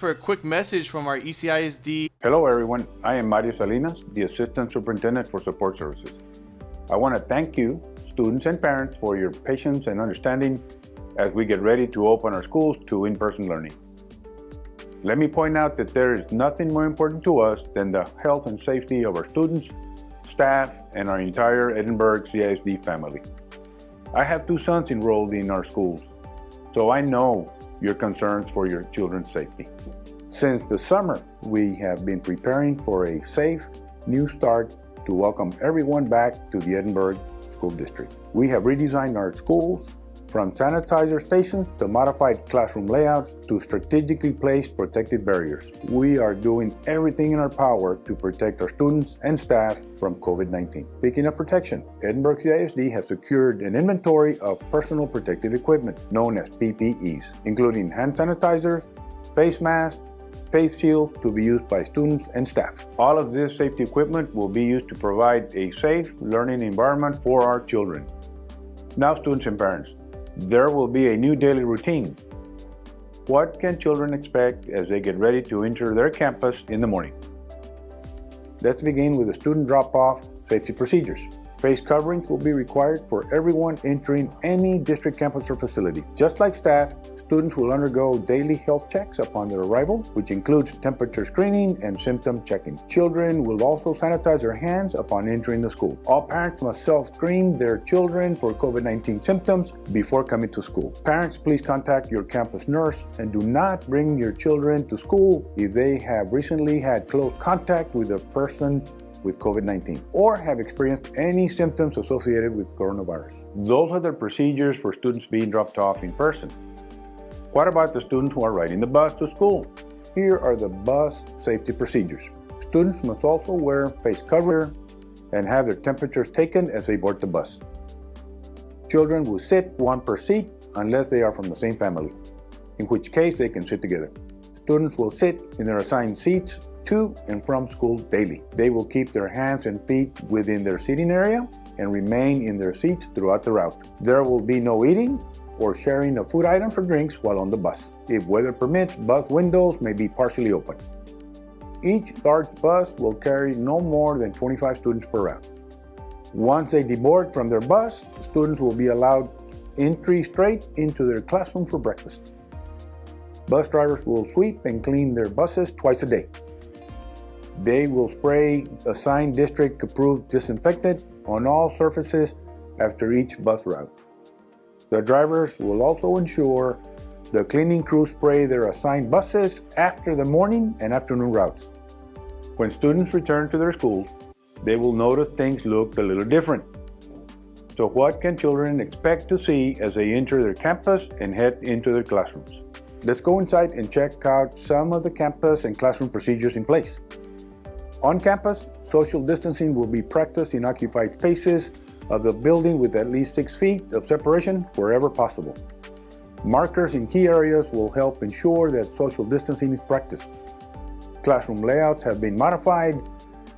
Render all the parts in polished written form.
For a quick message from our ECISD. Hello everyone, I am Mario Salinas, the Assistant Superintendent for Support Services. I want to thank you, students and parents, for your patience and understanding as we get ready to open our schools to in-person learning. Let me point out that there is nothing more important to us than the health and safety of our students, staff, and our entire Edinburg CISD family. I have 2 sons enrolled in our schools, so I know your concerns for your children's safety. Since the summer, we have been preparing for a safe new start to welcome everyone back to the Edinburg School District. We have redesigned our schools from sanitizer stations to modified classroom layouts to strategically placed protective barriers. We are doing everything in our power to protect our students and staff from COVID-19. Speaking of protection, Edinburg CISD has secured an inventory of personal protective equipment known as PPEs, including hand sanitizers, face masks, face shields to be used by students and staff. All of this safety equipment will be used to provide a safe learning environment for our children. Now, students and parents, there will be a new daily routine. What can children expect as they get ready to enter their campus in the morning? Let's begin with the student drop-off safety procedures. Face coverings will be required for everyone entering any district campus or facility. Just like staff, students will undergo daily health checks upon their arrival, which includes temperature screening and symptom checking. Children will also sanitize their hands upon entering the school. All parents must self-screen their children for COVID-19 symptoms before coming to school. Parents, please contact your campus nurse and do not bring your children to school if they have recently had close contact with a person with COVID-19 or have experienced any symptoms associated with coronavirus. Those are the procedures for students being dropped off in person. What about the students who are riding the bus to school? Here are the bus safety procedures. Students must also wear face cover and have their temperatures taken as they board the bus. Children will sit 1 per seat unless they are from the same family, in which case they can sit together. Students will sit in their assigned seats to and from school daily. They will keep their hands and feet within their seating area and remain in their seats throughout the route. There will be no eating or sharing of food items or drinks while on the bus. If weather permits, bus windows may be partially open. Each large bus will carry no more than 25 students per route. Once they deboard from their bus, students will be allowed entry straight into their classroom for breakfast. Bus drivers will sweep and clean their buses twice a day. They will spray assigned district-approved disinfectant on all surfaces after each bus route. The drivers will also ensure the cleaning crew spray their assigned buses after the morning and afternoon routes. When students return to their schools, they will notice things look a little different. So what can children expect to see as they enter their campus and head into their classrooms? Let's go inside and check out some of the campus and classroom procedures in place. On campus, social distancing will be practiced in occupied spaces of the building with at least 6 feet of separation wherever possible. Markers in key areas will help ensure that social distancing is practiced. Classroom layouts have been modified,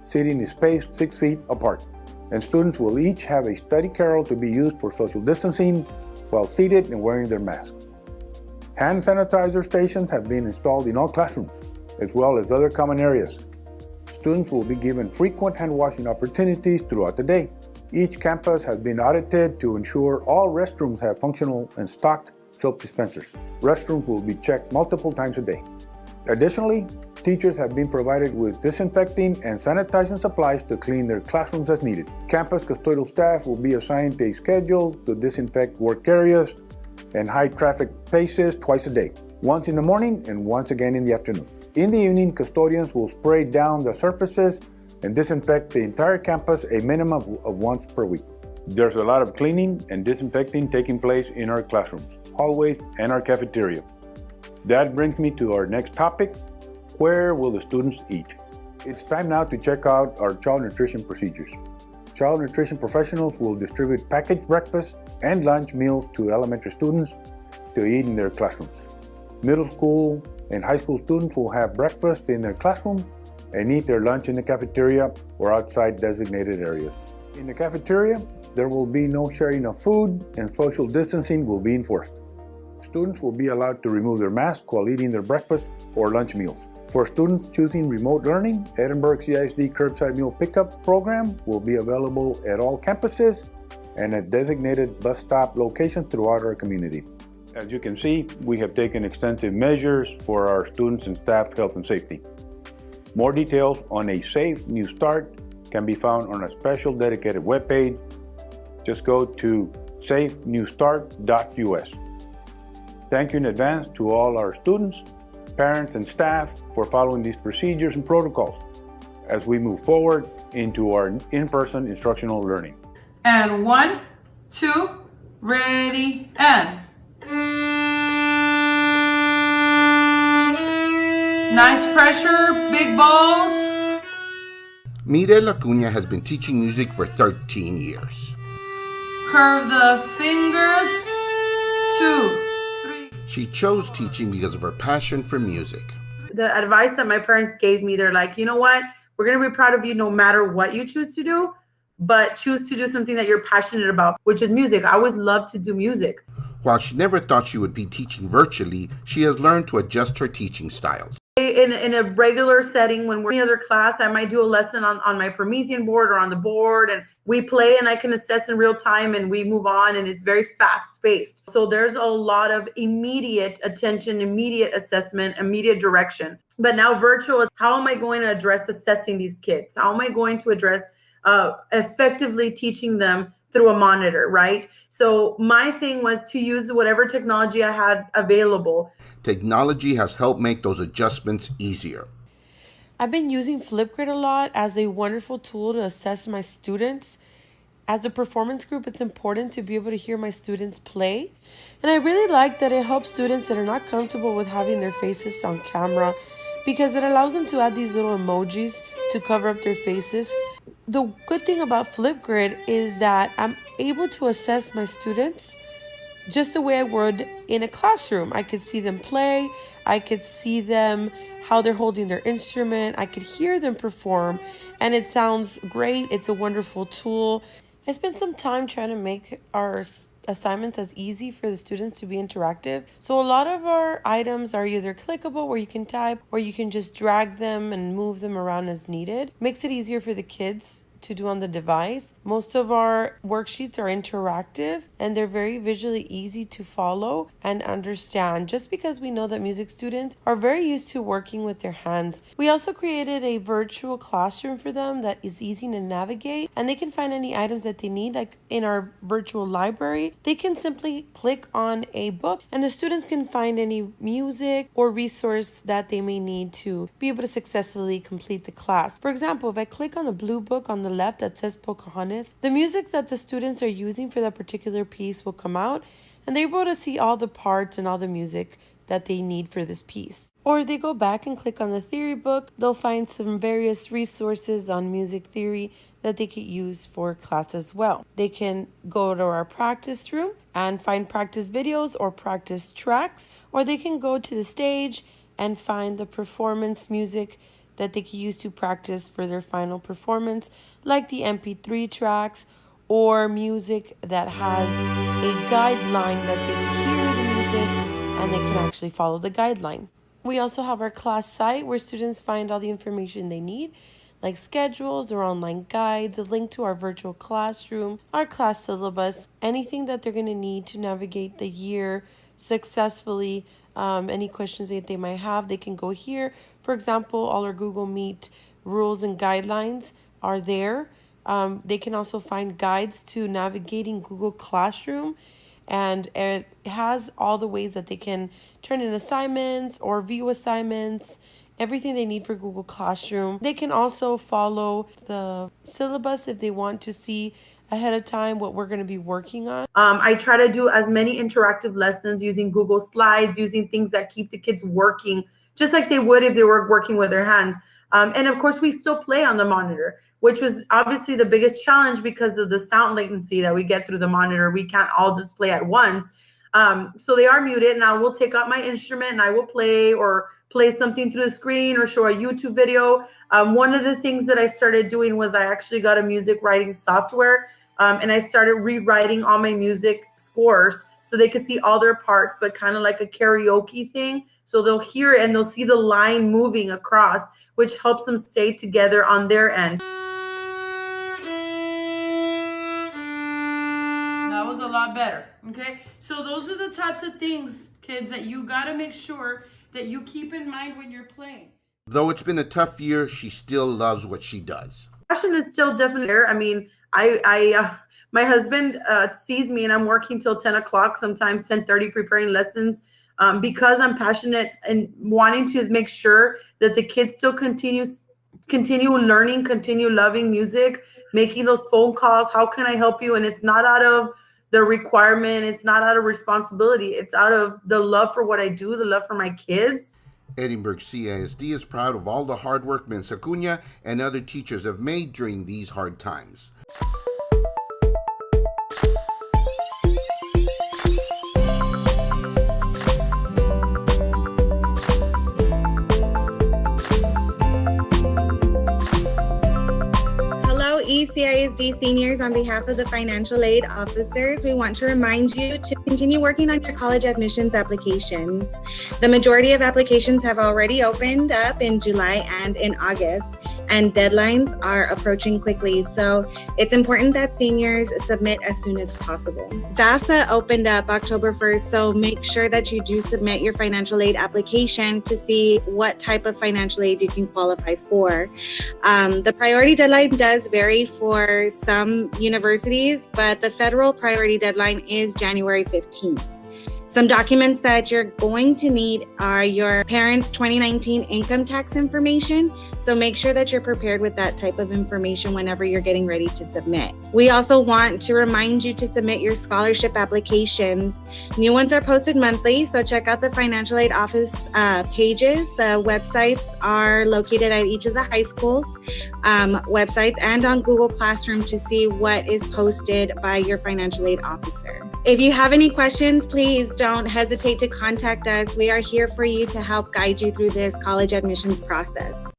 seating is spaced 6 feet apart, and students will each have a study carrel to be used for social distancing while seated and wearing their mask. Hand sanitizer stations have been installed in all classrooms, as well as other common areas. Students will be given frequent hand washing opportunities throughout the day. Each campus has been audited to ensure all restrooms have functional and stocked soap dispensers. Restrooms will be checked multiple times a day. Additionally, teachers have been provided with disinfecting and sanitizing supplies to clean their classrooms as needed. Campus custodial staff will be assigned a schedule to disinfect work areas and high traffic places twice a day, once in the morning and once again in the afternoon. In the evening, custodians will spray down the surfaces and disinfect the entire campus a minimum of once per week. There's a lot of cleaning and disinfecting taking place in our classrooms, hallways, and our cafeteria. That brings me to our next topic: where will the students eat? It's time now to check out our child nutrition procedures. Child nutrition professionals will distribute packaged breakfast and lunch meals to elementary students to eat in their classrooms. Middle school and high school students will have breakfast in their classroom and eat their lunch in the cafeteria or outside designated areas. In the cafeteria, there will be no sharing of food and social distancing will be enforced. Students will be allowed to remove their mask while eating their breakfast or lunch meals. For students choosing remote learning, Edinburg CISD Curbside Meal Pickup program will be available at all campuses and at designated bus stop locations throughout our community. As you can see, we have taken extensive measures for our students and staff health and safety. More details on a safe new start can be found on a special dedicated webpage. Just go to safenewstart.us. Thank you in advance to all our students, parents, and staff for following these procedures and protocols as we move forward into our in-person instructional learning. And 1, 2, ready, and. Nice pressure, big balls. Miguel Acuña has been teaching music for 13 years. Curve the fingers. 2, 3. She chose teaching because of her passion for music. The advice that my parents gave me, they're like, you know what? We're going to be proud of you no matter what you choose to do, but choose to do something that you're passionate about, which is music. I always loved to do music. While she never thought she would be teaching virtually, she has learned to adjust her teaching styles. In a regular setting, when we're in other class, I might do a lesson on my Promethean board or on the board, and we play and I can assess in real time and we move on, and it's very fast paced. So there's a lot of immediate attention, immediate assessment, immediate direction. But now virtual, how am I going to address assessing these kids? How am I going to address effectively teaching them through a monitor, right? So my thing was to use whatever technology I had available. Technology has helped make those adjustments easier. I've been using Flipgrid a lot as a wonderful tool to assess my students. As a performance group, it's important to be able to hear my students play. And I really like that it helps students that are not comfortable with having their faces on camera, because it allows them to add these little emojis to cover up their faces. The good thing about Flipgrid is that I'm able to assess my students just the way I would in a classroom. I could see them play, I could see them, how they're holding their instrument, I could hear them perform, and it sounds great. It's a wonderful tool. I spent some time trying to make our assignments as easy for the students to be interactive. So a lot of our items are either clickable where you can type, or you can just drag them and move them around as needed. Makes it easier for the kids to do on the device. Most of our worksheets are interactive and they're very visually easy to follow and understand, just because we know that music students are very used to working with their hands. We also created a virtual classroom for them that is easy to navigate, and they can find any items that they need. Like in our virtual library, they can simply click on a book and the students can find any music or resource that they may need to be able to successfully complete the class. For example, if I click on the blue book on the left that says Pocahontas, the music that the students are using for that particular piece will come out, and they're able to see all the parts and all the music that they need for this piece. Or they go back and click on the theory book, they'll find some various resources on music theory that they could use for class as well. They can go to our practice room and find practice videos or practice tracks, or they can go to the stage and find the performance music that they can use to practice for their final performance, like the MP3 tracks or music that has a guideline that they can hear the music and they can actually follow the guideline. We also have our class site where students find all the information they need, like schedules or online guides, a link to our virtual classroom, our class syllabus, anything that they're going to need to navigate the year successfully. Any questions that they might have, they can go here. For example, all our Google Meet rules and guidelines are there. They can also find guides to navigating Google Classroom, and it has all the ways that they can turn in assignments or view assignments, everything they need for Google Classroom. They can also follow the syllabus if they want to see ahead of time what we're going to be working on. I try to do as many interactive lessons using Google Slides, using things that keep the kids working, just like they would if they were working with their hands. And of course, we still play on the monitor, which was obviously the biggest challenge because of the sound latency that we get through the monitor. We can't all just play at once. So they are muted, and I will take out my instrument and I will play, or play something through the screen, or show a YouTube video. One of the things that I started doing was I actually got a music writing software, and I started rewriting all my music scores so they can see all their parts, but kind of like a karaoke thing. So they'll hear it and they'll see the line moving across, which helps them stay together on their end. That was a lot better. Okay, so those are the types of things, kids, that you got to make sure that you keep in mind when you're playing. Though it's been a tough year, she still loves what she does. Passion is still definitely there. I mean, my husband sees me and I'm working till 10 o'clock, sometimes 10:30, preparing lessons, because I'm passionate and wanting to make sure that the kids still continue learning, continue loving music, making those phone calls. How can I help you? And it's not out of the requirement. It's not out of responsibility. It's out of the love for what I do, the love for my kids. Edinburg CISD is proud of all the hard work Ms. Acuna and other teachers have made during these hard times. CISD seniors, on behalf of the financial aid officers, we want to remind you to continue working on your college admissions applications. The majority of applications have already opened up in July and in August, and deadlines are approaching quickly. So it's important that seniors submit as soon as possible. FAFSA opened up October 1st, so make sure that you do submit your financial aid application to see what type of financial aid you can qualify for. The priority deadline does vary for some universities, but the federal priority deadline is January 15th. Some documents that you're going to need are your parents' 2019 income tax information. So make sure that you're prepared with that type of information whenever you're getting ready to submit. We also want to remind you to submit your scholarship applications. New ones are posted monthly, so check out the financial aid office pages. The websites are located at each of the high schools' websites and on Google Classroom to see what is posted by your financial aid officer. If you have any questions, please don't hesitate to contact us. We are here for you to help guide you through this college admissions process.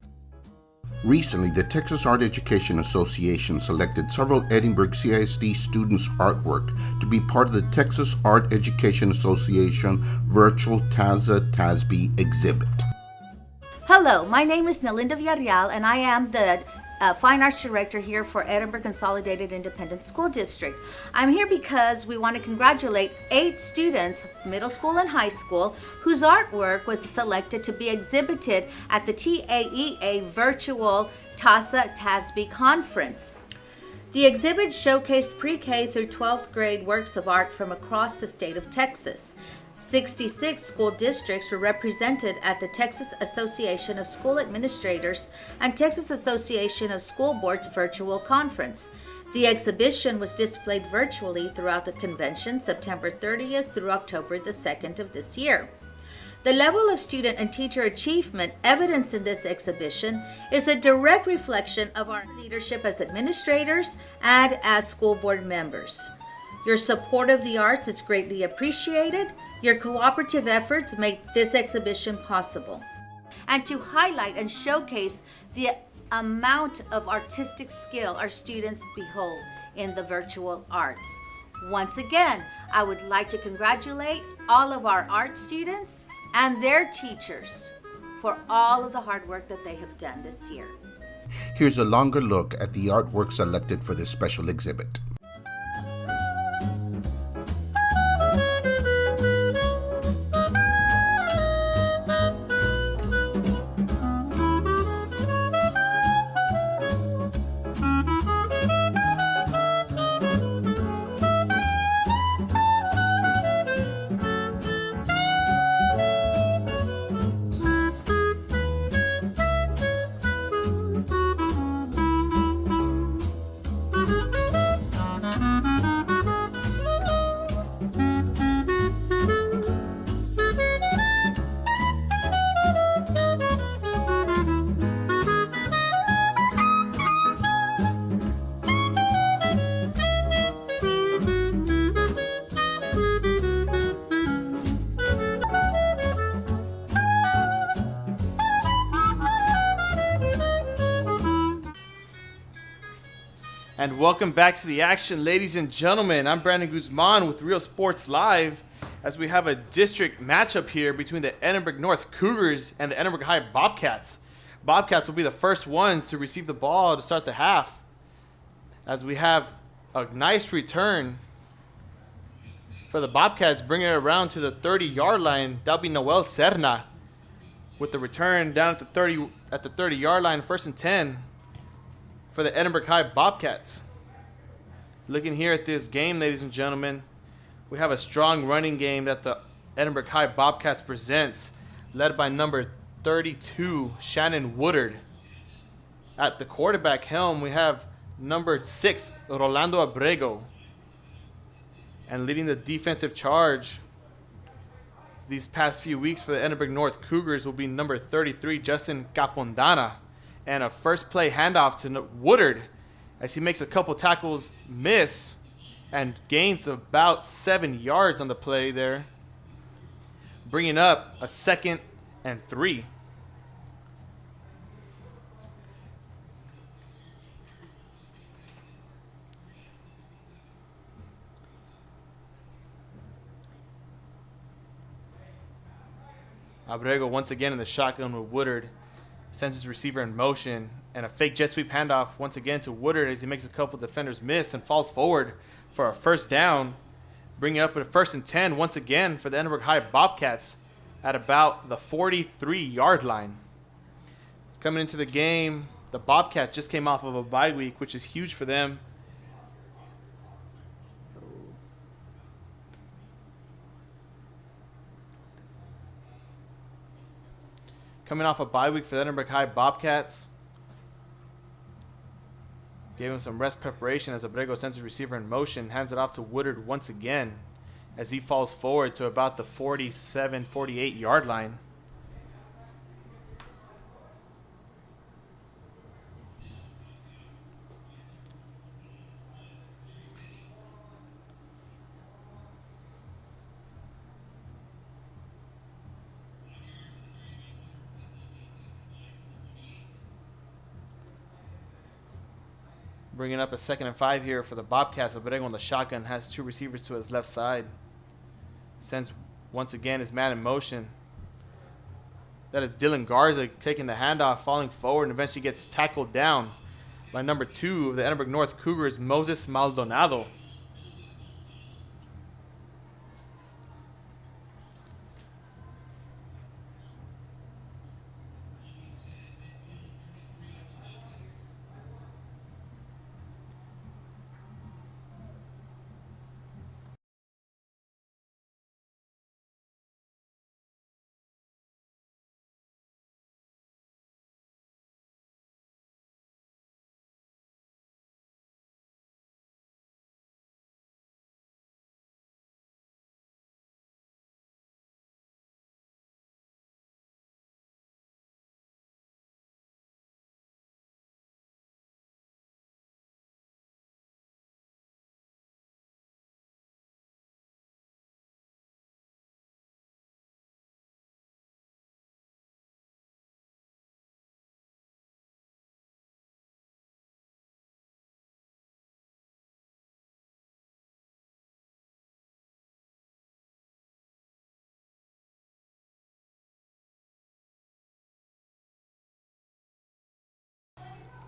Recently, the Texas Art Education Association selected several Edinburg CISD students' artwork to be part of the Texas Art Education Association virtual TASA-TASB exhibit. Hello, my name is Nelinda Villarreal, and I am the Fine Arts Director here for Edinburg Consolidated Independent School District. I'm here because we want to congratulate 8 students, middle school and high school, whose artwork was selected to be exhibited at the TAEA virtual TASA-TASB conference. The exhibit showcased pre-K through 12th grade works of art from across the state of Texas. 66 school districts were represented at the Texas Association of School Administrators and Texas Association of School Boards virtual conference. The exhibition was displayed virtually throughout the convention, September 30th through October the 2nd of this year. The level of student and teacher achievement evidenced in this exhibition is a direct reflection of our leadership as administrators and as school board members. Your support of the arts is greatly appreciated. Your cooperative efforts make this exhibition possible. And to highlight and showcase the amount of artistic skill our students behold in the virtual arts. Once again, I would like to congratulate all of our art students and their teachers for all of the hard work that they have done this year. Here's a longer look at the artwork selected for this special exhibit. And welcome back to the action, ladies and gentlemen. I'm Brandon Guzman with Real Sports Live as we have a district matchup here between the Edinburg North Cougars and the Edinburg High Bobcats. Bobcats will be the first ones to receive the ball to start the half as we have a nice return for the Bobcats, bringing it around to the 30-yard line. That'll be Noel Serna with the return down at the 30-yard line, 1st and 10 for the Edinburg High Bobcats. Looking here at this game, ladies and gentlemen, we have a strong running game that the Edinburg High Bobcats presents, led by number 32, Shannon Woodard. At the quarterback helm, we have number 6, Rolando Abrego. And leading the defensive charge these past few weeks for the Edinburg North Cougars will be number 33, Justin Capondana. And a first play handoff to Woodard as he makes a couple tackles miss and gains about 7 yards on the play there, bringing up a 2nd and 3. Abrego once again in the shotgun with Woodard. Sends his receiver in motion, and a fake jet sweep handoff once again to Woodard as he makes a couple defenders miss and falls forward for a first down, bringing up a 1st and 10 once again for the Edinburg High Bobcats at about the 43-yard line. Coming into the game, the Bobcats just came off of a bye week, which is huge for them. Coming off a bye week for the Edinburg High Bobcats. Gave him some rest preparation as Abrego sends his receiver in motion, hands it off to Woodard once again as he falls forward to about the 47, 48-yard line. Bringing up a 2nd and 5 here for the Bobcats. Abrego on the shotgun has 2 receivers to his left side. Sends once again his man in motion. That is Dylan Garza taking the handoff, falling forward, and eventually gets tackled down by number 2 of the Edinburg North Cougars, Moses Maldonado.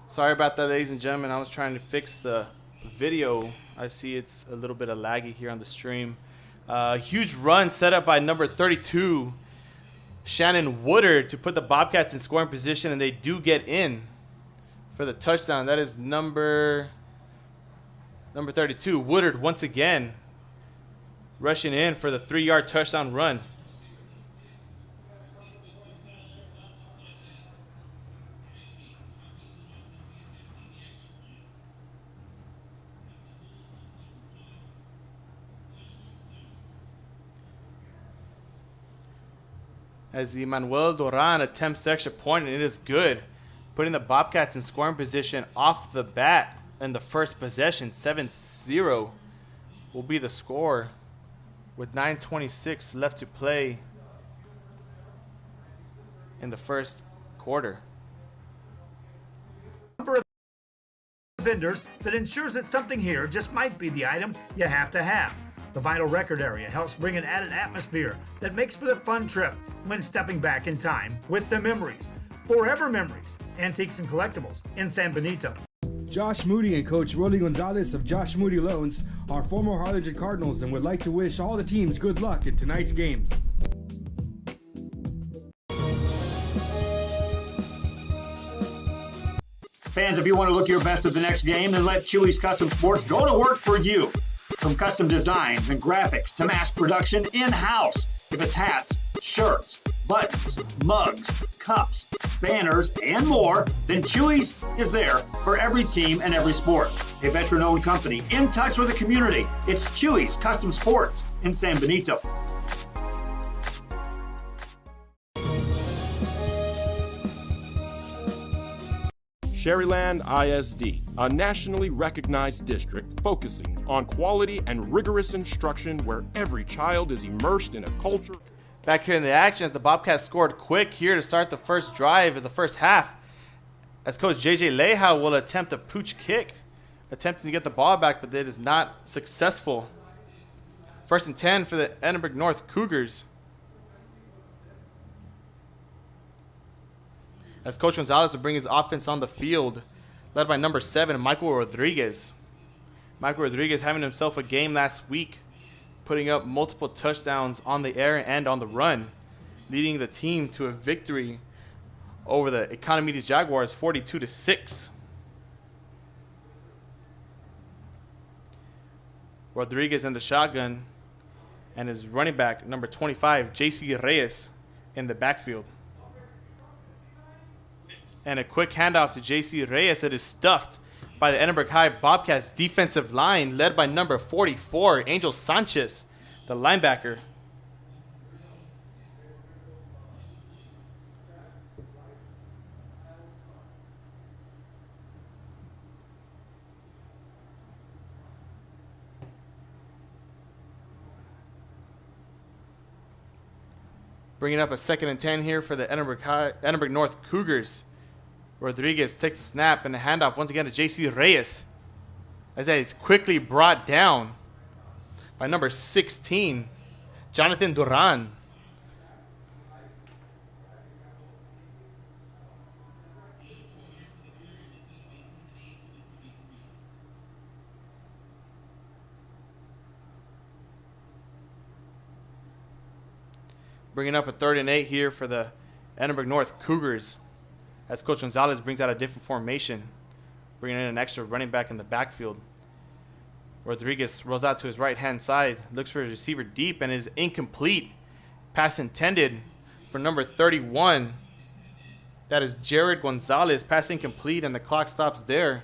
Sorry about that, ladies and gentlemen. I was trying to fix the video. I see it's a little bit of laggy here on the stream. Huge run set up by number 32, Shannon Woodard, to put the Bobcats in scoring position, and they do get in for the touchdown. That is number 32, Woodard, once again rushing in for the 3-yard touchdown run. As the Manuel Duran attempts extra point, and it is good, putting the Bobcats in scoring position off the bat in the first possession. 7-0 will be the score with 9:26 left to play in the first quarter. vendors that ensures that something here just might be the item you have to have. The vinyl record area helps bring an added atmosphere that makes for the fun trip when stepping back in time with the memories. Forever Memories, Antiques and Collectibles in San Benito. Josh Moody and Coach Rolly Gonzalez of Josh Moody Loans are former Harlingen Cardinals and would like to wish all the teams good luck in tonight's games. Fans, if you want to look your best at the next game, then let Chewy's Custom Sports go to work for you. From custom designs and graphics to mass production in-house. If it's hats, shirts, buttons, mugs, cups, banners, and more, then Chewy's is there for every team and every sport. A veteran-owned company in touch with the community. It's Chewy's Custom Sports in San Benito. Sherryland ISD, a nationally recognized district focusing on quality and rigorous instruction where every child is immersed in a culture. Back here in the action as the Bobcats scored quick here to start the first drive of the first half. As Coach JJ Leja will attempt a pooch kick, attempting to get the ball back, but it is not successful. 1st and 10 for the Edinburg North Cougars. As Coach Gonzalez will bring his offense on the field, led by number 7, Michael Rodriguez. Michael Rodriguez having himself a game last week, putting up multiple touchdowns on the air and on the run, leading the team to a victory over the Economides Jaguars 42-6. Rodriguez in the shotgun, and his running back, number 25, J.C. Reyes, in the backfield. And a quick handoff to J.C. Reyes that is stuffed by the Edinburg High Bobcats defensive line, led by number 44, Angel Sanchez, the linebacker. Bringing up a 2nd and 10 here for the Edinburg North Cougars. Rodriguez takes a snap and a handoff once again to J.C. Reyes, as that is quickly brought down by number 16, Jonathan Duran. Bringing up a 3rd and 8 here for the Edinburg North Cougars, as Coach Gonzalez brings out a different formation, bringing in an extra running back in the backfield. Rodriguez rolls out to his right-hand side, looks for his receiver deep, and is incomplete. Pass intended for number 31. That is Jared Gonzalez. Pass incomplete, and the clock stops there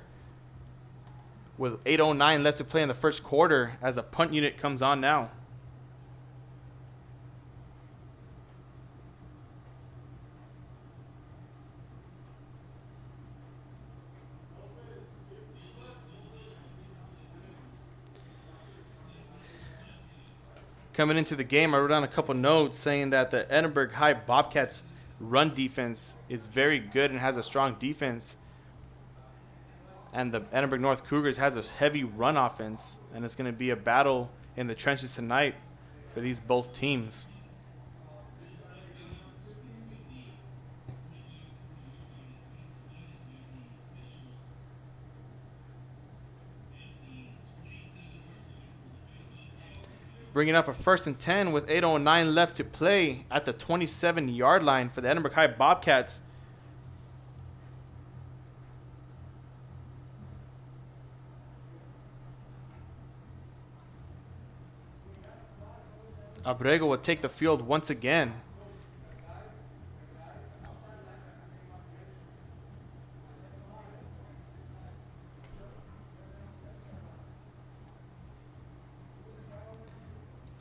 with 8:09 left to play in the first quarter as the punt unit comes on now. Coming into the game, I wrote down a couple notes saying that the Edinburg High Bobcats run defense is very good and has a strong defense. And the Edinburg North Cougars has a heavy run offense, and it's going to be a battle in the trenches tonight for these both teams. Bringing up a 1st and 10 with 8:09 left to play at the 27-yard line for the Edinburg High Bobcats. Abrego will take the field once again.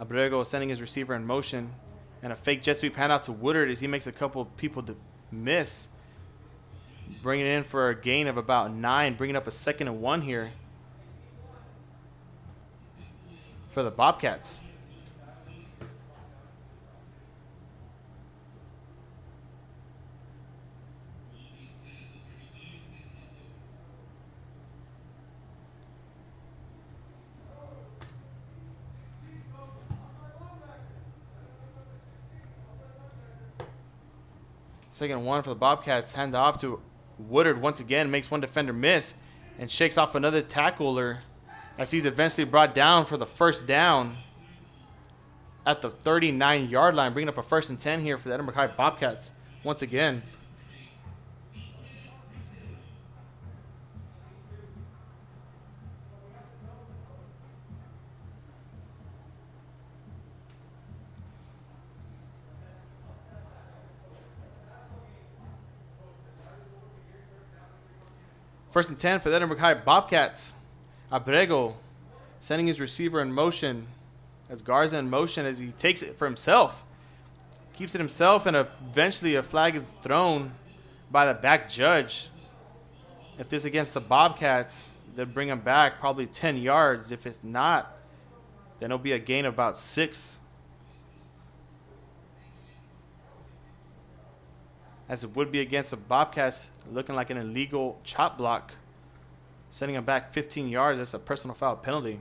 Abrego sending his receiver in motion, and a fake jet sweep handout to Woodard as he makes a couple people to miss. Bringing it in for a gain of about 9, bringing up a 2nd and 1 here for the Bobcats. Second one for the Bobcats. Hand off to Woodard once again. Makes one defender miss and shakes off another tackler as he's eventually brought down for the first down at the 39-yard line, bringing up a 1st and 10 here for the Edinburg High Bobcats once again. First and 10 for the Edinburg High Bobcats. Abrego sending his receiver in motion as Garza in motion as he takes it for himself. Keeps it himself, and eventually a flag is thrown by the back judge. If this is against the Bobcats, they'll bring him back probably 10 yards. If it's not, then it'll be a gain of about 6. As it would be against the Bobcats, looking like an illegal chop block. Sending him back 15 yards. That's a personal foul penalty.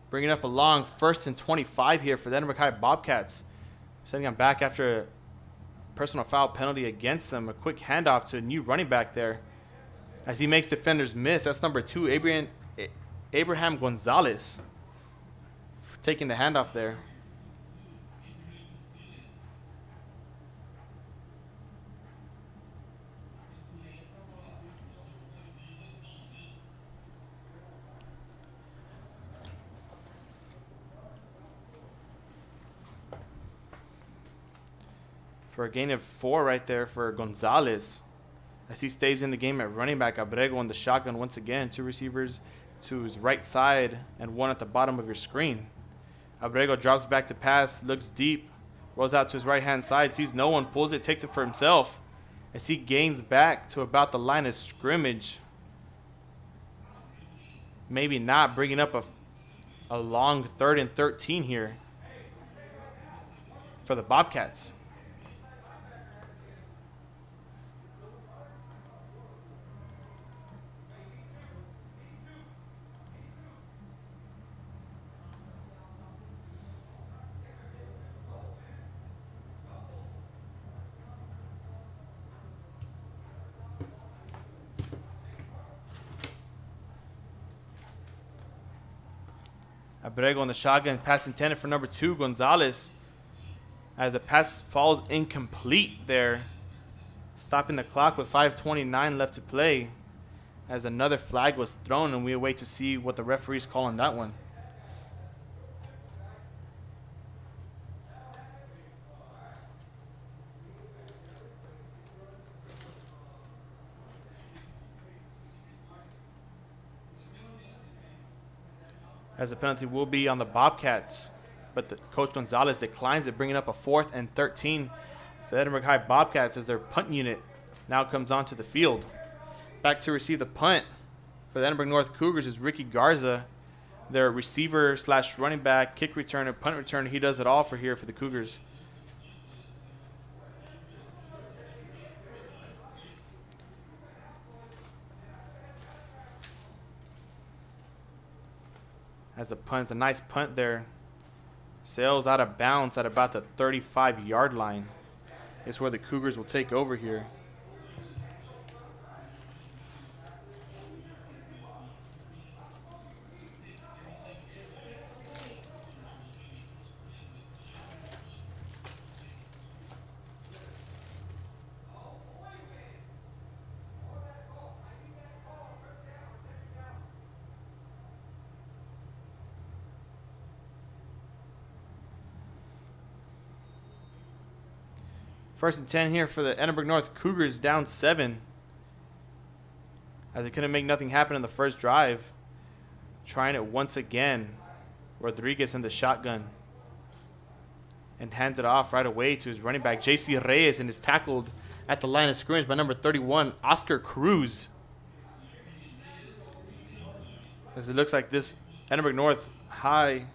Bringing up a long 1st and 25 here for the Edinburg High Bobcats. Sending them back after a personal foul penalty against them. A quick handoff to a new running back there as he makes defenders miss. That's number 2, Abraham Gonzalez, taking the handoff there. For a gain of 4 right there for Gonzalez. As he stays in the game at running back, Abrego in the shotgun once again. 2 receivers to his right side and 1 at the bottom of your screen. Abrego drops back to pass, looks deep, rolls out to his right-hand side, sees no one, pulls it, takes it for himself. As he gains back to about the line of scrimmage. Maybe not, bringing up a long 3rd and 13 here for the Bobcats. Abrego on the shotgun, pass intended for number 2, Gonzalez. As the pass falls incomplete there. Stopping the clock with 5:29 left to play. As another flag was thrown, and we await to see what the referees call on that one. As the penalty will be on the Bobcats, but Coach Gonzalez declines it, bringing up a 4th and 13 for the Edinburg High Bobcats as their punt unit now comes onto the field. Back to receive the punt for the Edinburg North Cougars is Ricky Garza, their receiver / running back, kick returner, punt returner. He does it all for the Cougars. As a punt, a nice punt there. Sails out of bounds at about the 35-yard line. It's where the Cougars will take over here. First and 10 here for the Edinburg North Cougars, down 7. As they couldn't make nothing happen in the first drive. Trying it once again. Rodriguez in the shotgun. And hands it off right away to his running back, J.C. Reyes, and is tackled at the line of scrimmage by number 31, Oscar Cruz. As it looks like this Edinburg North High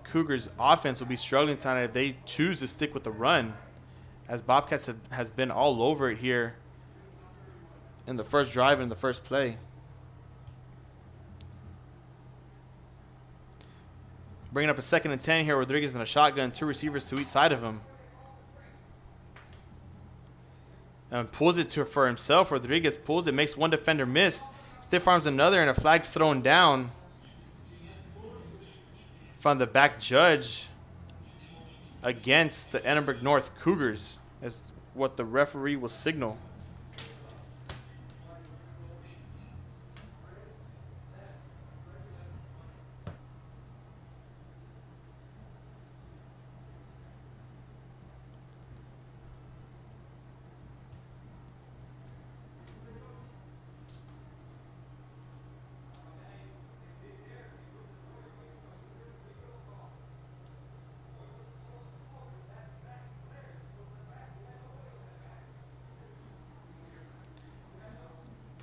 Cougars offense will be struggling tonight if they choose to stick with the run, as Bobcats has been all over it here in the first drive and the first play. Bringing up a 2nd and 10 here. Rodriguez in a shotgun, 2 receivers to each side of him. And pulls it for himself. Rodriguez pulls it, makes one defender miss. Stiff arms another, and a flag's thrown down from the back judge against the Edinburg North Cougars, as what the referee will signal.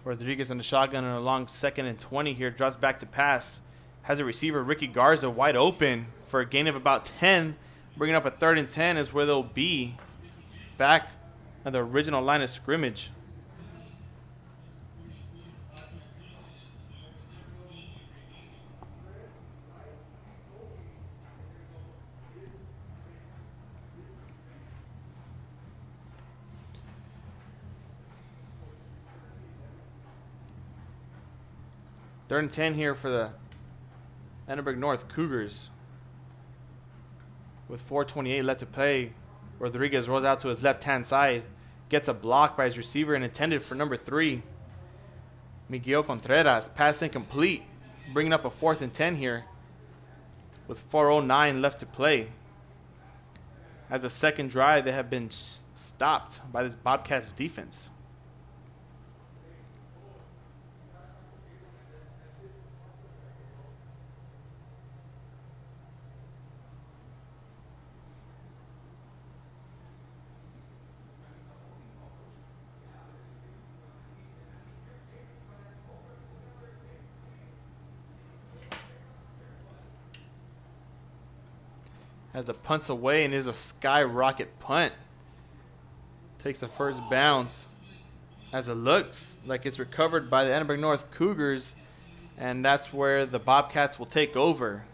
Rodriguez in the shotgun and a long 2nd and 20 here. Draws back to pass. Has a receiver, Ricky Garza, wide open for a gain of about 10. Bringing up a 3rd and 10 is where they'll be back at the original line of scrimmage. Third and 10 here for the Edinburg North Cougars. With 4:28 left to play, Rodriguez rolls out to his left-hand side, gets a block by his receiver and intended for number 3, Miguel Contreras. Pass incomplete, bringing up a 4th and 10 here with 4:09 left to play. As a second drive, they have been stopped by this Bobcats defense. As the punt's away and is a skyrocket punt. Takes a first bounce. As it looks like it's recovered by the Edinburg North Cougars. And that's where the Bobcats will take over.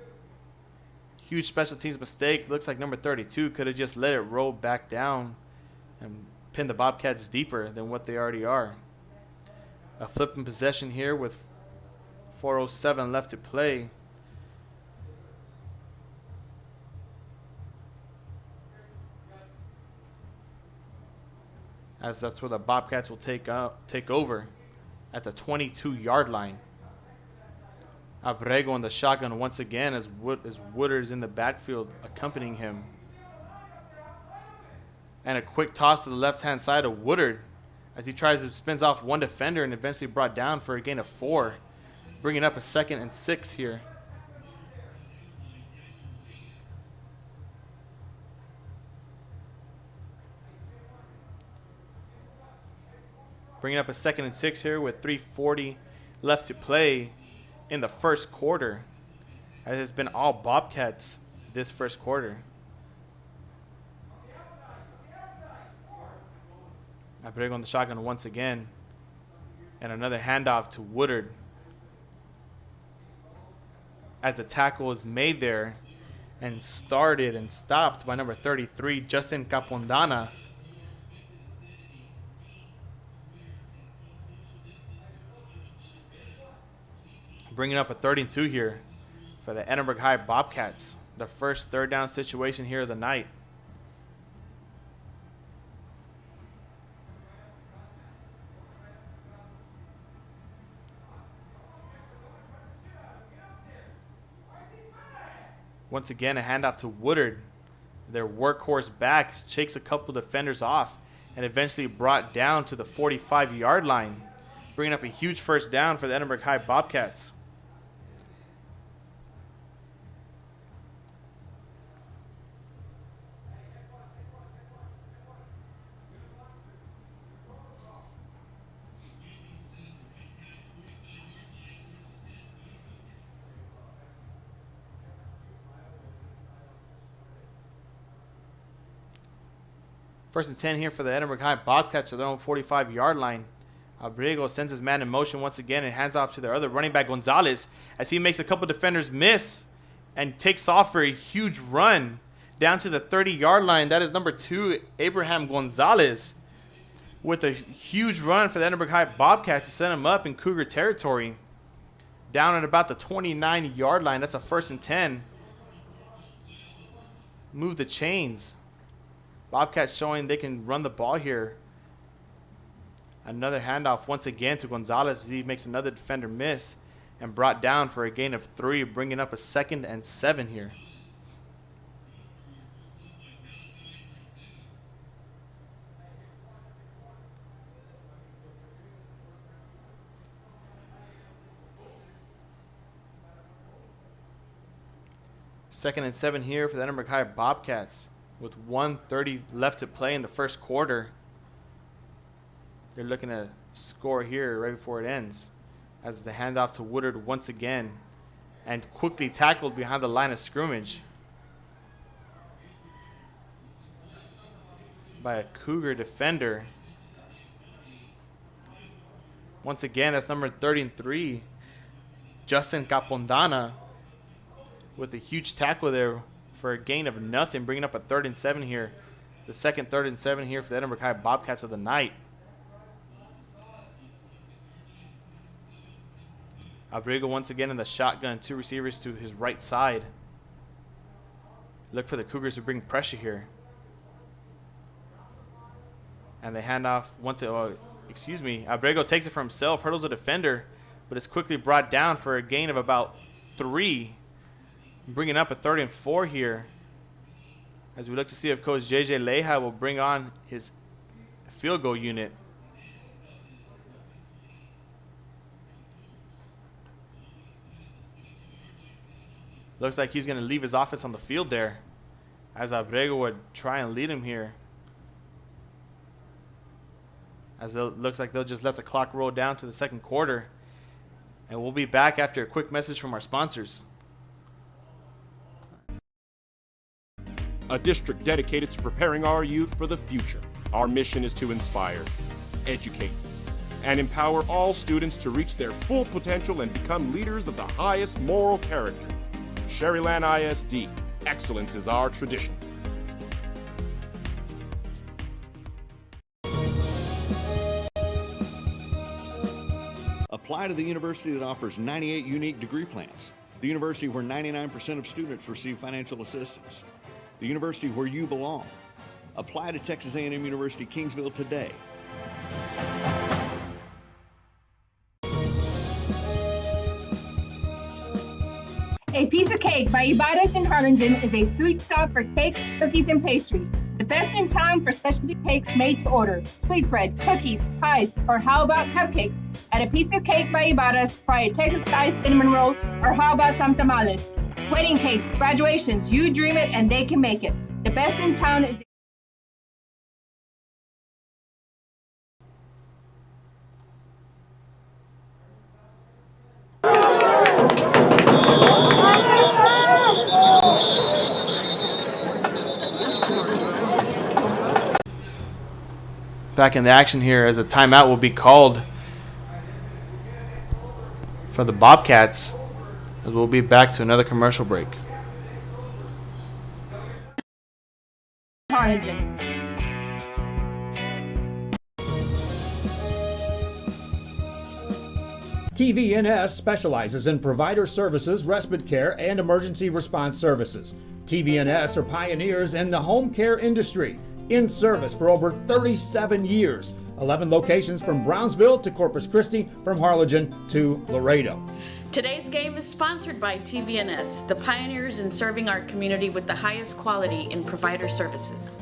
Huge special teams mistake. Looks like number 32 could have just let it roll back down and pin the Bobcats deeper than what they already are. A flipping possession here with 4:07 left to play. As that's where the Bobcats will take over at the 22-yard line. Abrego in the shotgun once again as Woodard's in the backfield accompanying him. And a quick toss to the left-hand side of Woodard as he spins off one defender and eventually brought down for a gain of 4. Bringing up a 2nd and 6 here. Bringing up a 2nd and 6 here with 3:40 left to play in the first quarter. It has been all Bobcats this first quarter. Abrego on the shotgun once again. And another handoff to Woodard. As a tackle is made there and started and stopped by number 33, Justin Capondana. Bringing up a 3rd and 2 here for the Edinburg High Bobcats. The first 3rd down situation here of the night. Once again, a handoff to Woodard. Their workhorse back shakes a couple defenders off and eventually brought down to the 45-yard line, bringing up a huge first down for the Edinburg High Bobcats. First and 10 here for the Edinburg High Bobcats to their own 45-yard line. Abrego sends his man in motion once again and hands off to their other running back, Gonzalez, as he makes a couple defenders miss and takes off for a huge run down to the 30-yard line. That is number 2, Abraham Gonzalez, with a huge run for the Edinburg High Bobcats to set him up in Cougar territory. Down at about the 29-yard line. That's a first and 10. Move the chains. Bobcats showing they can run the ball here. Another handoff once again to Gonzalez as he makes another defender miss and brought down for a gain of 3, bringing up a 2nd and 7 here. Second and 7 here for the Edinburg High Bobcats with 1:30 left to play in the first quarter. They're looking to score here right before it ends as the handoff to Woodard once again and quickly tackled behind the line of scrimmage by a Cougar defender. Once again, that's number 33, Justin Capondana, with a huge tackle there for a gain of nothing, bringing up a 3rd and 7 here. The second 3rd and 7 here for the Edinburg High Bobcats of the night. Abrego once again in the shotgun, 2 receivers to his right side. Look for the Cougars to bring pressure here. And they hand off Abrego takes it for himself, hurdles a defender, but is quickly brought down for a gain of about 3. Bringing up a 3rd and 4 here as we look to see if Coach JJ Leja will bring on his field goal unit. Looks like he's going to leave his offense on the field there as Abrego would try and lead him here. As it looks like they'll just let the clock roll down to the second quarter. And we'll be back after a quick message from our sponsors. A district dedicated to preparing our youth for the future. Our mission is to inspire, educate, and empower all students to reach their full potential and become leaders of the highest moral character. Sherryland ISD, excellence is our tradition. Apply to the university that offers 98 unique degree plans. The university where 99% of students receive financial assistance. The university where you belong. Apply to Texas A&M University Kingsville today. A Piece of Cake by Ibarras in Harlingen is a sweet stop for cakes, cookies, and pastries. The best in town for specialty cakes made to order. Sweetbread, cookies, pies, or how about cupcakes? At A Piece of Cake by Ibarras, try a Texas-style cinnamon roll, or how about some tamales? Wedding cakes, graduations, you dream it and they can make it. The best in town is... Back in the action here as a timeout will be called for the Bobcats. As we'll be back to another commercial break. Harlingen. TVNS specializes in provider services, respite care, and emergency response services. TVNS are pioneers in the home care industry, in service for over 37 years. 11 locations from Brownsville to Corpus Christi, from Harlingen to Laredo. Today's game is sponsored by TVNS, the pioneers in serving our community with the highest quality in provider services.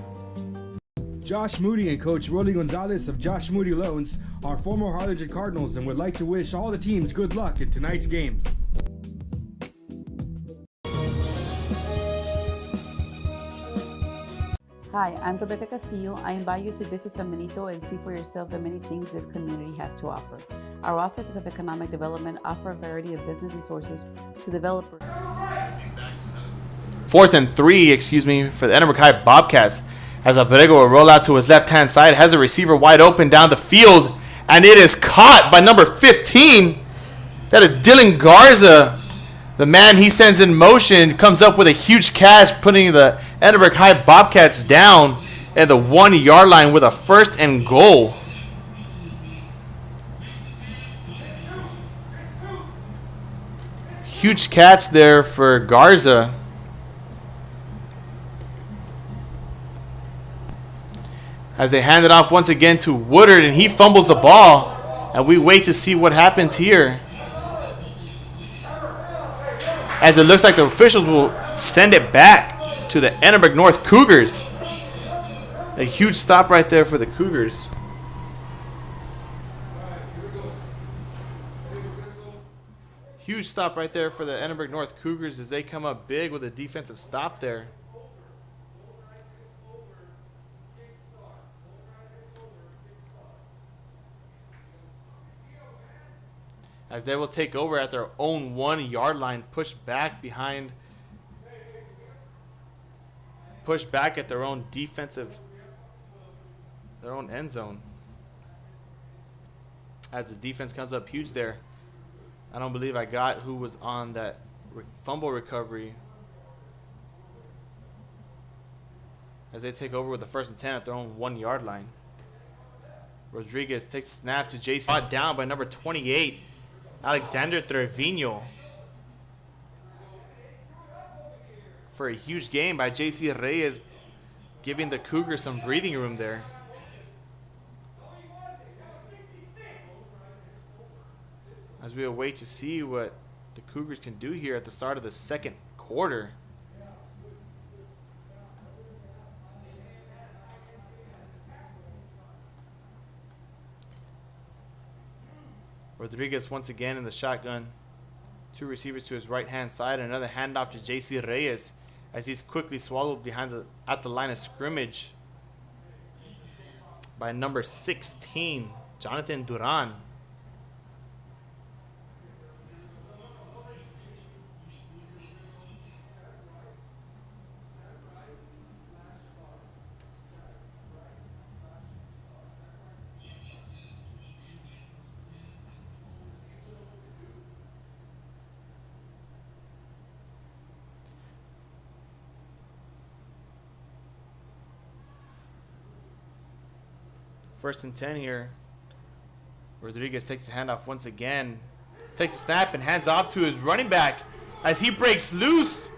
Josh Moody and Coach Rolly Gonzalez of Josh Moody Loans are former Harlingen Cardinals and would like to wish all the teams good luck in tonight's games. Hi, I'm Rebecca Castillo. I invite you to visit San Benito and see for yourself the many things this community has to offer. Our offices of economic development offer a variety of business resources to developers. 4th and 3, for the Edinburg High Bobcats As Abrego will roll out to his left-hand side, has a receiver wide open down the field, and it is caught by number 15. That is Dylan Garza. The man he sends in motion comes up with a huge catch, putting the Edinburg High Bobcats down at the 1 yard line with a 1st and goal. Huge catch there for Garza. As they hand it off once again to Woodard, and he fumbles the ball. And we wait to see what happens here. As it looks like the officials will send it back to the Edinburg North Cougars. A huge stop right there for the Cougars. Huge stop right there for the Edinburg North Cougars as they come up big with a defensive stop there. As they will take over at their own 1 yard line, push back at their own their own end zone. As the defense comes up huge there. I don't believe I got who was on that fumble recovery. As they take over with the 1st and 10 at their own 1 yard line. Rodriguez takes a snap to Jason. Brought down by number 28. Alexander Trevino. For a huge game by J.C. Reyes, giving the Cougars some breathing room there. As we await to see what the Cougars can do here at the start of the 2nd quarter. Rodriguez once again in the shotgun. 2 receivers to his right-hand side. And another handoff to J.C. Reyes as he's quickly swallowed at the line of scrimmage by number 16, Jonathan Duran. First and 10 here. Rodriguez takes a handoff once again. Takes a snap and hands off to his running back as he breaks loose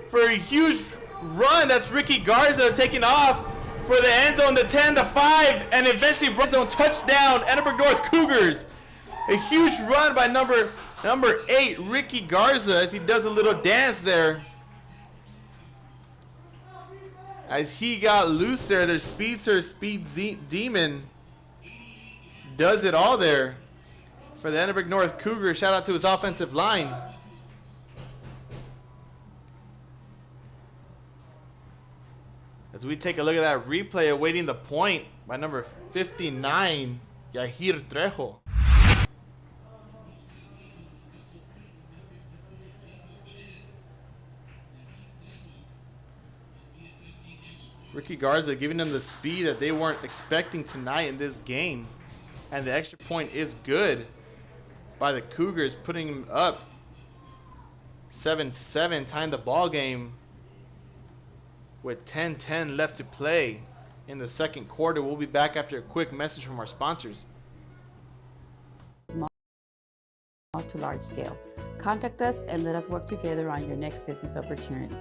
for a huge run. That's Ricky Garza taking off for the end zone, the 10, the 5, and eventually red zone touchdown, Edinburg North Cougars. A huge run by number 8, Ricky Garza, as he does a little dance there. As he got loose there, their speedster, demon, does it all there for the Edinburg North Cougars. Shout out to his offensive line. As we take a look at that replay, awaiting the point by number 59, Yahir Trejo. Ricky Garza giving them the speed that they weren't expecting tonight in this game. And the extra point is good by the Cougars, putting them up 7-7, tying the ball game with 10-10 left to play in the 2nd quarter. We'll be back after a quick message from our sponsors. Small to large scale. Contact us and let us work together on your next business opportunity.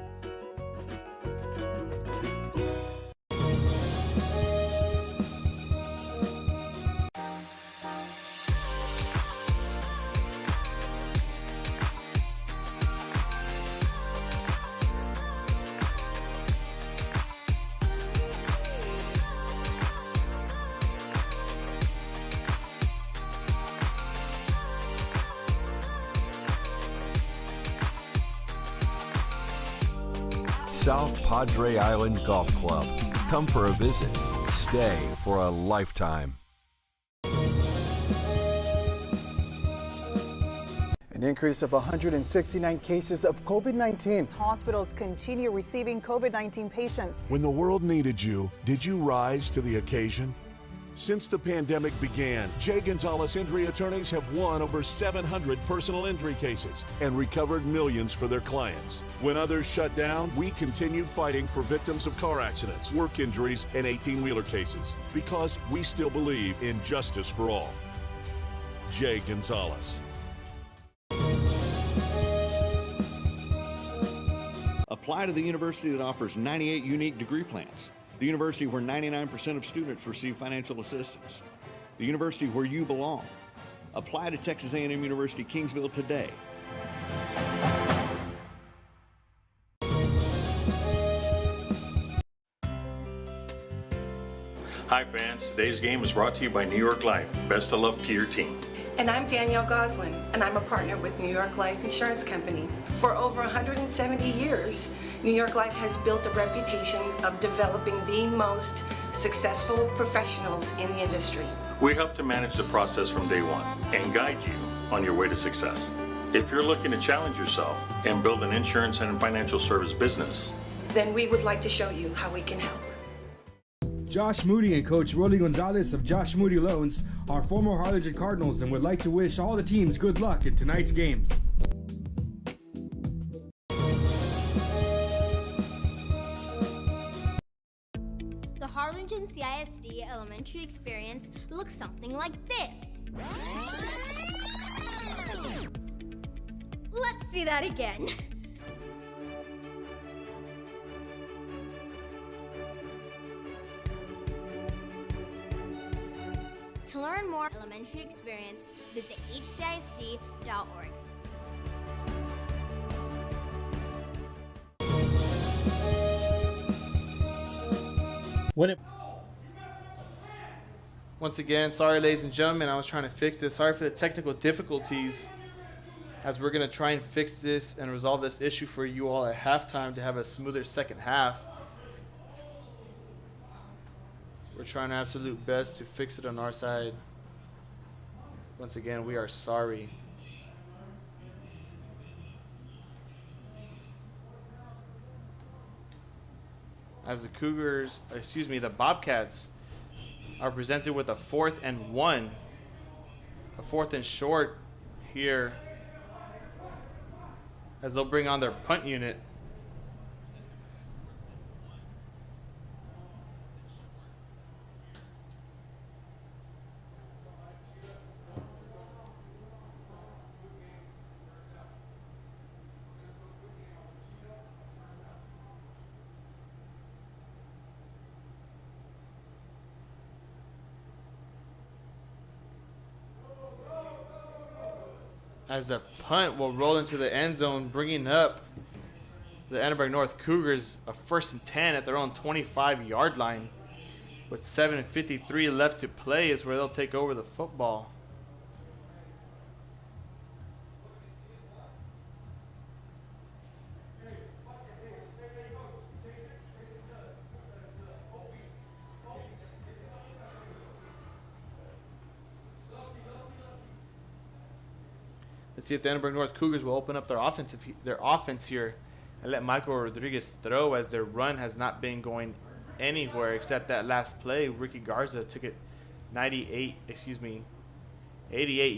South Padre Island Golf Club. Come for a visit. Stay for a lifetime. An increase of 169 cases of COVID-19. Hospitals continue receiving COVID-19 patients. When the world needed you, did you rise to the occasion? Since the pandemic began, Jay Gonzalez Injury Attorneys have won over 700 personal injury cases and recovered millions for their clients. When others shut down, we continued fighting for victims of car accidents, work injuries, and 18-wheeler cases because we still believe in justice for all. Jay Gonzalez. Apply to the university that offers 98 unique degree plans. The university where 99% of students receive financial assistance. The university where you belong. Apply to Texas A&M University Kingsville today. Hi fans, today's game is brought to you by New York Life. Best of luck to your team. And I'm Danielle Goslin, and I'm a partner with New York Life Insurance Company. For over 170 years, New York Life has built a reputation of developing the most successful professionals in the industry. We help to manage the process from day one and guide you on your way to success. If you're looking to challenge yourself and build an insurance and financial service business, then we would like to show you how we can help. Josh Moody and Coach Rolly Gonzalez of Josh Moody Loans are former Harlingen Cardinals and would like to wish all the teams good luck in tonight's games. The Harlingen CISD elementary experience looks something like this. Let's see that again. To learn more elementary experience, visit hcisd.org. Once again, sorry ladies and gentlemen, I was trying to fix this. Sorry for the technical difficulties, as we're going to try and fix this and resolve this issue for you all at halftime to have a smoother second half. We're trying our absolute best to fix it on our side. Once again, we are sorry. As the Bobcats are presented with a 4th and 1. A 4th and short here, as they'll bring on their punt unit. As the punt will roll into the end zone, bringing up the Edinburg North Cougars a 1st and 10 at their own 25-yard line. With 7:53 left to play is where they'll take over the football. Let's see if the Edinburg North Cougars will open up their offense here and let Michael Rodriguez throw, as their run has not been going anywhere except that last play. Ricky Garza took it 88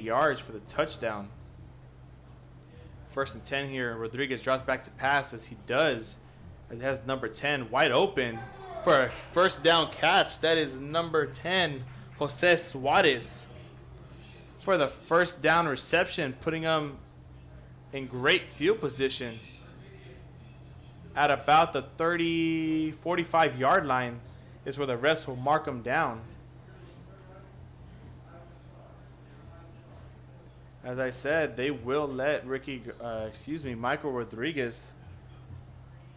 yards for the touchdown. 1st and 10 here. Rodriguez drops back to pass, as he does. It has number 10 wide open for a first down catch. That is number 10, Jose Suarez, for the first down reception, putting them in great field position at about the 45-yard line is where the refs will mark them down. As I said, they will let Michael Rodriguez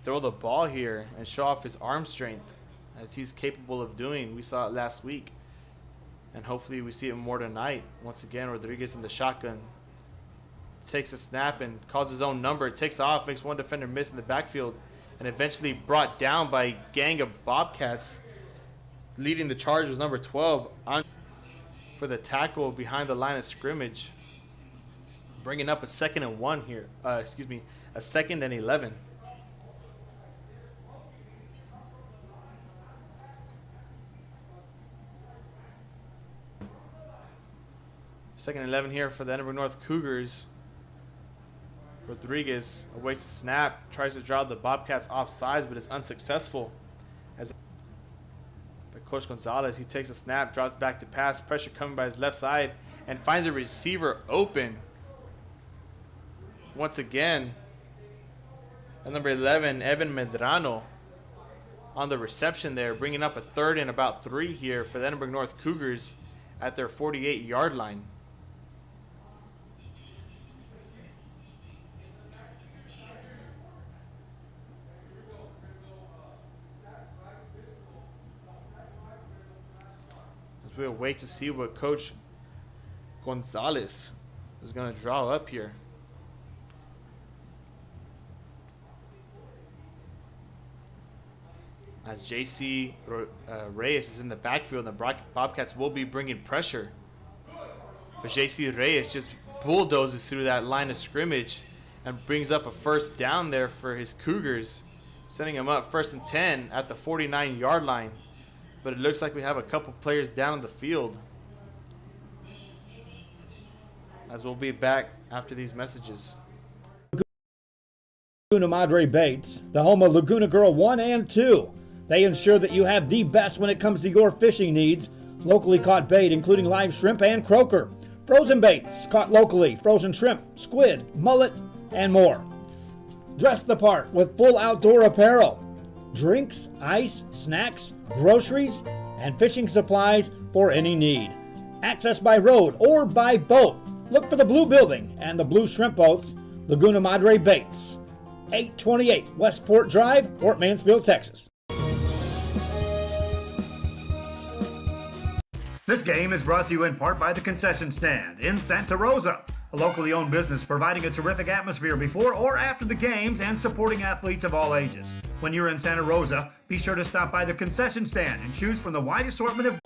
throw the ball here and show off his arm strength, as he's capable of doing. We saw it last week, and hopefully we see it more tonight. Once again, Rodriguez in the shotgun takes a snap and calls his own number, takes off, makes one defender miss in the backfield, and eventually brought down by a gang of Bobcats. Leading the charge was number 12 for the tackle behind the line of scrimmage. bringing up a 2nd and 1 here. A 2nd and 11. Second and 11 here for the Edinburg North Cougars. Rodriguez awaits a snap, tries to draw the Bobcats off sides, but is unsuccessful. As the Coach Gonzalez, he takes a snap, drops back to pass, pressure coming by his left side, and finds a receiver open. Once again, at number 11, Evan Medrano on the reception there, bringing up a 3rd and about 3 here for the Edinburg North Cougars at their 48-yard line. We'll wait to see what Coach Gonzalez is going to draw up here. As JC Reyes is in the backfield, and the Bobcats will be bringing pressure. But JC Reyes just bulldozes through that line of scrimmage and brings up a 1st down there for his Cougars, setting him up 1st and 10 at the 49-yard line. But it looks like we have a couple players down on the field. As we'll be back after these messages. Laguna Madre Baits, the home of Laguna Girl 1 and 2. They ensure that you have the best when it comes to your fishing needs. Locally caught bait, including live shrimp and croaker. Frozen baits, caught locally, frozen shrimp, squid, mullet, and more. Dress the part with full outdoor apparel. Drinks, ice, snacks, groceries, and fishing supplies for any need. Access by road or by boat. Look for the blue building and the blue shrimp boats, Laguna Madre Baits. 828 Westport Drive, Fort Mansfield, Texas. This game is brought to you in part by the Concession Stand in Santa Rosa, a locally owned business providing a terrific atmosphere before or after the games and supporting athletes of all ages. When you're in Santa Rosa, be sure to stop by the Concession Stand and choose from the wide assortment of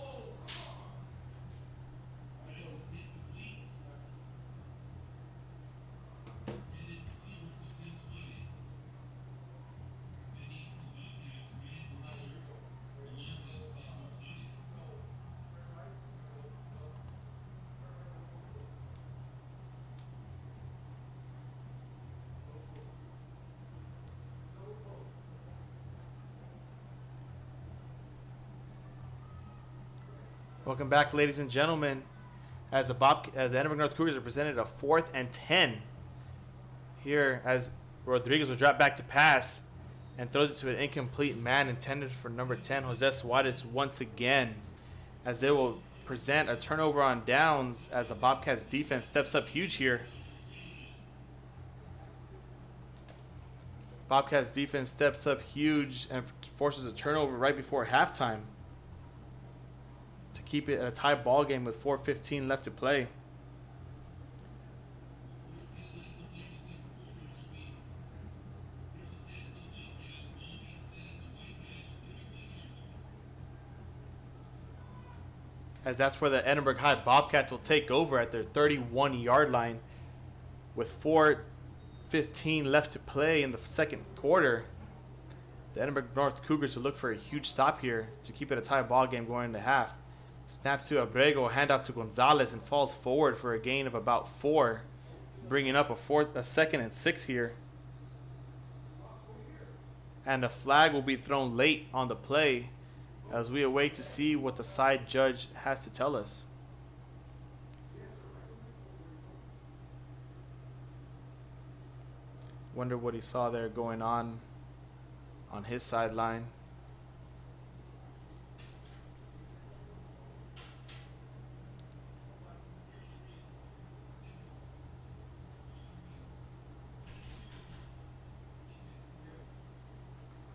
Welcome back, ladies and gentlemen. As the Edinburg North Cougars are presented a 4th and 10 here, as Rodriguez will drop back to pass and throws it to an incomplete man intended for number 10, Jose Suarez, once again, as they will present a turnover on downs as the Bobcats defense steps up huge here. Bobcats defense steps up huge and forces a turnover right before halftime to keep it a tie ball game with 4:15 left to play. As that's where the Edinburg High Bobcats will take over at their 31-yard line with 4:15 left to play in the second quarter. The Edinburg North Cougars will look for a huge stop here to keep it a tie ball game going into half. Snap to Abrego, handoff to Gonzalez, and falls forward for a gain of about 4, bringing up a 2nd and 6 here. And a flag will be thrown late on the play as we await to see what the side judge has to tell us. Wonder what he saw there going on his sideline.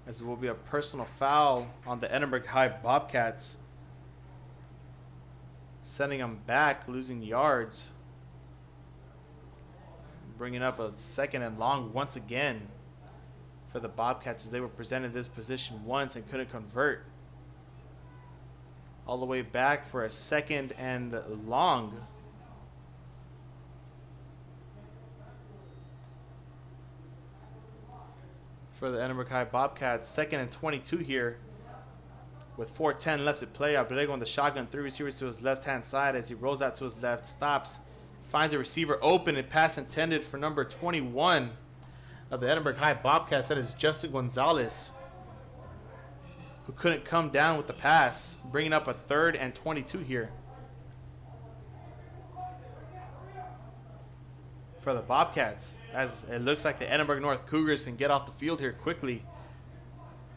As it will be a personal foul on the Edinburg High Bobcats, sending them back, losing yards, bringing up a 2nd and long once again for the Bobcats as they were presented this position once and couldn't convert. All the way back for a 2nd and long. for the Edinburg High Bobcats. 2nd and 22 here. With 4:10 left to play, Abrego on the shotgun, 3 receivers to his left-hand side as he rolls out to his left, stops, finds a receiver open, and pass intended for number 21 of the Edinburg High Bobcats. That is Justin Gonzalez, who couldn't come down with the pass, bringing up a 3rd and 22 here for the Bobcats, as it looks like the Edinburg North Cougars can get off the field here quickly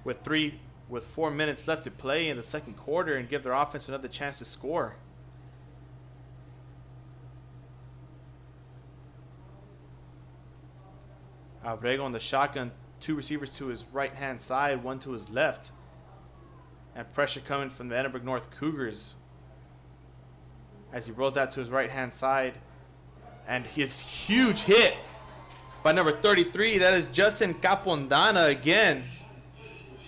with 4 minutes left to play in the second quarter and give their offense another chance to score. Abrego on the shotgun, 2 receivers to his right-hand side, 1 to his left. And pressure coming from the Edinburg North Cougars as he rolls out to his right-hand side. And his huge hit by number 33, that is Justin Capondana again,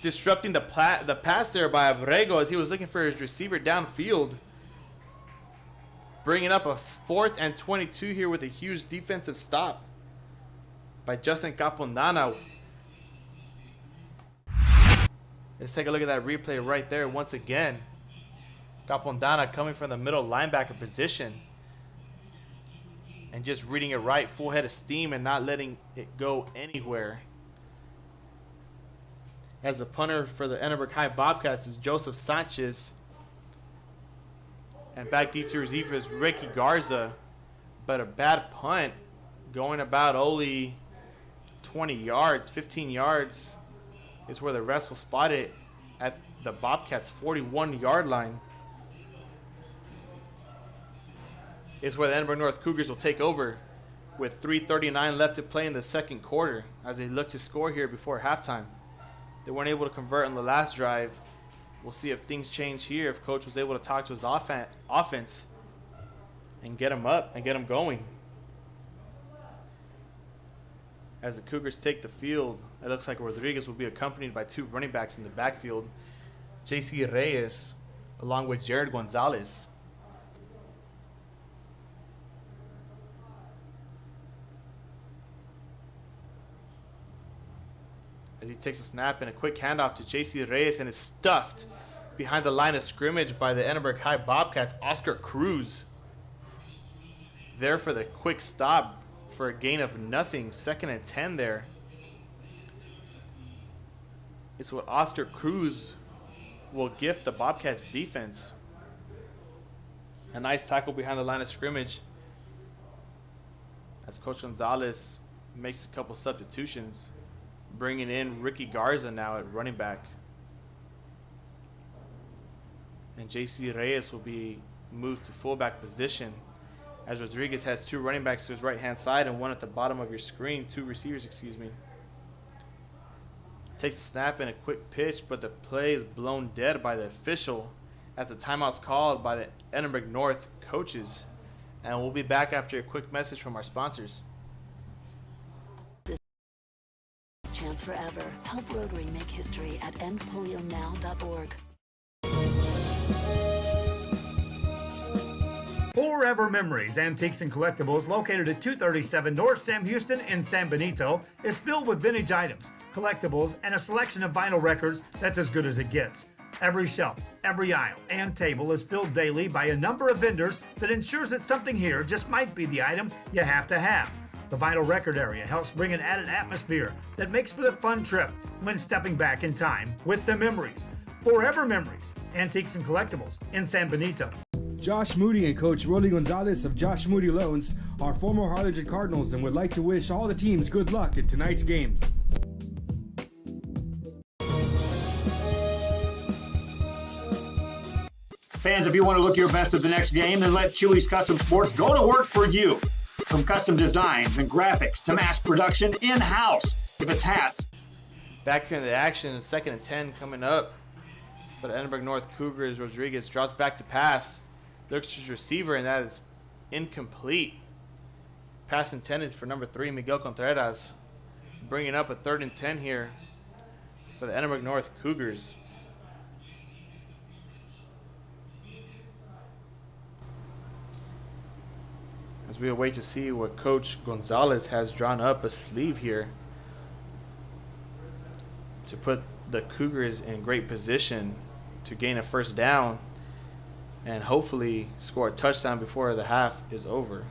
disrupting the pass there by Abrego as he was looking for his receiver downfield. Bringing up a 4th and 22 here with a huge defensive stop by Justin Capondana. Let's take a look at that replay right there once again. Capondana coming from the middle linebacker position and just reading it right, full head of steam and not letting it go anywhere. As the punter for the Edinburg High Bobcats is Joseph Sanchez. And back deep to receiver is Ricky Garza. But a bad punt going about only 20 yards, 15 yards is where the refs will spot it at the Bobcats' 41-yard line. Is where the Edinburg North Cougars will take over with 3:39 left to play in the second quarter as they look to score here before halftime. They weren't able to convert on the last drive. We'll see if things change here, if Coach was able to talk to his offense and get him up and get him going. As the Cougars take the field, it looks like Rodriguez will be accompanied by 2 running backs in the backfield. J.C. Reyes along with Jared Gonzalez. As he takes a snap and a quick handoff to J.C. Reyes and is stuffed behind the line of scrimmage by the Edinburg High Bobcats, Oscar Cruz. There for the quick stop for a gain of nothing. 2nd and 10 there. It's what Oscar Cruz will gift the Bobcats defense. A nice tackle behind the line of scrimmage as Coach Gonzalez makes a couple substitutions, bringing in Ricky Garza now at running back. And J.C. Reyes will be moved to fullback position as Rodriguez has 2 running backs to his right-hand side and 1 at the bottom of your screen. 2 receivers, Takes a snap and a quick pitch, but the play is blown dead by the official as the timeout's called by the Edinburg North coaches. And we'll be back after a quick message from our sponsors. Chance forever. Help Rotary make history at endpolionow.org. Forever Memories, Antiques and Collectibles, located at 237 North Sam Houston in San Benito, is filled with vintage items, collectibles, and a selection of vinyl records that's as good as it gets. Every shelf, every aisle, and table is filled daily by a number of vendors that ensures that something here just might be the item you have to have. The vinyl record area helps bring an added atmosphere that makes for the fun trip when stepping back in time with the memories. Forever Memories, Antiques and Collectibles in San Benito. Josh Moody and Coach Rolly Gonzalez of Josh Moody Loans are former Harlingen Cardinals and would like to wish all the teams good luck in tonight's games. Fans, if you want to look your best at the next game, then let Chewy's Custom Sports go to work for you. From custom designs and graphics to mass production in-house. If it's hats. Back here in the action, 2nd and 10 coming up for the Edinburg North Cougars. Rodriguez draws back to pass. Looks to his receiver, and that is incomplete. Pass intended for number 3, Miguel Contreras. Bringing up a 3rd and 10 here for the Edinburg North Cougars. As we await to see what Coach Gonzalez has drawn up a sleeve here. to put the Cougars in great position to gain a first down and hopefully score a touchdown before the half is over.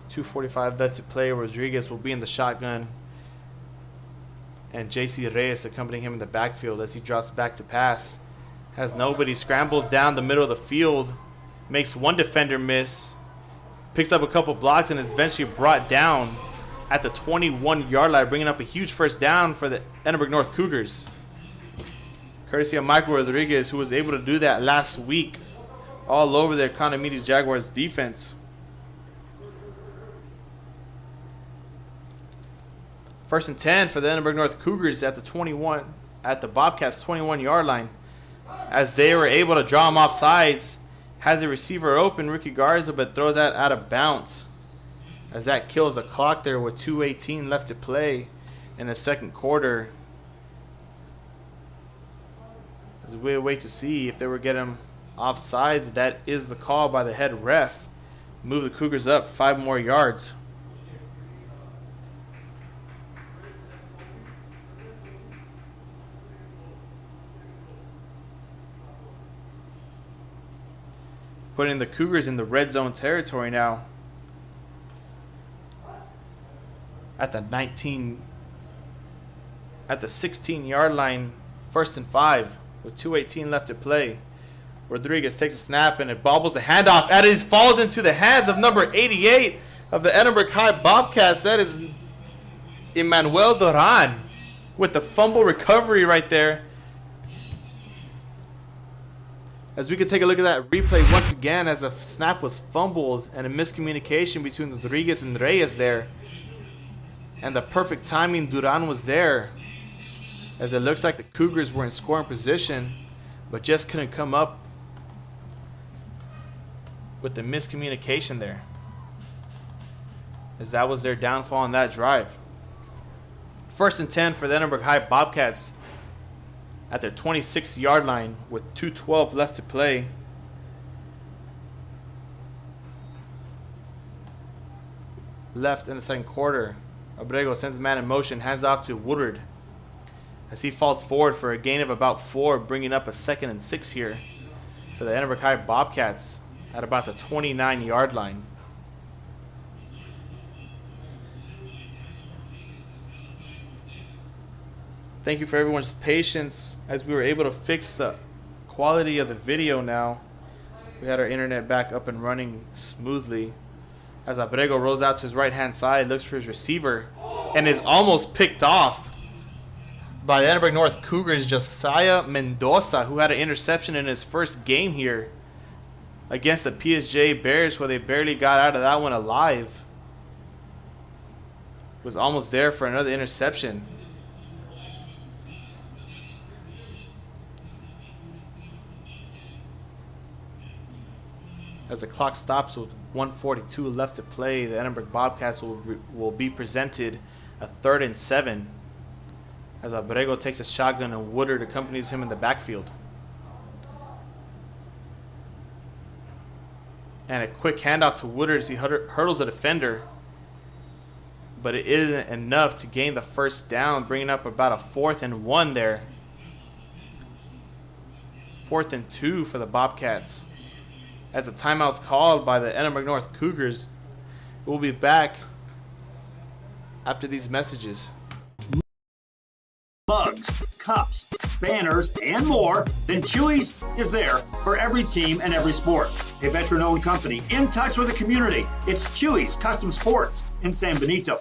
2:45 left to play. Rodriguez will be in the shotgun, and J.C. Reyes accompanying him in the backfield as he drops back to pass. Has nobody, scrambles down the middle of the field, makes one defender miss, picks up a couple blocks, and is eventually brought down at the 21-yard line, bringing up a huge first down for the Edinburg North Cougars. Courtesy of Michael Rodriguez, who was able to do that last week all over the Economides Jaguars defense. First and 10 for the Edinburg North Cougars at the Bobcats 21-yard line. As they were able to draw him off sides, has a receiver open, Ricky Garza, but throws that out of bounds. As that kills the clock there with 2:18 left to play in the second quarter. As we wait to see if they were getting him off sides, that is the call by the head ref. Move the Cougars up 5 more yards. Putting the Cougars in the red zone territory now. At the 16-yard line, first and 5 with 2:18 left to play. Rodriguez takes a snap and it bobbles the handoff. And it falls into the hands of number 88 of the Edinburg High Bobcats. That is Emmanuel Duran with the fumble recovery right there. As we could take a look at that replay once again, as the snap was fumbled and a miscommunication between Rodriguez and Reyes there. And the perfect timing, Duran was there. As it looks like the Cougars were in scoring position, but just couldn't come up with the miscommunication there. As that was their downfall on that drive. First and 10 for the Edinburg High Bobcats at their 26-yard line with 2:12 left to play. Left in the second quarter. Abrego sends the man in motion, hands off to Woodard as he falls forward for a gain of about 4, bringing up a 2nd and 6 here for the Edinburg High Bobcats at about the 29-yard line. Thank you for everyone's patience as we were able to fix the quality of the video now. We had our internet back up and running smoothly. As Abrego rolls out to his right-hand side, looks for his receiver, and is almost picked off by the Edinburg North Cougars, Josiah Mendoza, who had an interception in his first game here against the PSJ Bears, where they barely got out of that one alive. Was almost there for another interception. As the clock stops with 1:42 left to play, the Edinburg Bobcats will be presented a 3rd and 7. As Abrego takes a shotgun and Woodard accompanies him in the backfield. And a quick handoff to Woodard as he hurdles a defender. But it isn't enough to gain the first down, bringing up about a 4th and 1 there. 4th and 2 for the Bobcats. As the timeout's called by the Edinburg North Cougars. We'll be back after these messages. Mugs, cups, banners, and more, then Chewy's is there for every team and every sport. A veteran-owned company in touch with the community. It's Chewy's Custom Sports in San Benito.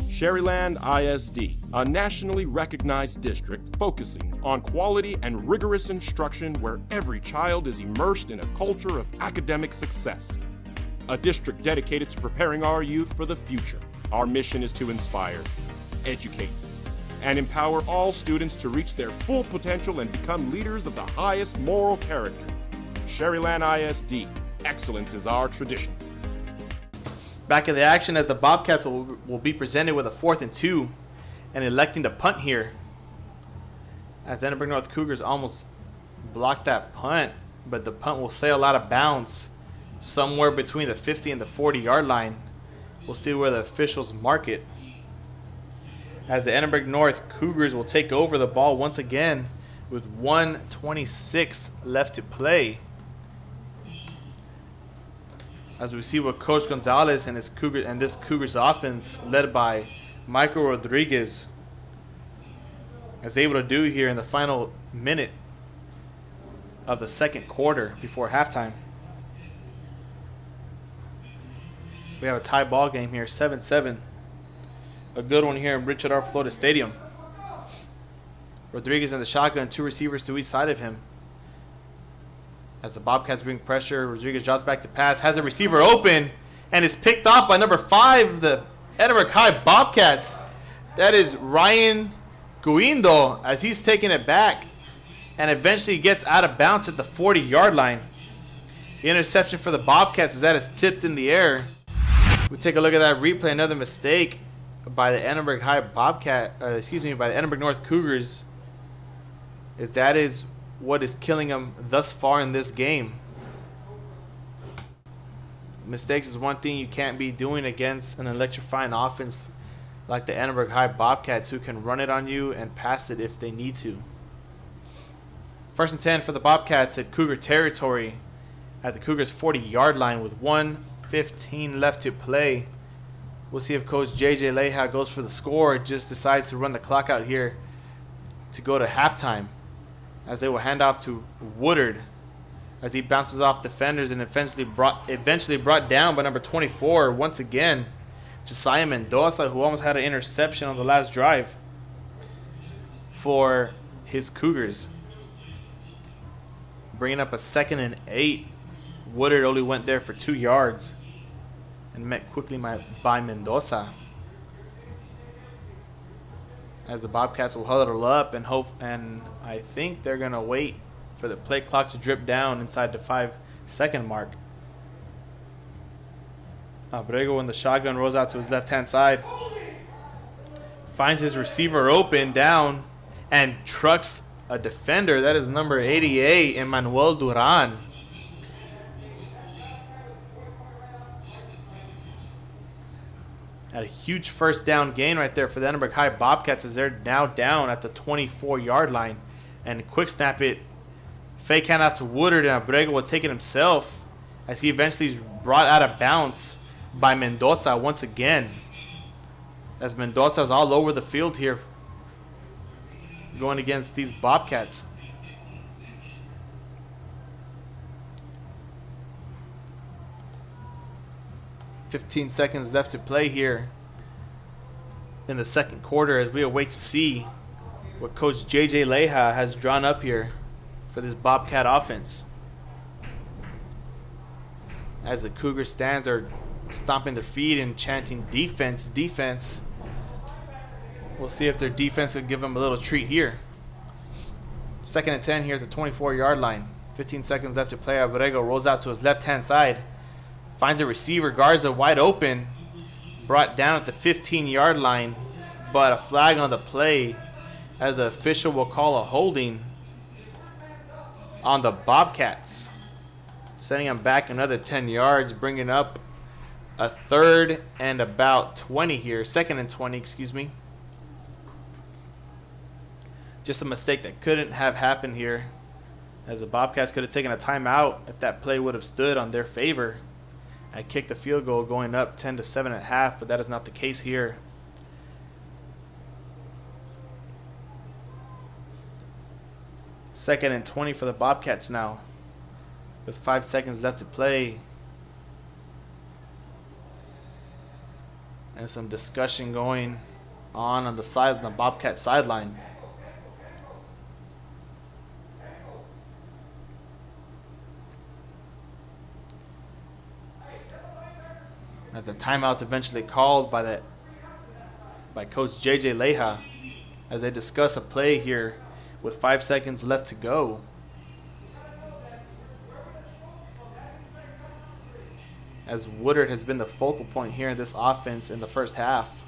Sherryland ISD, a nationally recognized district focusing on quality and rigorous instruction where every child is immersed in a culture of academic success. A district dedicated to preparing our youth for the future. Our mission is to inspire, educate, and empower all students to reach their full potential and become leaders of the highest moral character. Sherryland ISD, excellence is our tradition. Back in the action as the Bobcats will be presented with a 4th and 2 and electing to punt here. As Edinburg North Cougars almost blocked that punt but the punt will sail out of bounds somewhere between the 50 and the 40-yard line. We'll see where the officials mark it. As the Edinburg North Cougars will take over the ball once again with 1:26 left to play. As we see what Coach Gonzalez and this Cougars offense, led by Michael Rodriguez, is able to do here in the final minute of the second quarter before halftime. We have a tie ball game here, 7-7. A good one here in Richard R. Florida Stadium. Rodriguez in the shotgun, 2 receivers to each side of him. As the Bobcats bring pressure, Rodriguez drops back to pass, has a receiver open, and is picked off by number 5, the Edinburg High Bobcats. That is Ryan Guindo, as he's taking it back and eventually gets out of bounds at the 40-yard line. The interception for the Bobcats as that is tipped in the air. We take a look at that replay. Another mistake by the Edinburg High Bobcat, by the Edinburg North Cougars. That is what is killing them thus far in this game. Mistakes is one thing you can't be doing against an electrifying offense like the Edinburg High Bobcats, who can run it on you and pass it if they need to. 1st and 10 for the Bobcats at Cougar territory at the Cougars' 40-yard line with 1:15 left to play. We'll see if Coach J.J. Leja goes for the score or just decides to run the clock out here to go to halftime, as they will hand off to Woodard as he bounces off defenders and eventually brought down by number 24 once again, Josiah Mendoza, who almost had an interception on the last drive for his Cougars. Bringing up a 2nd and 8. Woodard only went there for 2 yards and met quickly by Mendoza. As the Bobcats will huddle up and I think they're going to wait for the play clock to drip down inside the 5-second mark. Abrego in the shotgun rolls out to his left-hand side. Finds his receiver open down and trucks a defender. That is number 88, Emmanuel Duran. Had a huge first down gain right there for the Edinburg High Bobcats, as they're now down at the 24-yard line. And quick snap it, fake handoff to Woodard, and Abrego will take it himself as he eventually is brought out of bounds by Mendoza once again. As Mendoza's all over the field here going against these Bobcats. "15 seconds left to play here in the second quarter as we await to see what Coach J.J. Leja has drawn up here for this Bobcat offense. As the Cougar stands are stomping their feet and chanting defense, defense. We'll see if their defense will give them a little treat here. 2nd and 10 here at the 24-yard line. 15 seconds left to play. Abrego rolls out to his left-hand side. Finds a receiver, Garza wide open. Brought down at the 15-yard line, but a flag on the play as the official will call a holding on the Bobcats. Sending them back another 10 yards, bringing up a 3rd and about 20 here. 2nd and 20, excuse me. Just a mistake that couldn't have happened here, as the Bobcats could have taken a timeout if that play would have stood on their favor. I kicked the field goal going up 10-7 at half, but that is not the case here. Second and 20 for the Bobcats now, with 5 seconds left to play. And some discussion going on the Bobcat sideline. As the timeout's eventually called by Coach J.J. Leja as they discuss a play here with 5 seconds left to go. As Woodard has been the focal point here in this offense in the first half,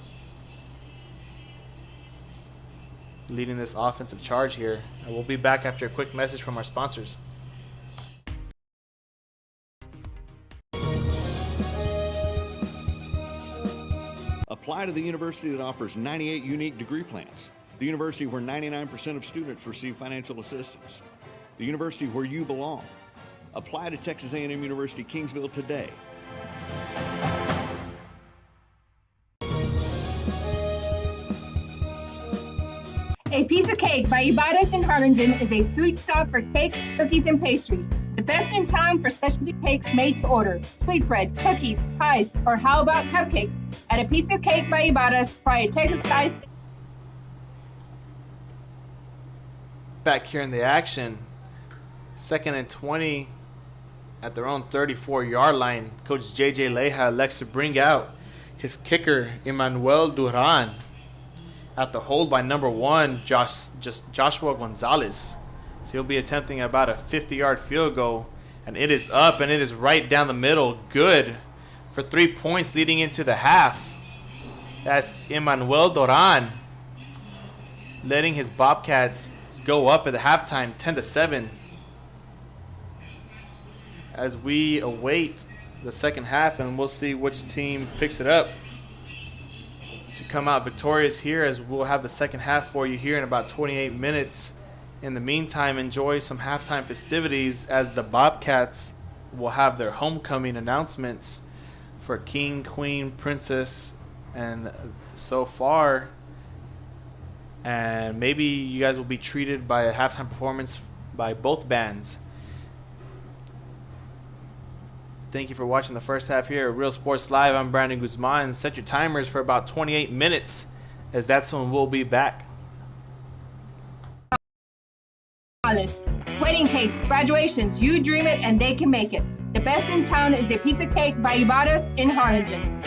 leading this offensive charge here. And we'll be back after a quick message from our sponsors. Apply to the university that offers 98 unique degree plans. The university where 99% of students receive financial assistance. The university where you belong. Apply to Texas A&M University Kingsville today. A Piece of Cake by Ibadas in Harlingen is a sweet stop for cakes, cookies, and pastries. The best in town for specialty cakes made to order. Sweetbread, cookies, pies, or how about cupcakes? At A Piece of Cake by Ibadas, try a Texas-sized... Back here in the action, 2nd and 20 at their own 34-yard line. Coach JJ Leja elects to bring out his kicker, Emmanuel Duran, at the hold by number 1, Joshua Gonzalez. So he'll be attempting about a 50-yard field goal, and it is up, and it is right down the middle. Good for 3 points leading into the half. That's Emmanuel Duran letting his Bobcats go up at the halftime, 10-7. As we await the second half, and we'll see which team picks it up to come out victorious here, as we'll have the second half for you here in about 28 minutes. In the meantime, enjoy some halftime festivities as the Bobcats will have their homecoming announcements for King, Queen, Princess, and so far. And maybe you guys will be treated by a halftime performance by both bands. Thank you for watching the first half here at Real Sports Live. I'm Brandon Guzman. Set your timers for about 28 minutes, as that's when we'll be back. Wedding cakes, graduations, you dream it and they can make it. The best in town is A Piece of Cake by Ibadas in Harlingen.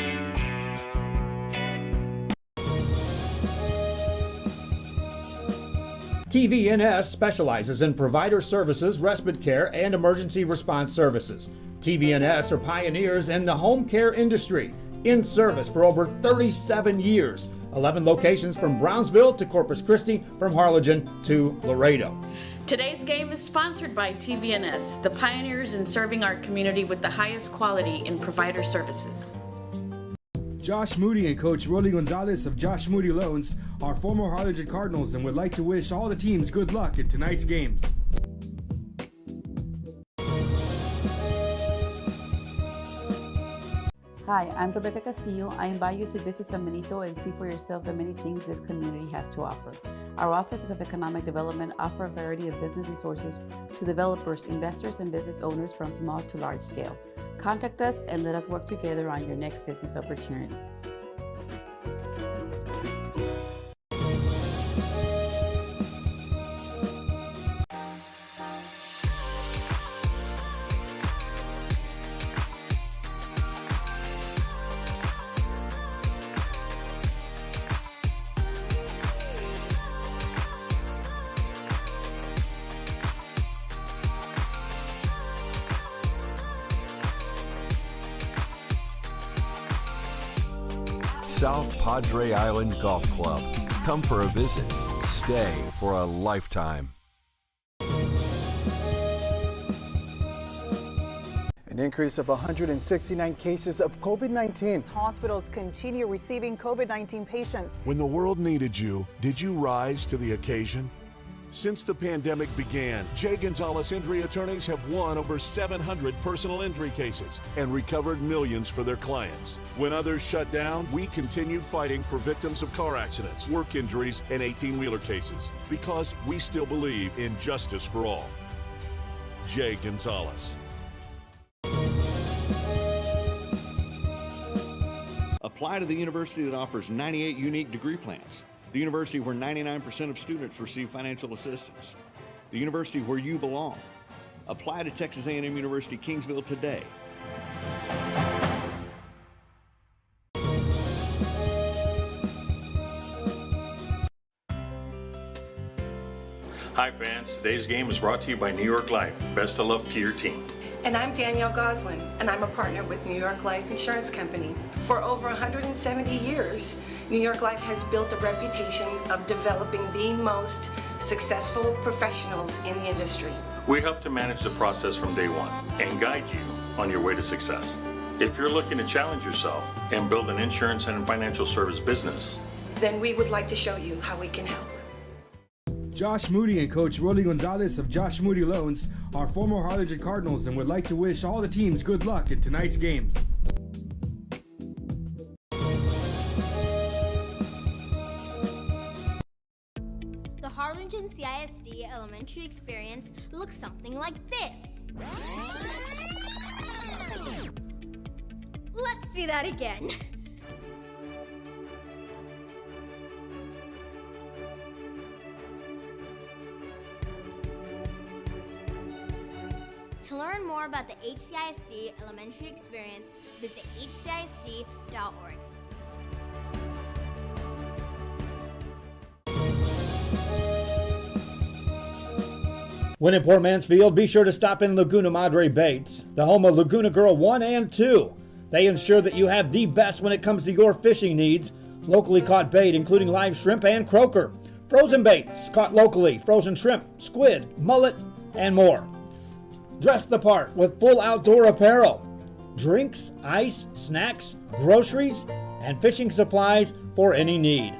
TVNS specializes in provider services, respite care, and emergency response services. TVNS are pioneers in the home care industry, in service for over 37 years. 11 locations from Brownsville to Corpus Christi, from Harlingen to Laredo. Today's game is sponsored by TVNS, the pioneers in serving our community with the highest quality in provider services. Josh Moody and Coach Rolly Gonzalez of Josh Moody Loans are former Harlingen Cardinals and would like to wish all the teams good luck in tonight's games. Hi, I'm Rebecca Castillo. I invite you to visit San Benito and see for yourself the many things this community has to offer. Our offices of economic development offer a variety of business resources to developers, investors, and business owners from small to large scale. Contact us and let us work together on your next business opportunity. South Padre Island Golf Club. Come for a visit. Stay for a lifetime. An increase of 169 cases of COVID-19. Hospitals continue receiving COVID-19 patients. When the world needed you, did you rise to the occasion? Since the pandemic began, J. Gonzalez Injury Attorneys have won over 700 personal injury cases and recovered millions for their clients. When others shut down, we continued fighting for victims of car accidents, work injuries, and 18-wheeler cases, because we still believe in justice for all. J. Gonzalez. Apply to the university that offers 98 unique degree plans. The university where 99% of students receive financial assistance. The university where you belong. Apply to Texas A&M University Kingsville today. Hi fans, today's game is brought to you by New York Life. Best of luck to your team. And I'm Danielle Goslin, and I'm a partner with New York Life Insurance Company. For over 170 years, New York Life has built a reputation of developing the most successful professionals in the industry. We help to manage the process from day one and guide you on your way to success. If you're looking to challenge yourself and build an insurance and financial service business, then we would like to show you how we can help. Josh Moody and Coach Rolly Gonzalez of Josh Moody Loans are former Harlingen Cardinals and would like to wish all the teams good luck in tonight's games. The Harlingen CISD elementary experience looks something like this. Let's see that again. To learn more about the HCISD elementary experience, visit hcisd.org. When in Port Mansfield, be sure to stop in Laguna Madre Baits, the home of Laguna Girl 1 and 2. They ensure that you have the best when it comes to your fishing needs. Locally caught bait, including live shrimp and croaker. Frozen baits, caught locally, frozen shrimp, squid, mullet, and more. Dress the part with full outdoor apparel. Drinks, ice, snacks, groceries, and fishing supplies for any need.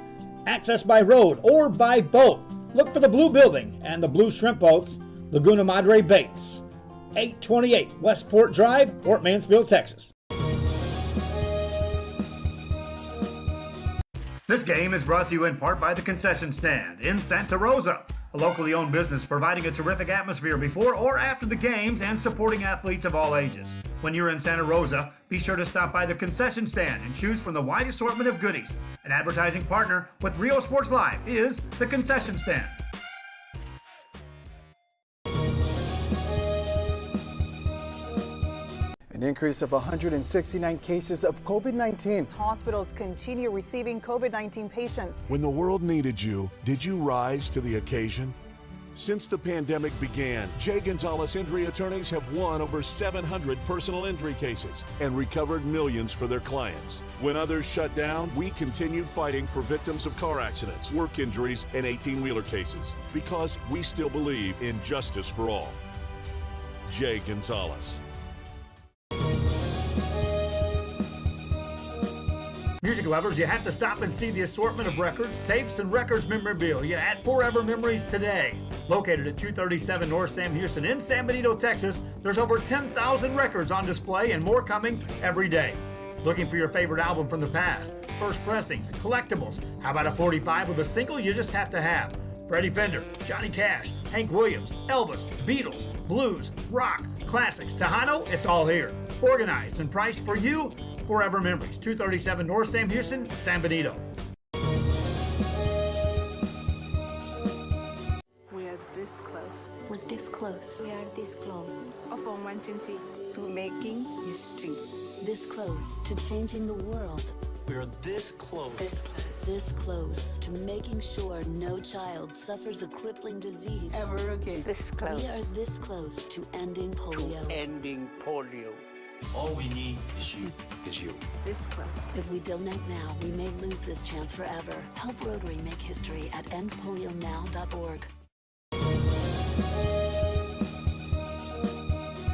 Access by road or by boat. Look for the blue building and the blue shrimp boats, Laguna Madre Baits. 828 Westport Drive, Port Mansfield, Texas. This game is brought to you in part by the Concession Stand in Santa Rosa, a locally owned business providing a terrific atmosphere before or after the games and supporting athletes of all ages. When you're in Santa Rosa, be sure to stop by the Concession Stand and choose from the wide assortment of goodies. An advertising partner with Rio Sports Live is the Concession Stand. An increase of 169 cases of COVID-19. Hospitals continue receiving COVID-19 patients. When the world needed you, did you rise to the occasion? Since the pandemic began, Jay Gonzalez injury attorneys have won over 700 personal injury cases and recovered millions for their clients. When others shut down, we continued fighting for victims of car accidents, work injuries, and 18-wheeler cases because we still believe in justice for all. Jay Gonzalez. Music lovers, you have to stop and see the assortment of records, tapes, and records memorabilia at Forever Memories today. Located at 237 North Sam Houston in San Benito, Texas, there's over 10,000 records on display and more coming every day. Looking for your favorite album from the past, first pressings, collectibles? How about a 45 with a single you just have to have? Freddie Fender, Johnny Cash, Hank Williams, Elvis, Beatles, blues, rock, classics, Tejano, it's all here. Organized and priced for you. Forever Memories, 237 North Sam Houston, San Benito. We are this close. We're this close. We are this close. Of wanting to making history. This close to changing the world. We are this close. This close. This close to making sure no child suffers a crippling disease ever again. This close. We are this close to ending polio. Ending polio. All we need is you. This close. If we don't act now, we may lose this chance forever. Help Rotary make history at endpolionow.org.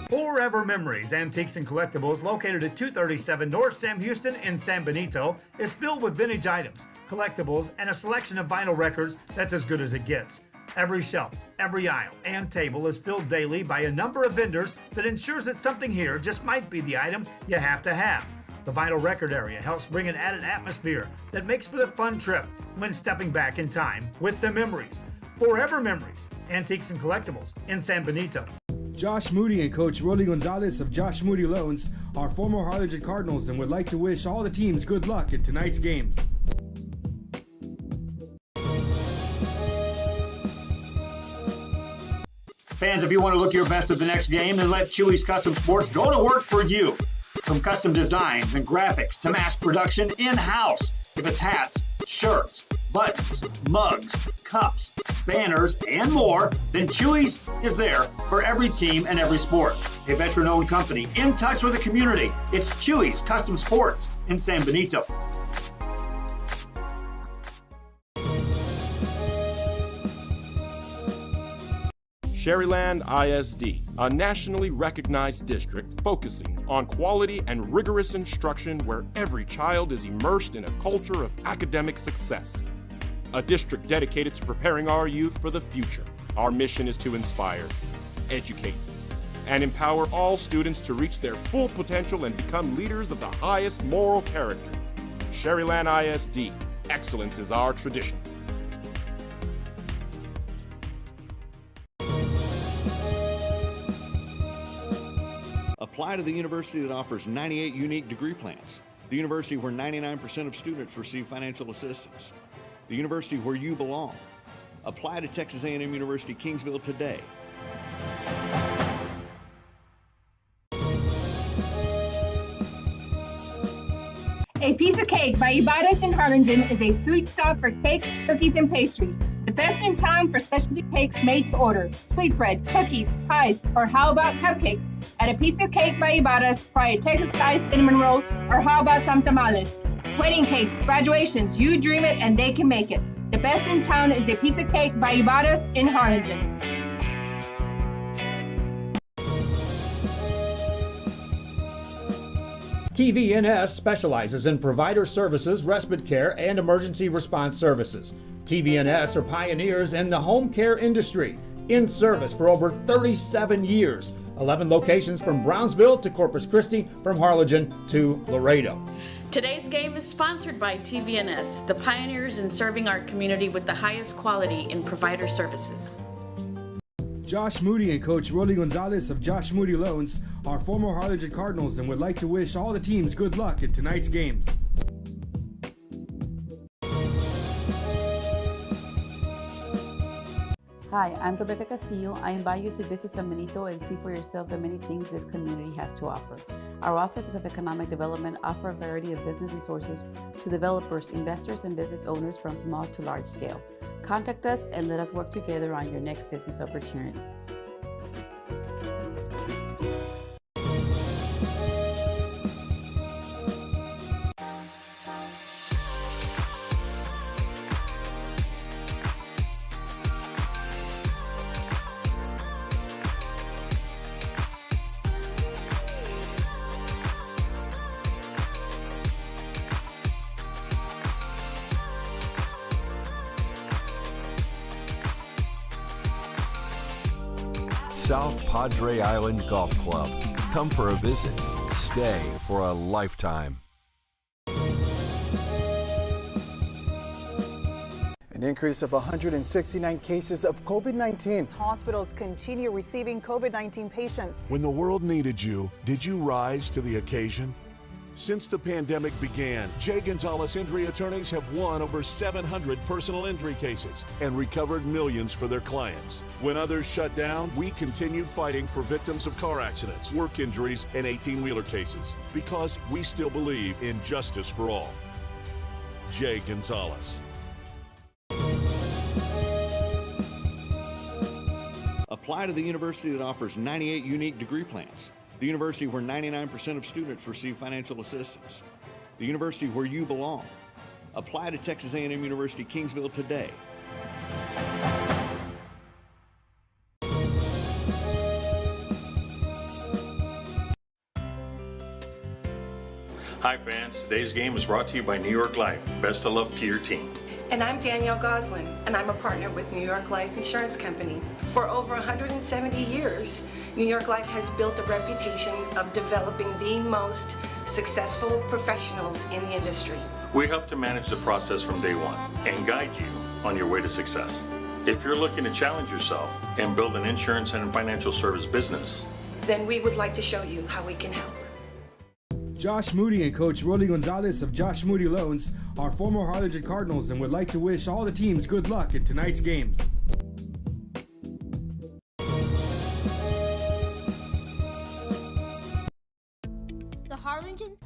Forever Memories, Antiques and Collectibles, located at 237 North Sam Houston in San Benito, is filled with vintage items, collectibles, and a selection of vinyl records that's as good as it gets. Every shelf, every aisle, and table is filled daily by a number of vendors that ensures that something here just might be the item you have to have. The vinyl record area helps bring an added atmosphere that makes for the fun trip when stepping back in time with the memories. Forever Memories, Antiques and Collectibles in San Benito. Josh Moody and Coach Rolly Gonzalez of Josh Moody Loans are former Harlingen Cardinals and would like to wish all the teams good luck in tonight's games. Fans, if you want to look your best at the next game, then let Chewy's Custom Sports go to work for you. From custom designs and graphics to mass production in-house. If it's hats, shirts, buttons, mugs, cups, banners, and more, then Chewy's is there for every team and every sport. A veteran-owned company in touch with the community. It's Chewy's Custom Sports in San Benito. Sherryland ISD, a nationally recognized district focusing on quality and rigorous instruction where every child is immersed in a culture of academic success. A district dedicated to preparing our youth for the future. Our mission is to inspire, educate, and empower all students to reach their full potential and become leaders of the highest moral character. Sherryland ISD, excellence is our tradition. Apply to the university that offers 98 unique degree plans. The university where 99% of students receive financial assistance. The university where you belong. Apply to Texas A&M University Kingsville today. A Piece of Cake by Ibadas in Harlingen is a sweet stop for cakes, cookies, and pastries. The best in town for specialty cakes made to order. Sweetbread, cookies, pies, or how about cupcakes? At A Piece of Cake by Ibadas, try a Texas-style cinnamon roll, or how about some tamales? Wedding cakes, graduations, you dream it and they can make it. The best in town is A Piece of Cake by Ibadas in Harlingen. TVNS specializes in provider services, respite care, and emergency response services. TVNS are pioneers in the home care industry, in service for over 37 years. 11 locations from Brownsville to Corpus Christi, from Harlingen to Laredo. Today's game is sponsored by TVNS, the pioneers in serving our community with the highest quality in provider services. Josh Moody and Coach Rolly Gonzalez of Josh Moody Loans are former Harlingen Cardinals and would like to wish all the teams good luck in tonight's games. Hi, I'm Rebecca Castillo. I invite you to visit San Benito and see for yourself the many things this community has to offer. Our offices of economic development offer a variety of business resources to developers, investors, and business owners from small to large scale. Contact us and let us work together on your next business opportunity. South Padre Island Golf Club. Come for a visit. Stay for a lifetime. An increase of 169 cases of COVID-19. Hospitals continue receiving COVID-19 patients. When the world needed you, did you rise to the occasion? Since the pandemic began, J. Gonzalez Injury Attorneys have won over 700 personal injury cases and recovered millions for their clients. When others shut down, we continued fighting for victims of car accidents, work injuries, and 18-wheeler cases because we still believe in justice for all. J. Gonzalez. Apply to the university that offers 98 unique degree plans. The university where 99% of students receive financial assistance. The university where you belong. Apply to Texas A&M University Kingsville today. Hi fans, today's game is brought to you by New York Life. Best of luck to your team. And I'm Danielle Goslin, and I'm a partner with New York Life Insurance Company. For over 170 years, New York Life has built a reputation of developing the most successful professionals in the industry. We help to manage the process from day one and guide you on your way to success. If you're looking to challenge yourself and build an insurance and financial service business, then we would like to show you how we can help. Josh Moody and Coach Rolly Gonzalez of Josh Moody Loans are former Harlingen Cardinals and would like to wish all the teams good luck in tonight's games. The Harlingen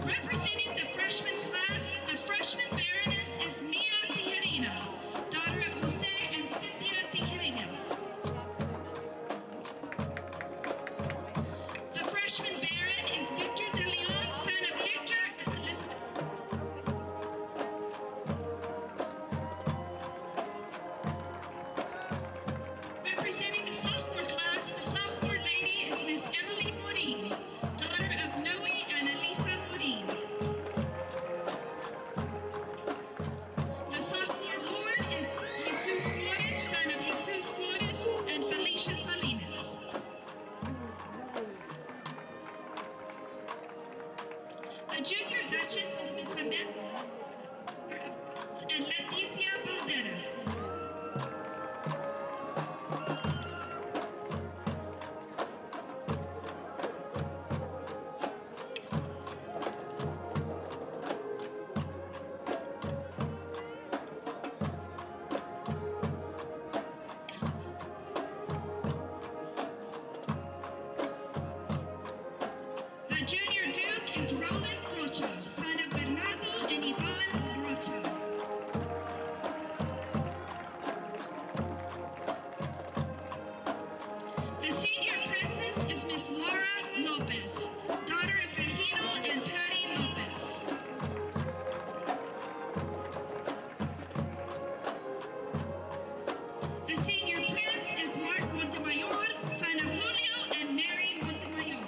Representing the freshman class, the freshman baroness is Mia Tijerina, daughter of Jose and Cynthia Tijerina. The freshman baron is Victor de Leon, son of Victor and Elizabeth. Representing the sophomore class, the sophomore lady is Miss Emily Morin, daughter of Noe and Elisa Morin. The sophomore lord is Jesus Flores, son of Jesus Flores and Felicia Salinas. The junior duchess is Miss Amanda and Leticia Valderas. The junior duke is Roland Rocha, son of Bernardo and Yvonne Rocha. The senior princess is Miss Laura Lopez, daughter of Regino and Patty Lopez. The senior prince is Mark Montemayor, son of Julio and Mary Montemayor.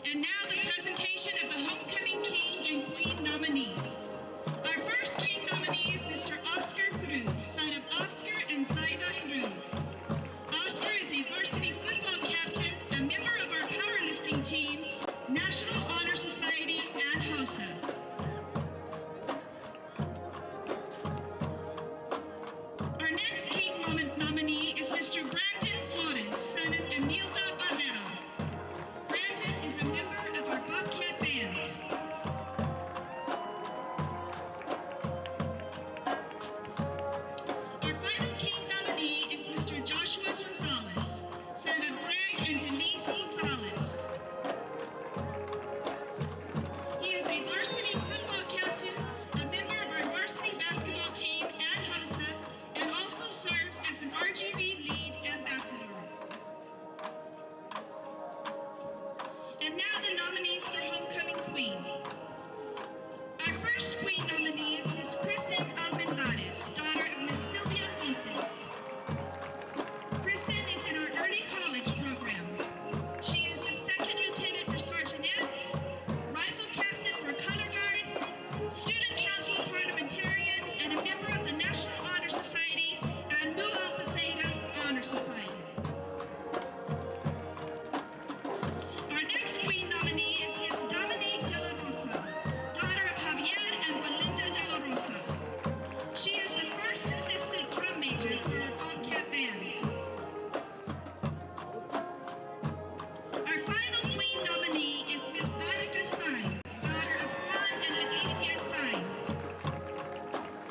And now the presentation of the homecoming king and queen nominees. Our first king nominee is Mr. Oscar Cruz, son of Oscar and Zaida Cruz. Oscar is a varsity football captain, a member of our powerlifting team, National Honor Society, and HOSA. Our next king nominee is Mr. Brandon Flores, son of Emilda Barrera. Brandon is a member of our Bobcat Band. Our final king nominee is Mr. Joshua Gonzalez, son of Greg and Denise Gonzalez. He is a varsity football captain, a member of our varsity basketball team at HOSA, and also serves as an RGB lead ambassador. And now the nominees for homecoming queen. Our first queen nominee is Miss Kristen Almendares, daughter of Miss Sylvia Montes. Kristen is in our early college program. She is the second lieutenant for sergeantettes, rifle captain for color guard, student council parliamentarian, and a member of the National Honor Society and Nu Alpha Theta Honor Society. Our next queen nominee is Miss Dominique De La Rosa, daughter of Javier and Belinda De La Rosa. She is the first assistant drum major for our Bobcat Band. Our final queen nominee is Miss Attica Sainz, daughter of Juan and Leticia Sainz.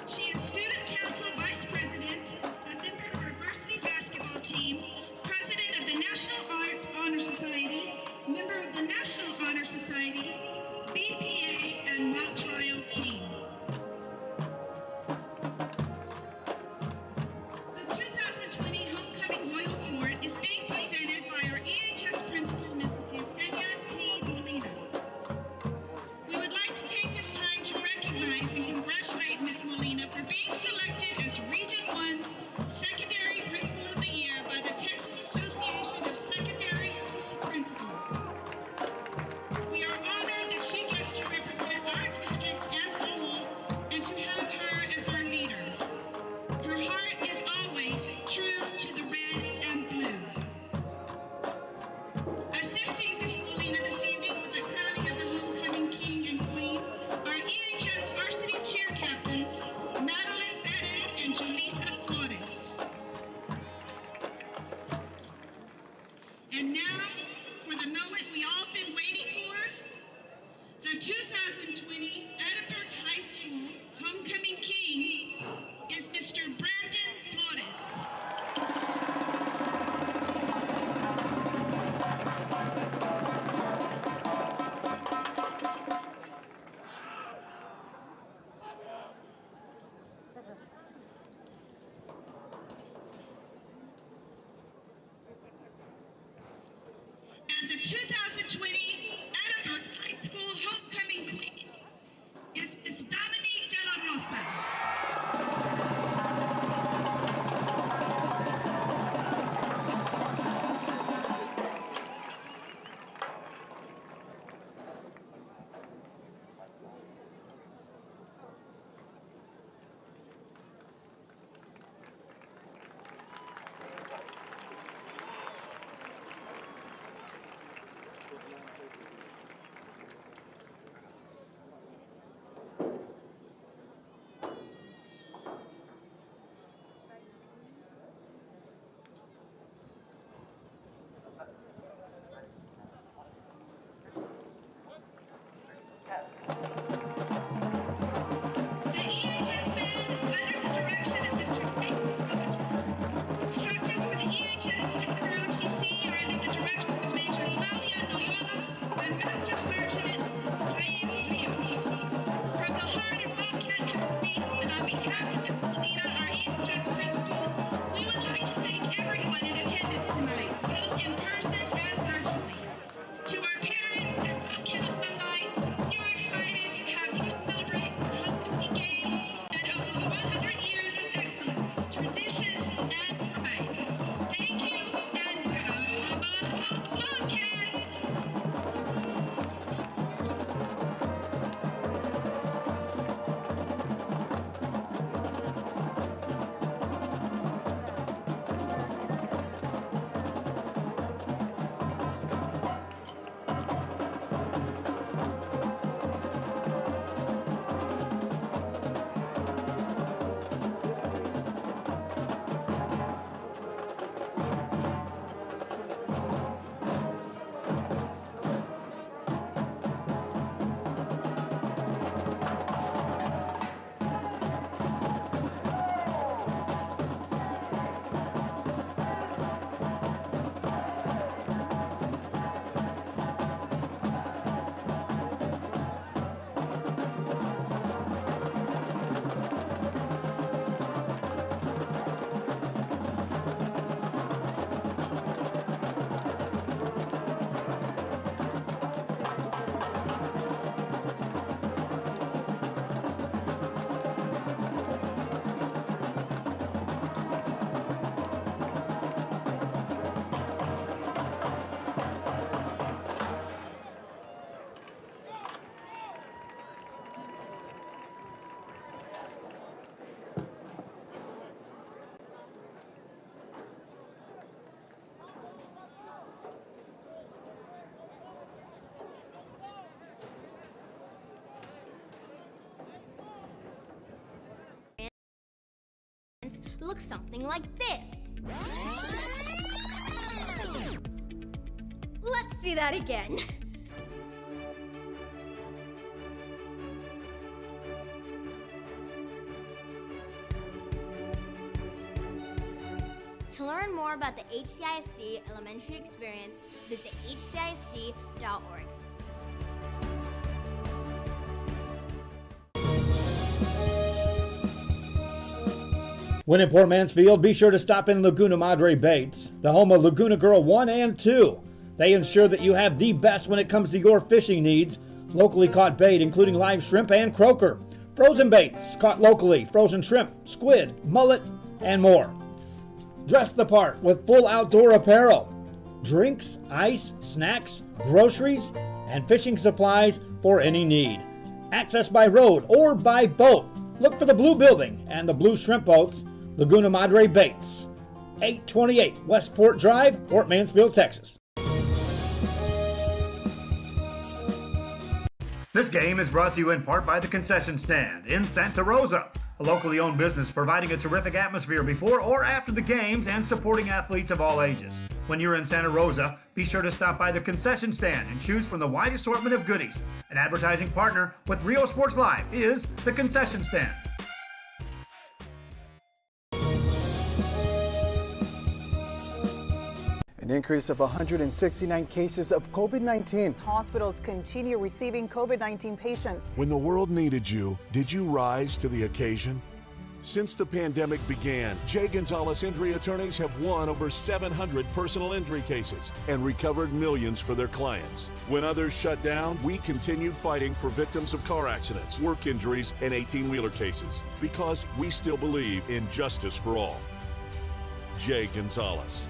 She is student council vice president, a member of our varsity basketball team, president of the National Honor Society, member of the National Honor Society, BPA, and mock trial team. The 2020 Homecoming Royal Court is being presented by our EHS principal, Mrs. Yesenia P. Molina. We would like to take this time to recognize and congratulate Ms. Molina for being selected as Region 1's Secondary Principal of the Year by the Texas Association of Secondary School Principals. We are honored that she gets to represent our district and school and to have her as our leader. Her heart is always true to the red and blue. Assisting Ms. Molina this evening with the crowning of the homecoming king and queen are EHS varsity cheer captains Madeline Perez and Julissa Flores. And now, for the moment we all been waiting for, the 2020 Edinburg High School homecoming king is Mr. Brandon Flores. And the 2020 Edinburg High School homecoming queen is Miss Dominique De La Rosa. Looks something like this. Let's see that again. To learn more about the HCISD elementary experience, visit hcisd.org. When in Port Mansfield, be sure to stop in Laguna Madre Baits, the home of Laguna Girl 1 and 2. They ensure that you have the best when it comes to your fishing needs. Locally caught bait, including live shrimp and croaker. Frozen baits, caught locally, frozen shrimp, squid, mullet, and more. Dress the part with full outdoor apparel. Drinks, ice, snacks, groceries, and fishing supplies for any need. Access by road or by boat. Look for the blue building and the blue shrimp boats. Laguna Madre Baits, 828 Westport Drive, Port Mansfield, Texas. This game is brought to you in part by the Concession Stand in Santa Rosa, a locally owned business providing a terrific atmosphere before or after the games and supporting athletes of all ages. When you're in Santa Rosa, be sure to stop by the Concession Stand and choose from the wide assortment of goodies. An advertising partner with Rio Sports Live is the Concession Stand. An increase of 169 cases of COVID-19. Hospitals continue receiving COVID-19 patients. When the world needed you, did you rise to the occasion? Since the pandemic began, J. Gonzalez Injury Attorneys have won over 700 personal injury cases and recovered millions for their clients. When others shut down, we continued fighting for victims of car accidents, work injuries, and 18-wheeler cases because we still believe in justice for all. J. Gonzalez.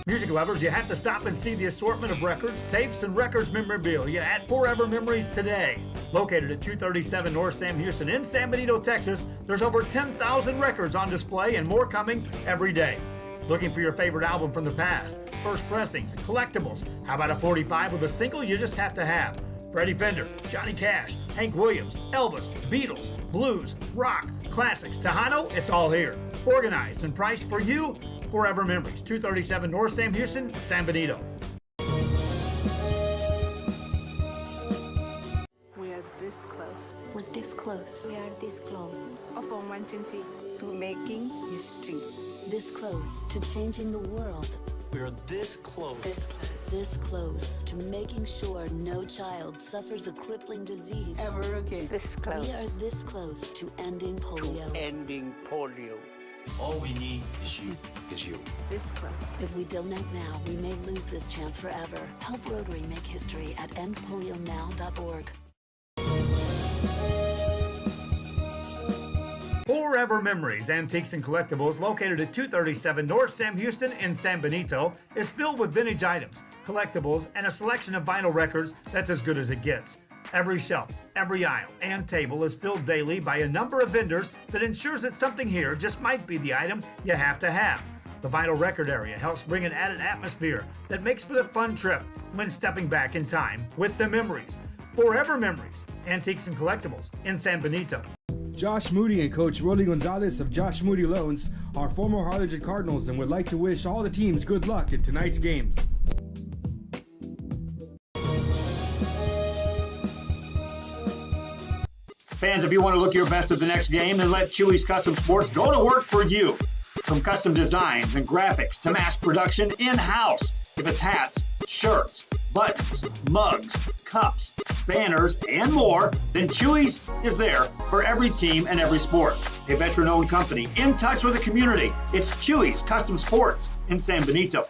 Music lovers, you have to stop and see the assortment of records, tapes, and records memorabilia at Forever Memories today. Located at 237 North Sam Houston in San Benito, Texas, there's over 10,000 records on display and more coming every day. Looking for your favorite album from the past, first pressings, collectibles? How about a 45 with a single you just have to have? Freddie Fender, Johnny Cash, Hank Williams, Elvis, Beatles, blues, rock, classics, Tejano, it's all here. Organized and priced for you. Forever Memories, 237 North Sam Houston, San Benito. We are this close. We're this close. We are this close. Of uncertainty. To making history. This close to changing the world. We are this close. This close. This close to making sure no child suffers a crippling disease Ever again. This close. We are this close to ending polio. Ending polio. All we need is you. This close. If we don't act now, we may lose this chance forever. Help Rotary make history at endpolionow.org. Forever Memories, Antiques and Collectibles, located at 237 North Sam Houston in San Benito, is filled with vintage items, collectibles, and a selection of vinyl records that's as good as it gets. Every shelf, every aisle, and table is filled daily by a number of vendors that ensures that something here just might be the item you have to have. The vinyl record area helps bring an added atmosphere that makes for the fun trip when stepping back in time with the memories. Forever Memories, Antiques and Collectibles in San Benito. Josh Moody and Coach Rolly Gonzalez of Josh Moody Loans are former Harlingen Cardinals and would like to wish all the teams good luck in tonight's games. Fans, if you want to look your best at the next game, then let Chewy's Custom Sports go to work for you. From custom designs and graphics to mass production in-house. If it's hats, shirts, buttons, mugs, cups, banners, and more, then Chewy's is there for every team and every sport. A veteran-owned company in touch with the community. It's Chewy's Custom Sports in San Benito.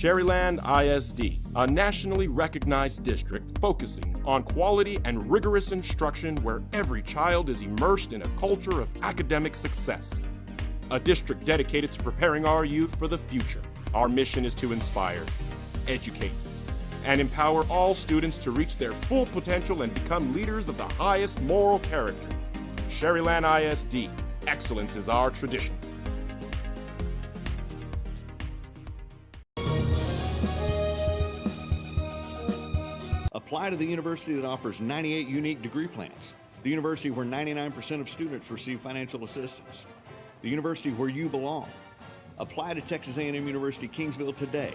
Sherryland ISD, a nationally recognized district focusing on quality and rigorous instruction where every child is immersed in a culture of academic success. A district dedicated to preparing our youth for the future. Our mission is to inspire, educate, and empower all students to reach their full potential and become leaders of the highest moral character. Sherryland ISD, excellence is our tradition. Apply to the university that offers 98 unique degree plans. The university where 99% of students receive financial assistance. The university where you belong. Apply to Texas A&M University Kingsville today.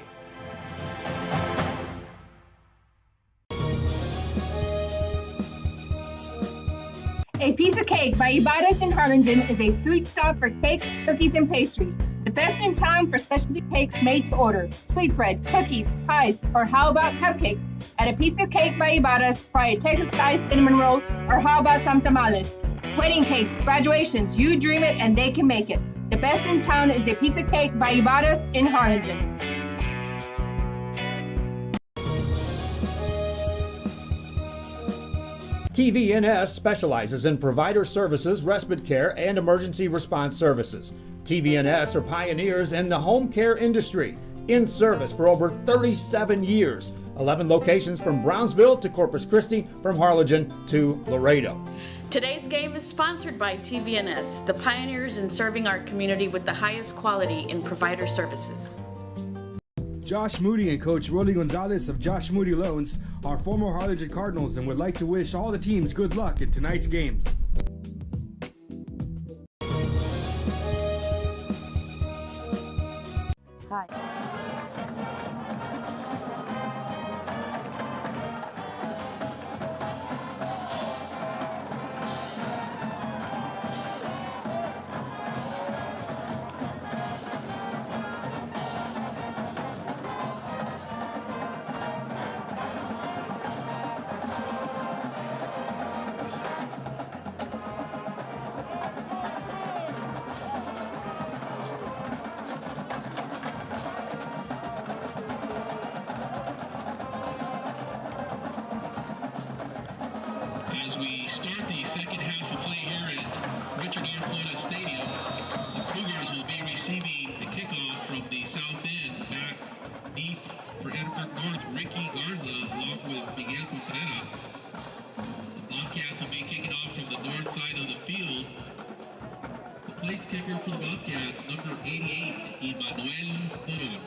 A Piece of Cake by Ibadas in Harlingen is a sweet stop for cakes, cookies, and pastries. The best in town for specialty cakes made to order. Sweetbread, cookies, pies, or how about cupcakes? At A Piece of Cake by Ibadas, try a Texas-style cinnamon roll, or how about some tamales? Wedding cakes, graduations, you dream it and they can make it. The best in town is A Piece of Cake by Ibadas in Harlingen. TVNS specializes in provider services, respite care, and emergency response services. TVNS are pioneers in the home care industry, in service for over 37 years. 11 locations from Brownsville to Corpus Christi, from Harlingen to Laredo. Today's game is sponsored by TVNS, the pioneers in serving our community with the highest quality in provider services. Josh Moody and Coach Rolly Gonzalez of Josh Moody Loans are former Harlingen Cardinals and would like to wish all the teams good luck in tonight's games. Hi. As we start the second half of play here at Richard R. Flores Stadium, the Cougars will be receiving the kickoff from the south end. Back deep for Edinburg North, Ricky Garza along with Miguel Contreras. The Bobcats will be kicking off from the north side of the field. The place kicker for the Bobcats, number 88, Emmanuel Moron.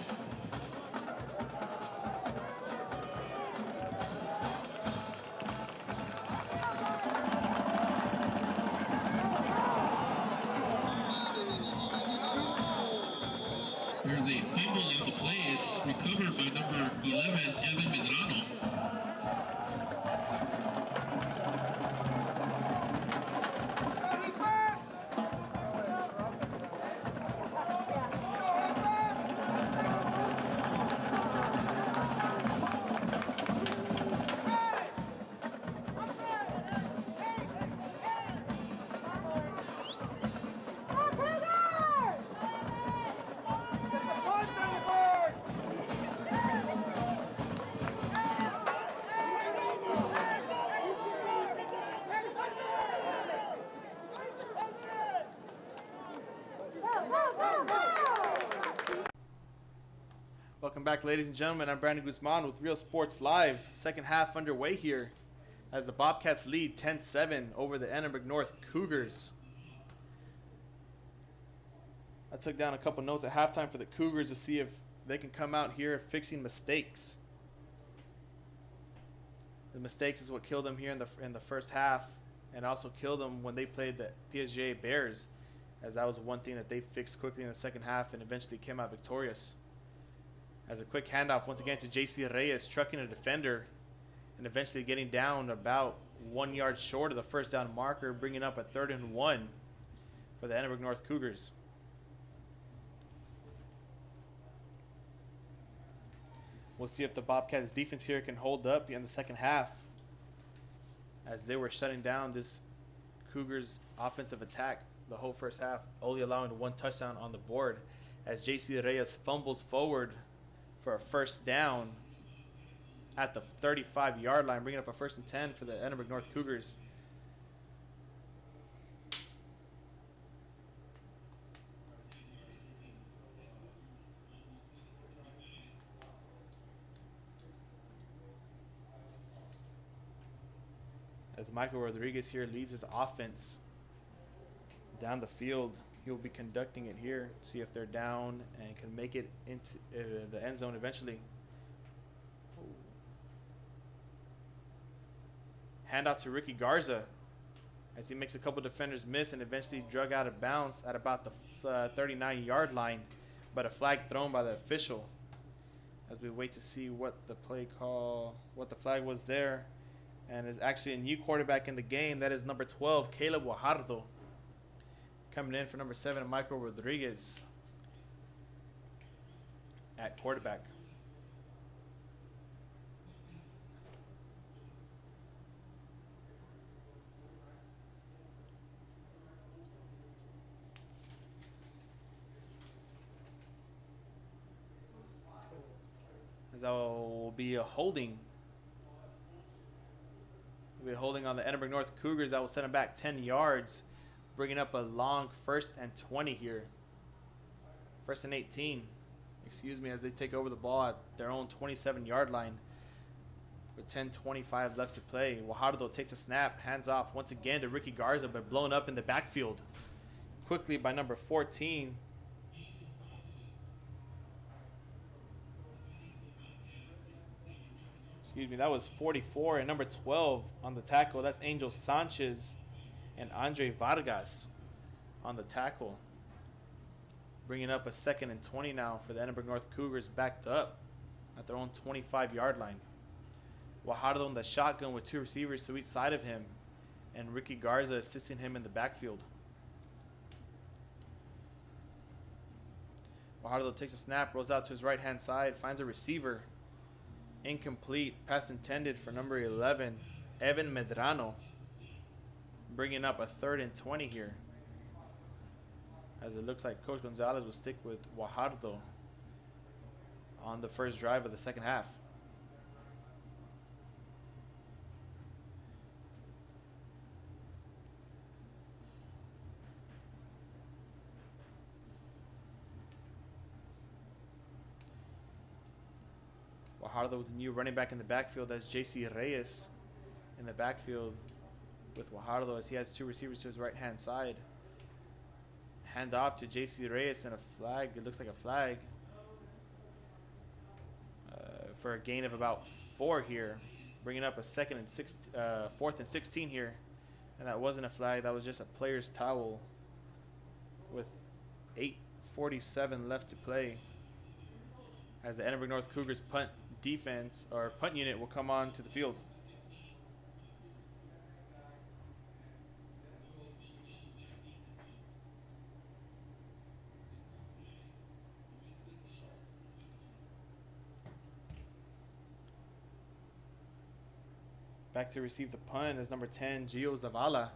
There's a fumble on the play. It's recovered by number 11, Evan Medrano. Welcome back, ladies and gentlemen. I'm Brandon Guzman with Real Sports Live. Second half underway here as the Bobcats lead 10-7 over the Edinburg North Cougars. I took down a couple notes at halftime for the Cougars to see if they can come out here fixing mistakes. The mistakes is what killed them here in the first half, and also killed them when they played the PSGA Bears, as that was one thing that they fixed quickly in the second half and eventually came out victorious. As a quick handoff once again to JC Reyes, trucking a defender and eventually getting down about 1 yard short of the first down marker, bringing up a 3rd and 1 for the Edinburg North Cougars. We'll see if the Bobcats defense here can hold up in the second half, as they were shutting down this Cougars offensive attack the whole first half, only allowing 1 touchdown on the board, as JC Reyes fumbles forward for a first down at the 35-yard line, bringing up a 1st and 10 for the Edinburg North Cougars. As Michael Rodriguez here leads his offense down the field, he'll be conducting it here, see if they're down and can make it into the end zone eventually. Handoff to Ricky Garza as he makes a couple defenders miss and eventually drug out of bounds at about the 39-yard line, but a flag thrown by the official. As we wait to see what the flag was there, and is actually a new quarterback in the game. That is number 12, Caleb Guajardo. Coming in for number 7, Michael Rodriguez at quarterback. As that will be a holding. Will be holding on the Edinburg North Cougars. That will send them back 10 yards. Bringing up a long 1st and 20 here. 1st and 18, as they take over the ball at their own 27-yard line with 10:25 left to play. Guajardo takes a snap, hands off once again to Ricky Garza, but blown up in the backfield quickly by number 14. That was 44, and number 12 on the tackle. That's Angel Sanchez and Andre Vargas on the tackle. Bringing up a 2nd and 20 now for the Edinburg North Cougars, backed up at their own 25-yard line. Guajardo in the shotgun with 2 receivers to each side of him, and Ricky Garza assisting him in the backfield. Guajardo takes a snap, rolls out to his right-hand side, finds a receiver. Incomplete, pass intended for number 11, Evan Medrano. Bringing up a 3rd and 20 here, as it looks like Coach Gonzalez will stick with Guajardo on the first drive of the second half. Wahardo with a new running back in the backfield. That's J.C. Reyes in the backfield with Wahardo as he has two receivers to his right-hand side. Hand off to J.C. Reyes and a flag. It looks like a flag for a gain of about 4 here. Bringing up a 4th and 16 here. And that wasn't a flag. That was just a player's towel with 8:47 left to play. As the Edinburg North Cougars punt defense or punt unit will come on to the field. Back to receive the punt is number 10, Gio Zavala.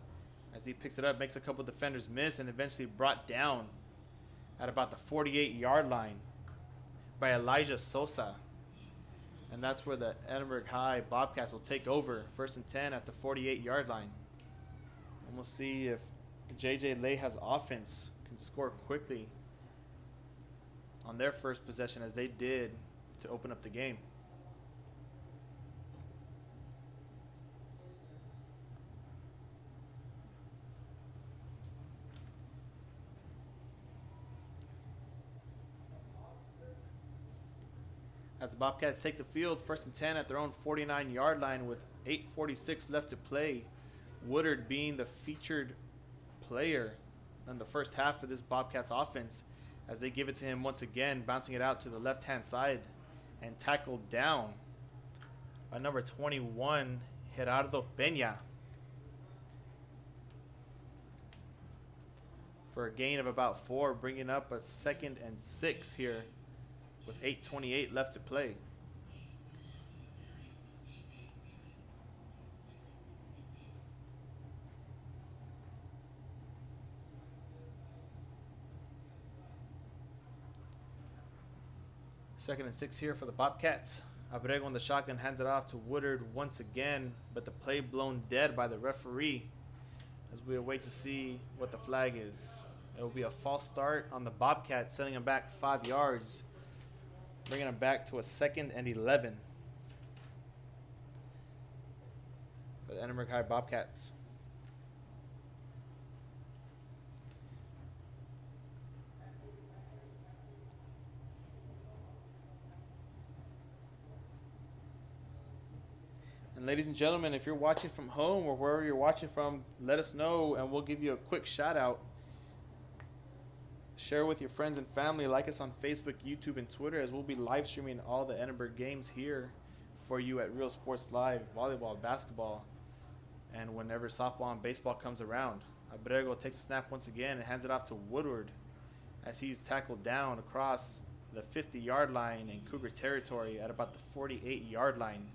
As he picks it up, makes a couple defenders miss, and eventually brought down at about the 48-yard line by Elijah Sosa. And that's where the Edinburg High Bobcats will take over. 1st and 10 at the 48-yard line. And we'll see if J.J. Leja's offense can score quickly on their first possession, as they did to open up the game. As the Bobcats take the field, 1st and 10 at their own 49-yard line with 8:46 left to play. Woodard being the featured player in the first half of this Bobcats offense, as they give it to him once again, bouncing it out to the left-hand side and tackled down by number 21, Gerardo Peña, for a gain of about 4, bringing up a 2nd and 6 here with 8:28 left to play. Second and 6 here for the Bobcats. Abrego in the shotgun hands it off to Woodard once again, but the play blown dead by the referee as we await to see what the flag is. It will be a false start on the Bobcats, sending them back 5 yards. Bringing them back to a 2nd and 11 for the Edinburg High Bobcats. And ladies and gentlemen, if you're watching from home or wherever you're watching from, let us know and we'll give you a quick shout out. Share with your friends and family. Like us on Facebook, YouTube, and Twitter, as we'll be live streaming all the Edinburg games here for you at Real Sports Live, volleyball, basketball, and whenever softball and baseball comes around. Abrego takes a snap once again and hands it off to Woodward as he's tackled down across the 50-yard line in Cougar territory at about the 48-yard line,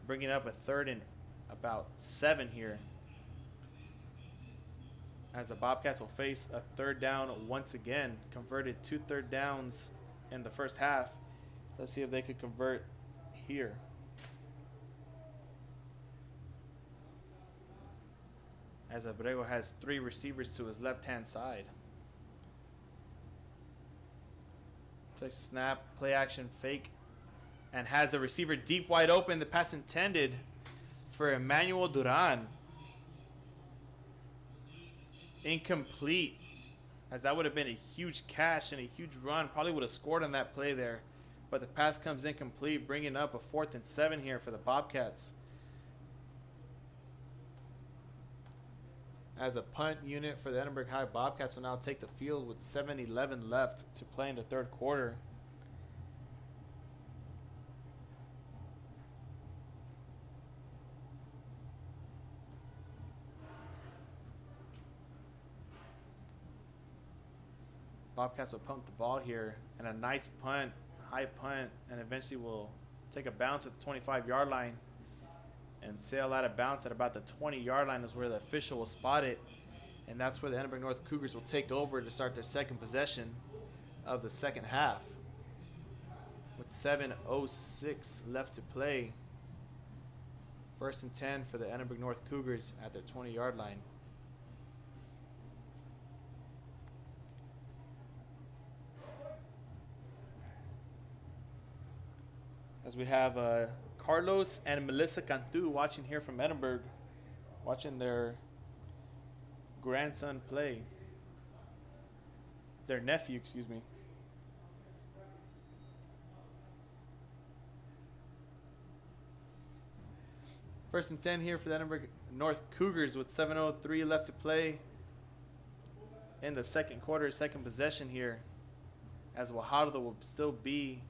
bringing up a 3rd and about 7 here, as the Bobcats will face a 3rd down once again. Converted 2 third downs in the first half. Let's see if they could convert here. As Abrego has 3 receivers to his left-hand side. Takes a snap, play action, fake, and has a receiver deep wide open. The pass intended for Emmanuel Duran. Incomplete, as that would have been a huge catch and a huge run. Probably would have scored on that play there, but the pass comes incomplete, bringing up a 4th and 7 here for the Bobcats. As a punt unit for the Edinburg High Bobcats will now take the field with 7:11 left to play in the 3rd quarter. Bobcats will pump the ball here, and a nice punt, high punt, and eventually will take a bounce at the 25-yard line and sail out of bounds at about the 20-yard line is where the official will spot it, and that's where the Edinburg North Cougars will take over to start their 2nd possession of the 2nd half. With 7:06 left to play, 1st and 10 for the Edinburg North Cougars at their 20-yard line. As we have Carlos and Melissa Cantu watching here from Edinburg, watching their grandson play. Their nephew, excuse me. First and 10 here for the Edinburg North Cougars with 7:03 left to play in the second quarter, second possession here, as Guajardo will still be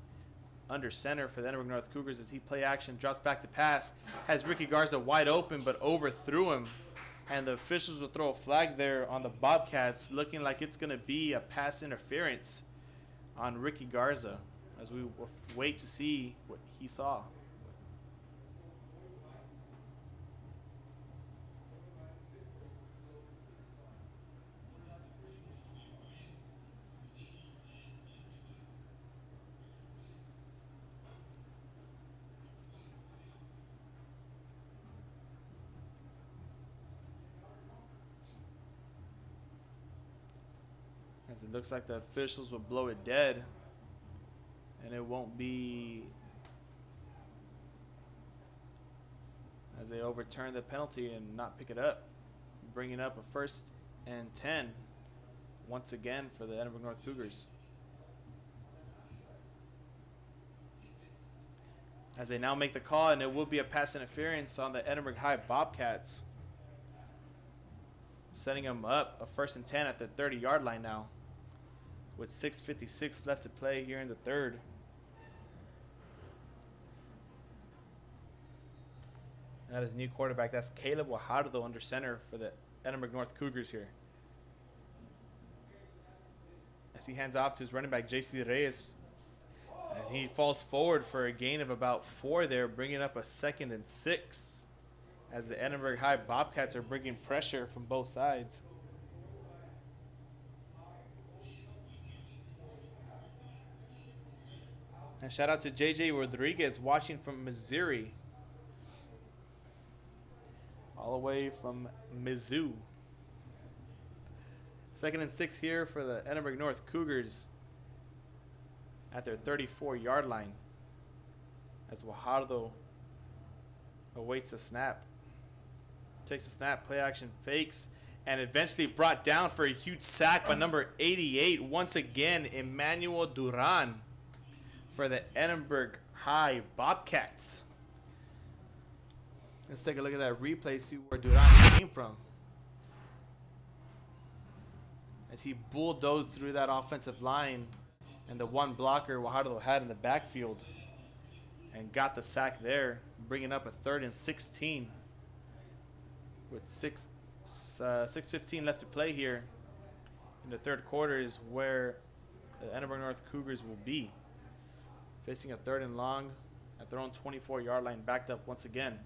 under center for the Edinburg North Cougars as he play action, drops back to pass, has Ricky Garza wide open but overthrew him, and the officials will throw a flag there on the Bobcats, looking like it's going to be a pass interference on Ricky Garza as we wait to see what he saw. As it looks like the officials will blow it dead, and it won't be, as they overturn the penalty and not pick it up, bringing up a 1st and 10 once again for the Edinburg North Cougars. As they now make the call, and it will be a pass interference on the Edinburg High Bobcats, setting them up a 1st and 10 at the 30-yard line now, with 6:56 left to play here in the third. And that is new quarterback. That's Caleb Guajardo under center for the Edinburg North Cougars here. As he hands off to his running back, J.C. Reyes. And he falls forward for a gain of about 4 there, bringing up a 2nd and 6. As the Edinburg High Bobcats are bringing pressure from both sides. And shout out to JJ Rodriguez watching from Missouri. All the way from Mizzou. 2nd and 6 here for the Edinburg North Cougars at their 34-yard line. As Guajardo awaits a snap. Takes a snap, play action, fakes, and eventually brought down for a huge sack by number 88. Once again, Emmanuel Duran for the Edinburg High Bobcats. Let's take a look at that replay, see where Duran came from. As he bulldozed through that offensive line and the one blocker Guajardo had in the backfield and got the sack there, bringing up a 3rd and 16 with 6:15 left to play here in the third quarter is where the Edinburg North Cougars will be. Facing a 3rd and long at their own 24-yard line, backed up once again.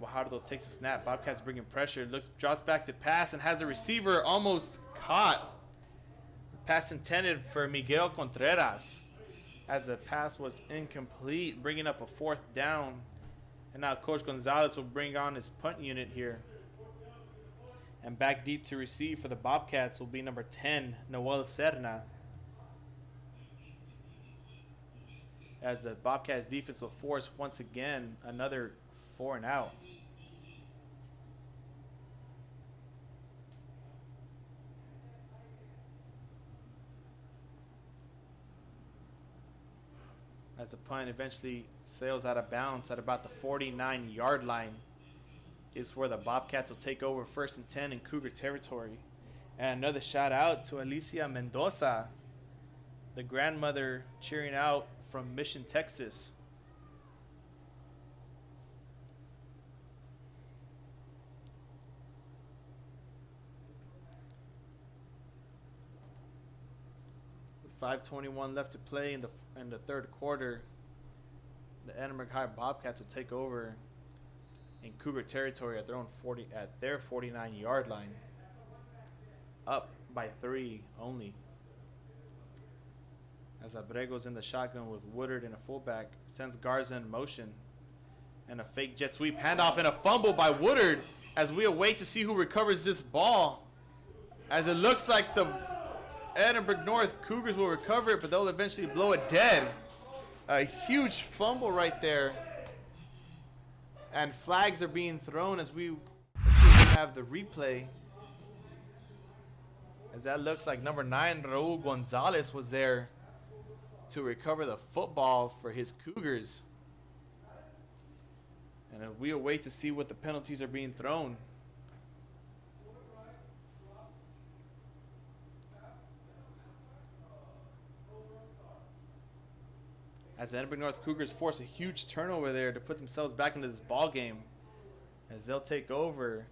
Guajardo takes a snap. Bobcats bringing pressure. Drops back to pass and has a receiver almost caught. Pass intended for Miguel Contreras as the pass was incomplete, bringing up a 4th down. And now Coach Gonzalez will bring on his punt unit here. And back deep to receive for the Bobcats will be number 10, Noel Serna. As the Bobcats defense will force once again another 4 and out. As the punt eventually sails out of bounds at about the 49-yard line is where the Bobcats will take over 1st and 10 in Cougar territory. And another shout out to Alicia Mendoza, the grandmother cheering out from Mission, Texas. With 5:21 left to play in the third quarter, the Edinburg High Bobcats will take over in Cougar territory at their 49-yard line, up by 3 only. As Abrego's in the shotgun with Woodard in a fullback, sends Garza in motion, and a fake jet sweep handoff and a fumble by Woodard as we await to see who recovers this ball. As it looks like the Edinburg North Cougars will recover it, but they'll eventually blow it dead A huge fumble right there. And flags are being thrown as we have the replay. As that looks like number 9, Raul Gonzalez, was there to recover the football for his Cougars. And we'll wait to see what the penalties are being thrown. As the Edinburg North Cougars force a huge turnover there to put themselves back into this ball game, as they'll take over,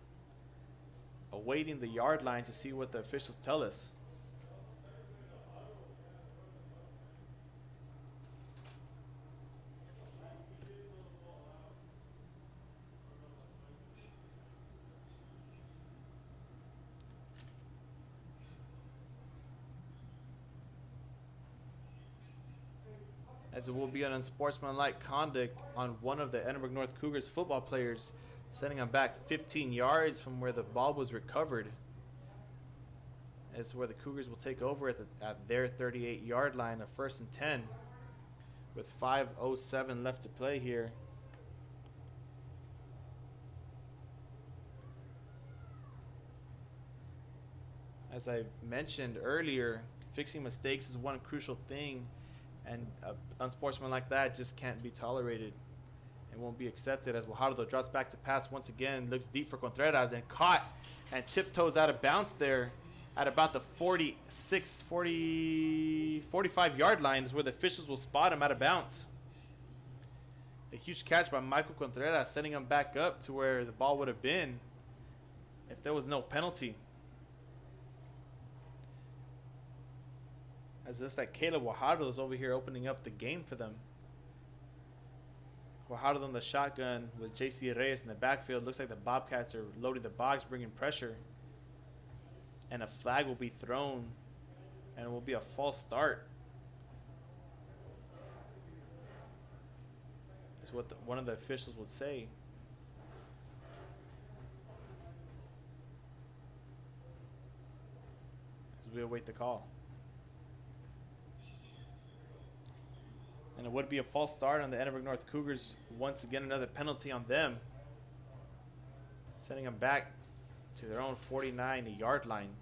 awaiting the yard line to see what the officials tell us. As it will be an unsportsmanlike conduct on one of the Edinburg North Cougars football players, sending him back 15 yards from where the ball was recovered. As where the Cougars will take over at their 38-yard line of 1st and 10 with 5:07 left to play here. As I mentioned earlier, fixing mistakes is one crucial thing, and unsportsmanlike like that just can't be tolerated. It won't be accepted. As Guajardo drops back to pass once again, looks deep for Contreras and caught and tiptoes out of bounds there at about the 45-yard line is where the officials will spot him out of bounds. A huge catch by Michael Contreras, sending him back up to where the ball would have been if there was no penalty. As it looks like Caleb Guajardo is over here opening up the game for them. Guajardo on the shotgun with J.C. Reyes in the backfield. Looks like the Bobcats are loading the box, bringing pressure. And a flag will be thrown, and it will be a false start. That's what one of the officials would say. As we await the call. And it would be a false start on the Edinburg North Cougars. Once again, another penalty on them, sending them back to their own 49-yard line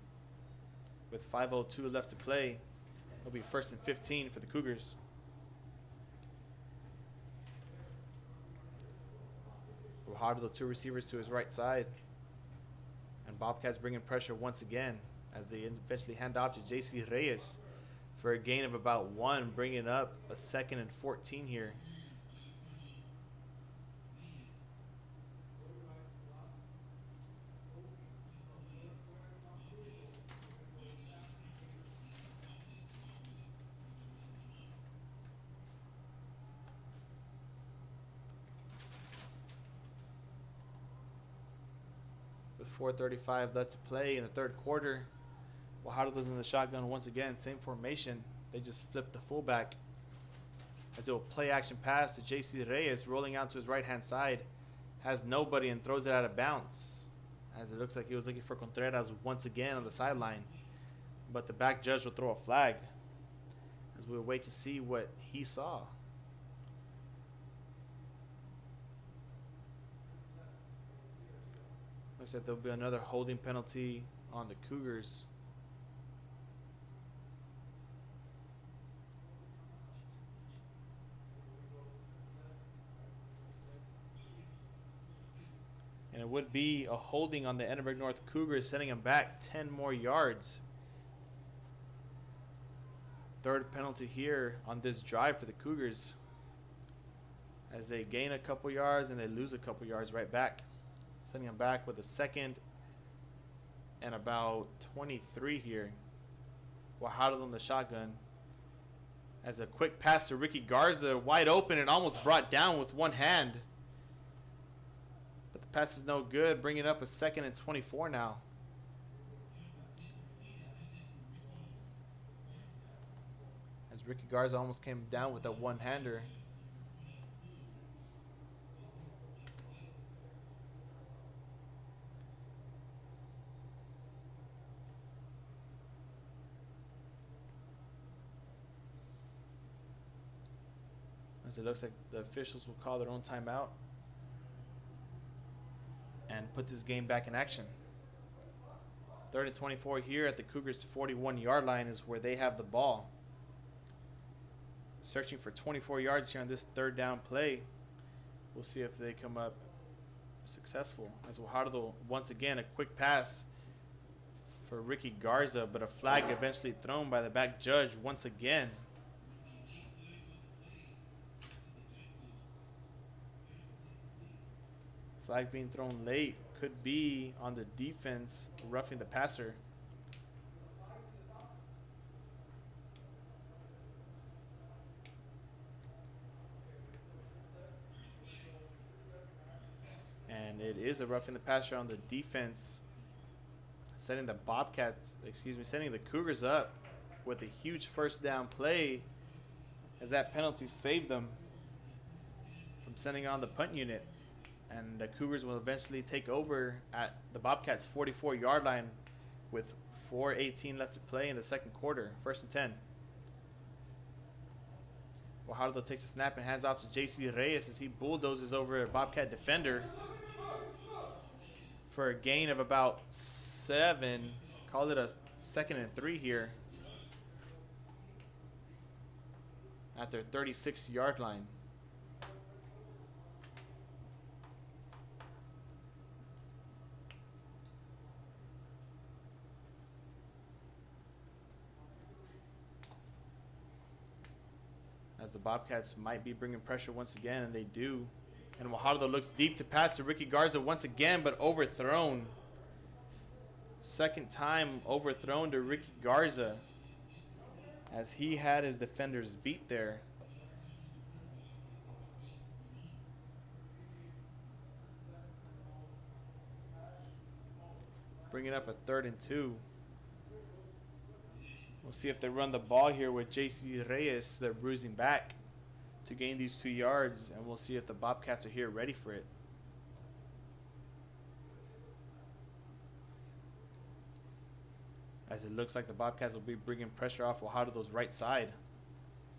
with 5:02 left to play. It'll be 1st and 15 for the Cougars. Guajardo, the 2 receivers to his right side, and Bobcats bringing pressure once again as they eventually hand off to J.C. Reyes for a gain of about 1, bringing up a 2nd and 14 here. With 4:35 left to play in the third quarter, Guajardo's in the shotgun once again. Same formation. They just flipped the fullback. As it will play action pass to J.C. Reyes, rolling out to his right-hand side. Has nobody and throws it out of bounds. As it looks like he was looking for Contreras once again on the sideline. But the back judge will throw a flag. As we wait to see what he saw. Looks like there'll be another holding penalty on the Cougars. And it would be a holding on the Edinburg North Cougars, sending them back 10 more yards. Third penalty here on this drive for the Cougars, as they gain a couple yards and they lose a couple yards right back, sending them back with a 2nd and about 23 here. Guajardo on the shotgun. As a quick pass to Ricky Garza, wide open and almost brought down with one hand. But the pass is no good, bringing up a 2nd and 24 now. As Ricky Garza almost came down with that one-hander. as it looks like the officials will call their own timeout and put this game back in action. 3rd and 24 here at the Cougars' 41-yard line is where they have the ball. Searching for 24 yards here on this 3rd down play. We'll see if they come up successful. As Guajardo, once again, a quick pass for Ricky Garza, but a flag eventually thrown by the back judge once again. Flag being thrown late could be on the defense roughing the passer. And it is a roughing the passer on the defense, setting the Cougars up with a huge 1st down play, as that penalty saved them from sending on the punt unit. And the Cougars will eventually take over at the Bobcats' 44-yard line with 4:18 left to play in the 2nd quarter. 1st and 10. Guajardo takes a snap and hands off to J.C. Reyes as he bulldozes over a Bobcat defender for a gain of about 7. Call it a 2nd and 3 here at their 36-yard line. As the Bobcats might be bringing pressure once again, and they do. And Guajardo looks deep to pass to Ricky Garza once again, but overthrown. 2nd time overthrown to Ricky Garza, as he had his defenders beat there. Bringing up a 3rd and 2. We'll see if they run the ball here with J.C. Reyes. They're bruising back to gain these 2 yards, and we'll see if the Bobcats are here ready for it. As it looks like the Bobcats will be bringing pressure off Guajardo's right side.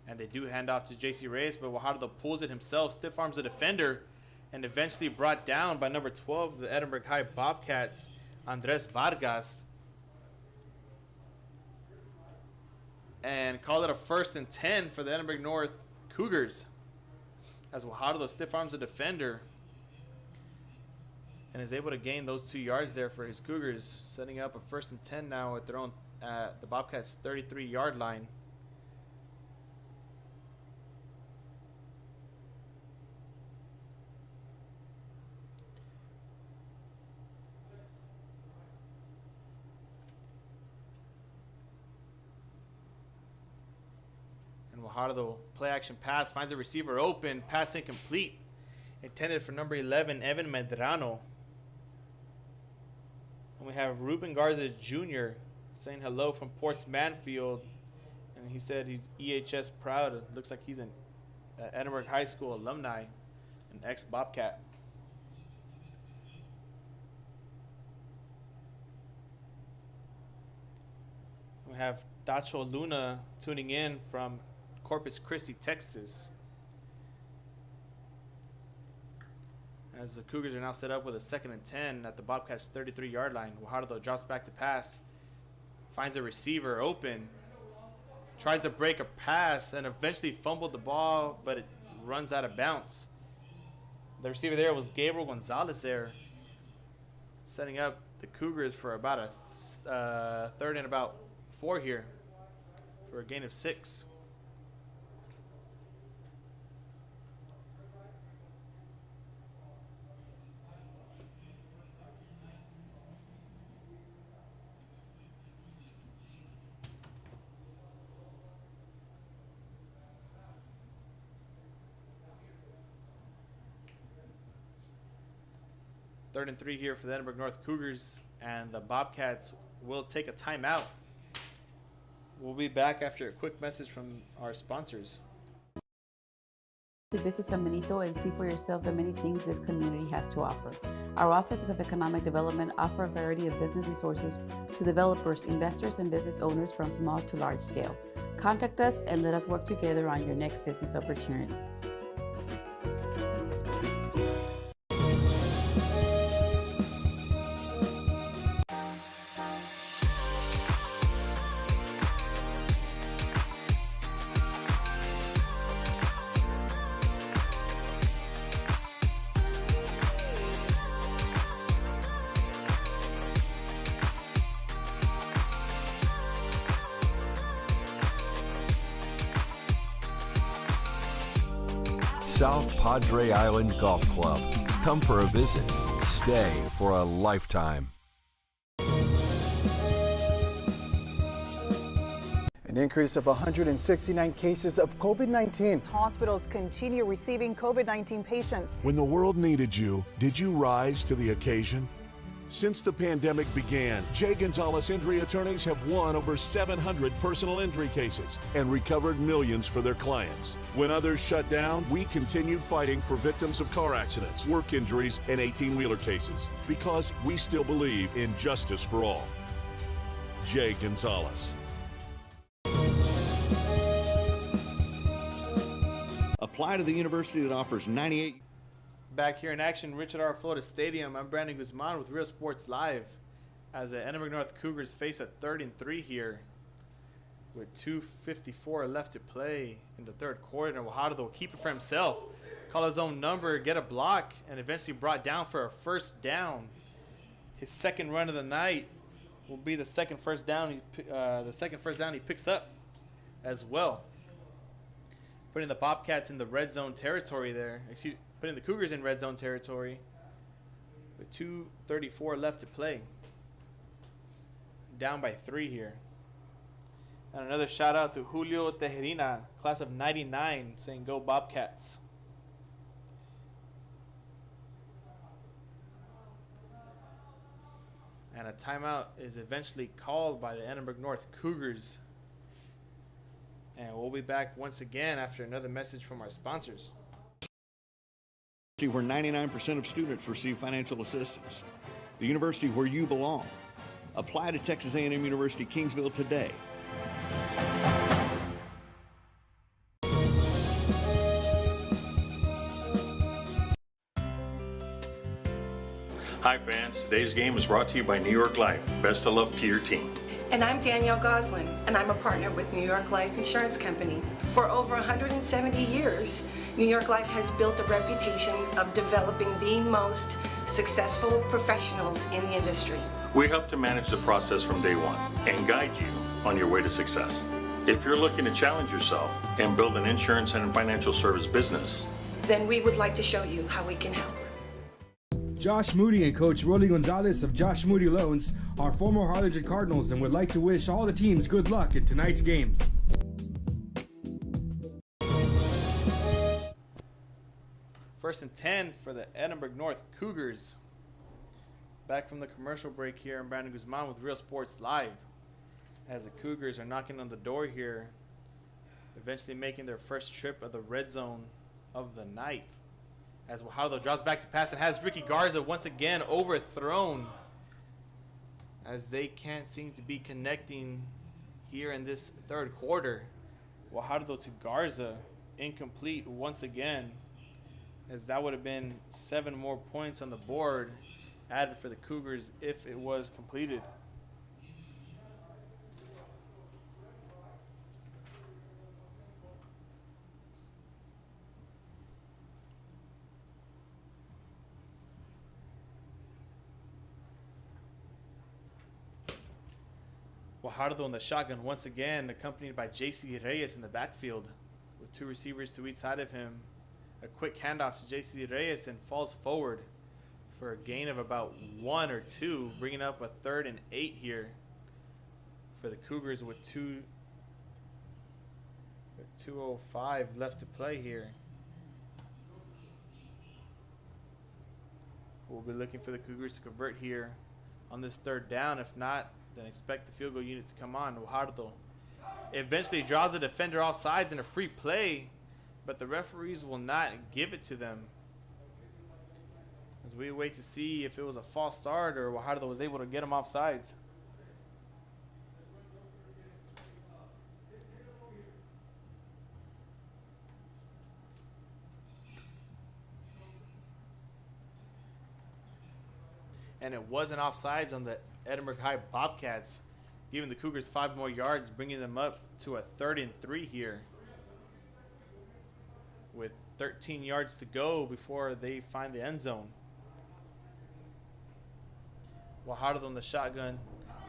And they do hand off to J.C. Reyes, but Guajardo pulls it himself, stiff arms the defender, and eventually brought down by number 12, the Edinburg High Bobcats, Andres Vargas. And call it a 1st and 10 for the Edinburg North Cougars, as Guajardo stiff arms the defender and is able to gain those 2 yards there for his Cougars, setting up a 1st and 10 now at their own the Bobcats' 33-yard line. Guajardo play action pass, finds a receiver open, pass incomplete, intended for number 11, Evan Medrano. And we have Ruben Garza Jr. saying hello from Ports Manfield, and he said he's EHS proud. It looks like he's an Edinburg High School alumni, an ex-Bobcat. We have Tacho Luna tuning in from Corpus Christi, Texas. As the Cougars are now set up with a 2nd and 10 at the Bobcats' 33-yard line. Guajardo drops back to pass, finds a receiver open, tries to break a pass, and eventually fumbled the ball, but it runs out of bounds. The receiver there was Gabriel Gonzalez there, setting up the Cougars for about a 3rd and about 4 here for a gain of 6. Third and 3 here for the Edinburg North Cougars, and the Bobcats will take a timeout. We'll be back after a quick message from our sponsors. To visit San Benito and see for yourself the many things this community has to offer. Our offices of economic development offer a variety of business resources to developers, investors, and business owners from small to large scale. Contact us and let us work together on your next business opportunity. South Padre Island Golf Club. Come for a visit. Stay for a lifetime. An increase of 169 cases of COVID-19. Hospitals continue receiving COVID-19 patients. When the world needed you, did you rise to the occasion? Since the pandemic began, J. Gonzalez Injury Attorneys have won over 700 personal injury cases and recovered millions for their clients. When others shut down, we continued fighting for victims of car accidents, work injuries, and 18-wheeler cases because we still believe in justice for all. J. Gonzalez. Apply to the university that offers 98. Back here in action, Richard R. Florida Stadium. I'm Brandon Guzman with Real Sports Live as the Edinburg North Cougars face a 3rd and 3 here with 2:54 left to play in the third quarter. And Wahada will keep it for himself, call his own number, get a block, and eventually brought down for a first down. His second run of the night will be the second first down he picks up as well, putting the Bobcats in the red zone territory there. Putting the Cougars in red zone territory with 2:34 left to play. Down by 3 here. And another shout out to Julio Tejerina, class of 99, saying go Bobcats. And a timeout is eventually called by the Edinburg North Cougars. And we'll be back once again after another message from our sponsors. Where 99% of students receive financial assistance. The university where you belong. Apply to Texas A&M University Kingsville today. Hi fans, today's game is brought to you by New York Life. Best of luck to your team. And I'm Danielle Goslin, and I'm a partner with New York Life Insurance Company. For over 170 years, New York Life has built a reputation of developing the most successful professionals in the industry. We help to manage the process from day one and guide you on your way to success. If you're looking to challenge yourself and build an insurance and financial service business, then we would like to show you how we can help. Josh Moody and Coach Rolly Gonzalez of Josh Moody Loans are former Harlingen Cardinals and would like to wish all the teams good luck in tonight's games. First and 10 for the Edinburg North Cougars. Back from the commercial break here, I'm Brandon Guzman with Real Sports Live as the Cougars are knocking on the door here, eventually making their first trip of the red zone of the night. As Wahado draws back to pass and has Ricky Garza once again overthrown as they can't seem to be connecting here in this third quarter. Wahado to Garza, incomplete once again, as that would have been 7 more points on the board added for the Cougars if it was completed. Guajardo in the shotgun once again, accompanied by J.C. Reyes in the backfield with 2 receivers to each side of him. A quick handoff to J.C. Reyes and falls forward for a gain of about 1 or 2, bringing up a 3rd and 8 here for the Cougars with 2:05 left to play here. We'll be looking for the Cougars to convert here on this 3rd down. If not, then expect the field goal unit to come on. Guajardo eventually draws the defender off sides in a free play, but the referees will not give it to them as we wait to see if it was a false start or Guajardo was able to get him off sides. And it wasn't offsides on the Edinburg High Bobcats, giving the Cougars 5 more yards, bringing them up to a 3rd and 3 here with 13 yards to go before they find the end zone. Guajardo on the shotgun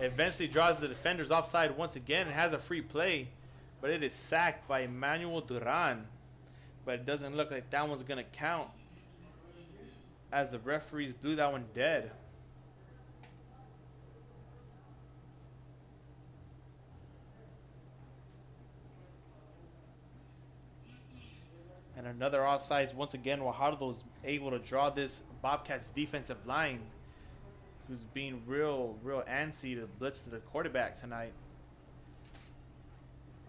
eventually draws the defenders offside once again and has a free play, but it is sacked by Emmanuel Duran. but it doesn't look like that one's going to count, as the referees blew that one dead. And another offsides once again. Guajardo's able to draw this Bobcats defensive line, who's being real antsy to blitz to the quarterback tonight.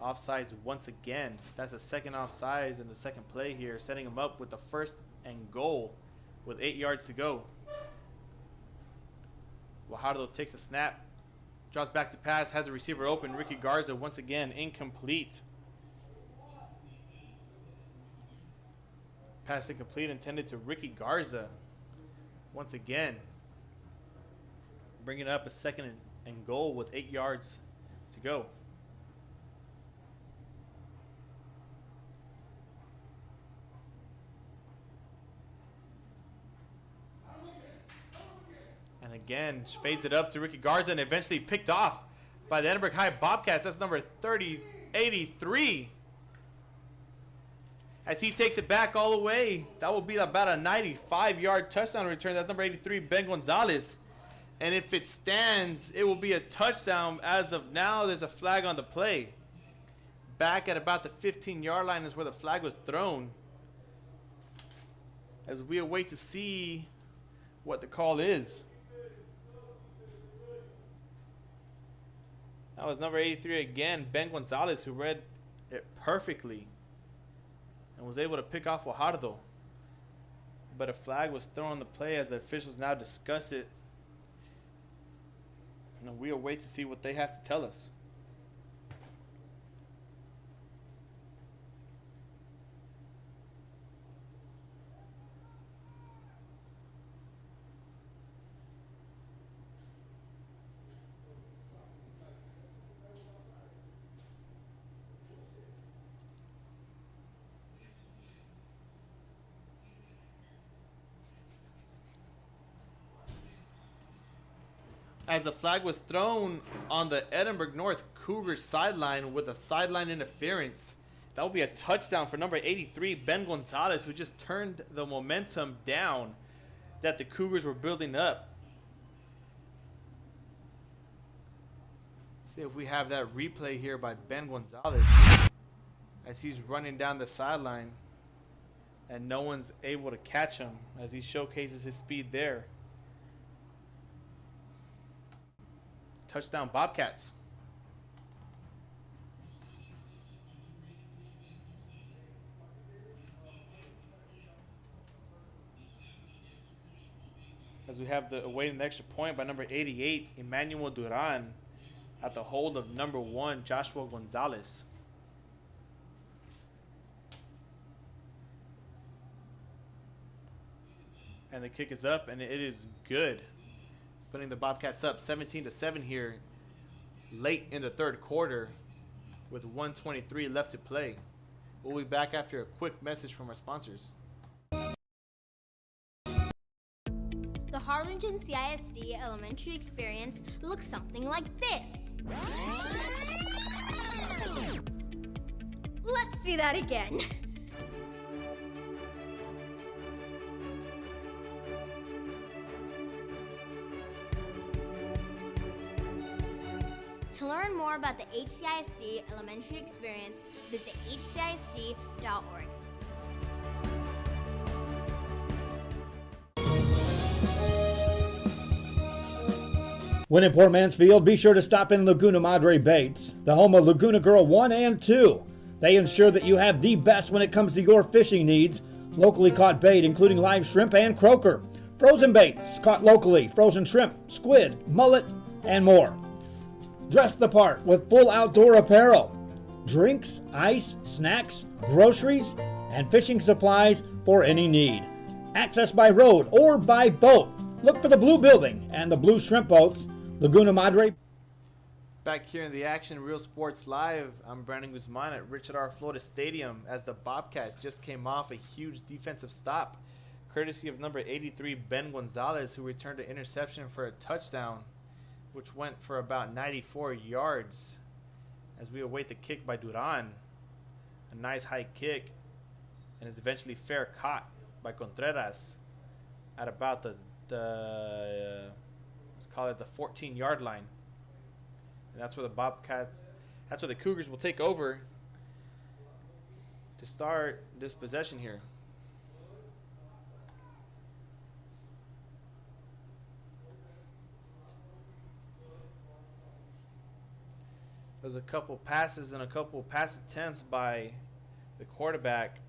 Offsides once again. That's the second offsides in the second play here, setting him up with the 1st and goal with 8 yards to go. Guajardo takes a snap, drops back to pass, has a receiver open. Ricky Garza once again incomplete. Pass incomplete, intended to Ricky Garza. Once again, bringing up a 2nd and goal with 8 yards to go. And again, fades it up to Ricky Garza and eventually picked off by the Edinburg High Bobcats. That's number 83. As he takes it back all the way. That will be about a 95-yard touchdown return. That's number 83, Ben Gonzalez. And if it stands, it will be a touchdown. As of now, there's a flag on the play. Back at about the 15-yard line is where the flag was thrown. As we await to see what the call is. That was number 83 again, Ben Gonzalez, who read it perfectly and was able to pick off Guajardo. But a flag was thrown on the play as the officials now discuss it. And we'll wait to see what they have to tell us. As the flag was thrown on the Edinburg North Cougars sideline with a sideline interference. That will be a touchdown for number 83, Ben Gonzalez, who just turned the momentum down that the Cougars were building up. Let's see if we have that replay here by Ben Gonzalez as he's running down the sideline and no one's able to catch him as he showcases his speed there. Touchdown Bobcats. As we have the awaiting the extra point by number 88, Emmanuel Duran, at the hold of number 1, Joshua Gonzalez. And the kick is up, and it is good, putting the Bobcats up 17-7 here late in the third quarter with 1:23 left to play. We'll be back after a quick message from our sponsors. The Harlingen CISD elementary experience looks something like this. Let's see that again. To learn more about the HCISD elementary experience, visit hcisd.org. When in Port Mansfield, be sure to stop in Laguna Madre Baits, the home of Laguna Girl 1 and 2. They ensure that you have the best when it comes to your fishing needs. Locally caught bait, including live shrimp and croaker. Frozen baits caught locally, frozen shrimp, squid, mullet, and more. Dress the part with full outdoor apparel. Drinks, ice, snacks, groceries, and fishing supplies for any need. Access by road or by boat. Look for the blue building and the blue shrimp boats. Laguna Madre. Back here in the action, Real Sports Live, I'm Brandon Guzman at Richard R. Flores Stadium as the Bobcats just came off a huge defensive stop, courtesy of number 83, Ben Gonzalez, who returned an interception for a touchdown, which went for about 94 yards as we await the kick by Duran. A nice high kick and is eventually fair caught by Contreras at about the let's call it the 14-yard line. And that's where the Cougars will take over to start this possession here. There's a couple passes and a couple pass attempts by the quarterback,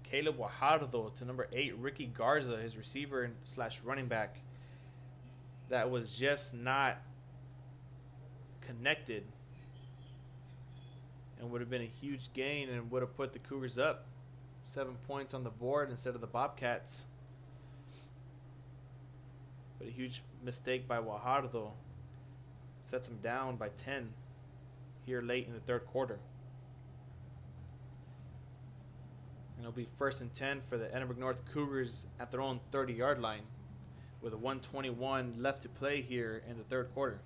Caleb Guajardo, to number 8, Ricky Garza, his receiver / running back, that was just not connected, and would have been a huge gain and would have put the Cougars up 7 points on the board instead of the Bobcats. But a huge mistake by Guajardo sets him down by 10 here late in the third quarter. And it'll be 1st and 10 for the Edinburg North Cougars at their own 30-yard line with a 1:21 left to play here in the third quarter.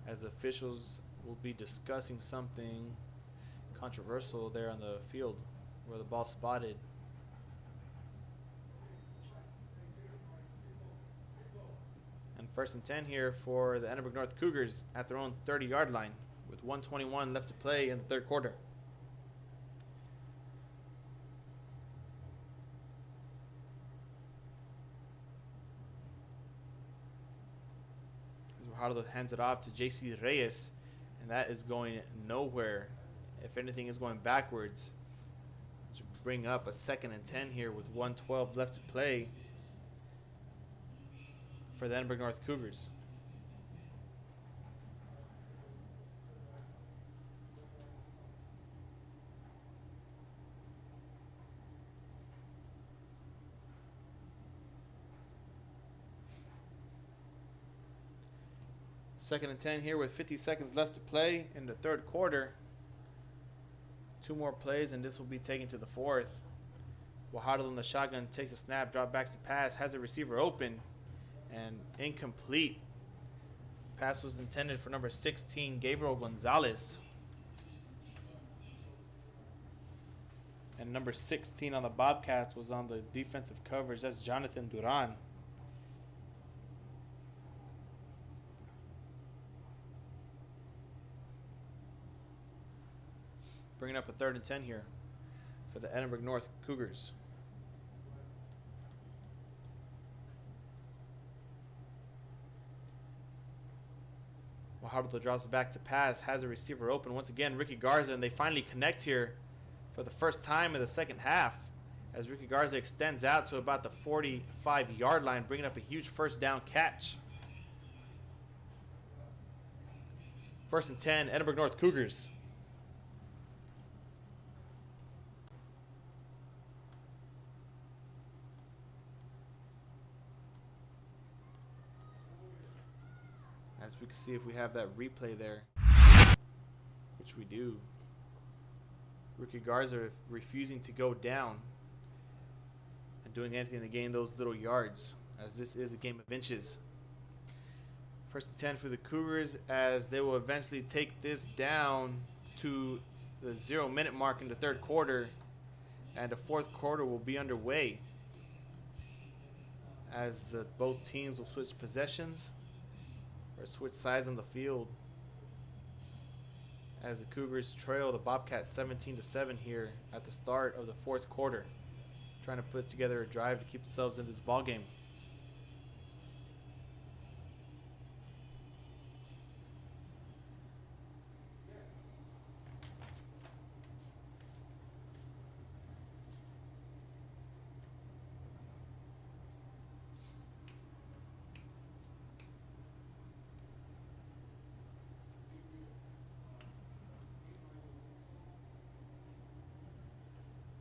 As officials will be discussing something controversial there on the field where the ball spotted. And 1st and 10 here for the Edinburg North Cougars at their own 30-yard line with 1:21 left to play in the third quarter. Guajardo hands it off to J.C. Reyes, and that is going nowhere. If anything, is going backwards. To bring up a 2nd and 10 here with 1:12 left to play for the Edinburg North Cougars. Second and 10 here with 50 seconds left to play in the third quarter. 2 more plays and this will be taken to the fourth. Guajardo in the shotgun takes a snap, drop backs to pass, has a receiver open and incomplete. Pass was intended for number 16, Gabriel Gonzalez. And number 16 on the Bobcats was on the defensive coverage. That's Jonathan Duran. Bringing up a 3rd and 10 here for the Edinburg North Cougars. Guajardo draws it back to pass, has a receiver open. Once again, Ricky Garza, and they finally connect here for the first time in the second half as Ricky Garza extends out to about the 45-yard line, bringing up a huge first down catch. 1st and 10, Edinburg North Cougars. As we can see if we have that replay there, which we do. Ricky Garza refusing to go down and doing anything to gain those little yards, as this is a game of inches. 1st and 10 for the Cougars as they will eventually take this down to the 0-minute mark in the third quarter, and the fourth quarter will be underway as both teams will switch possessions or switch sides on the field as the Cougars trail the Bobcats 17-7 here at the start of the fourth quarter, trying to put together a drive to keep themselves in this ball game.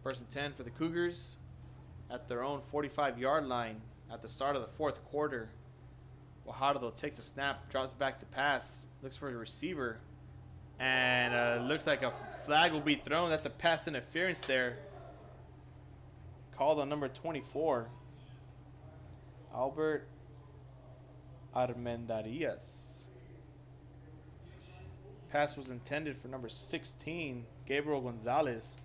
First and 10 for the Cougars at their own 45-yard line at the start of the fourth quarter. Guajardo takes a snap, drops back to pass, looks for the receiver, And looks like a flag will be thrown. That's a pass interference there. Called on number 24. Albert Armendarias. Pass was intended for number 16, Gabriel Gonzalez.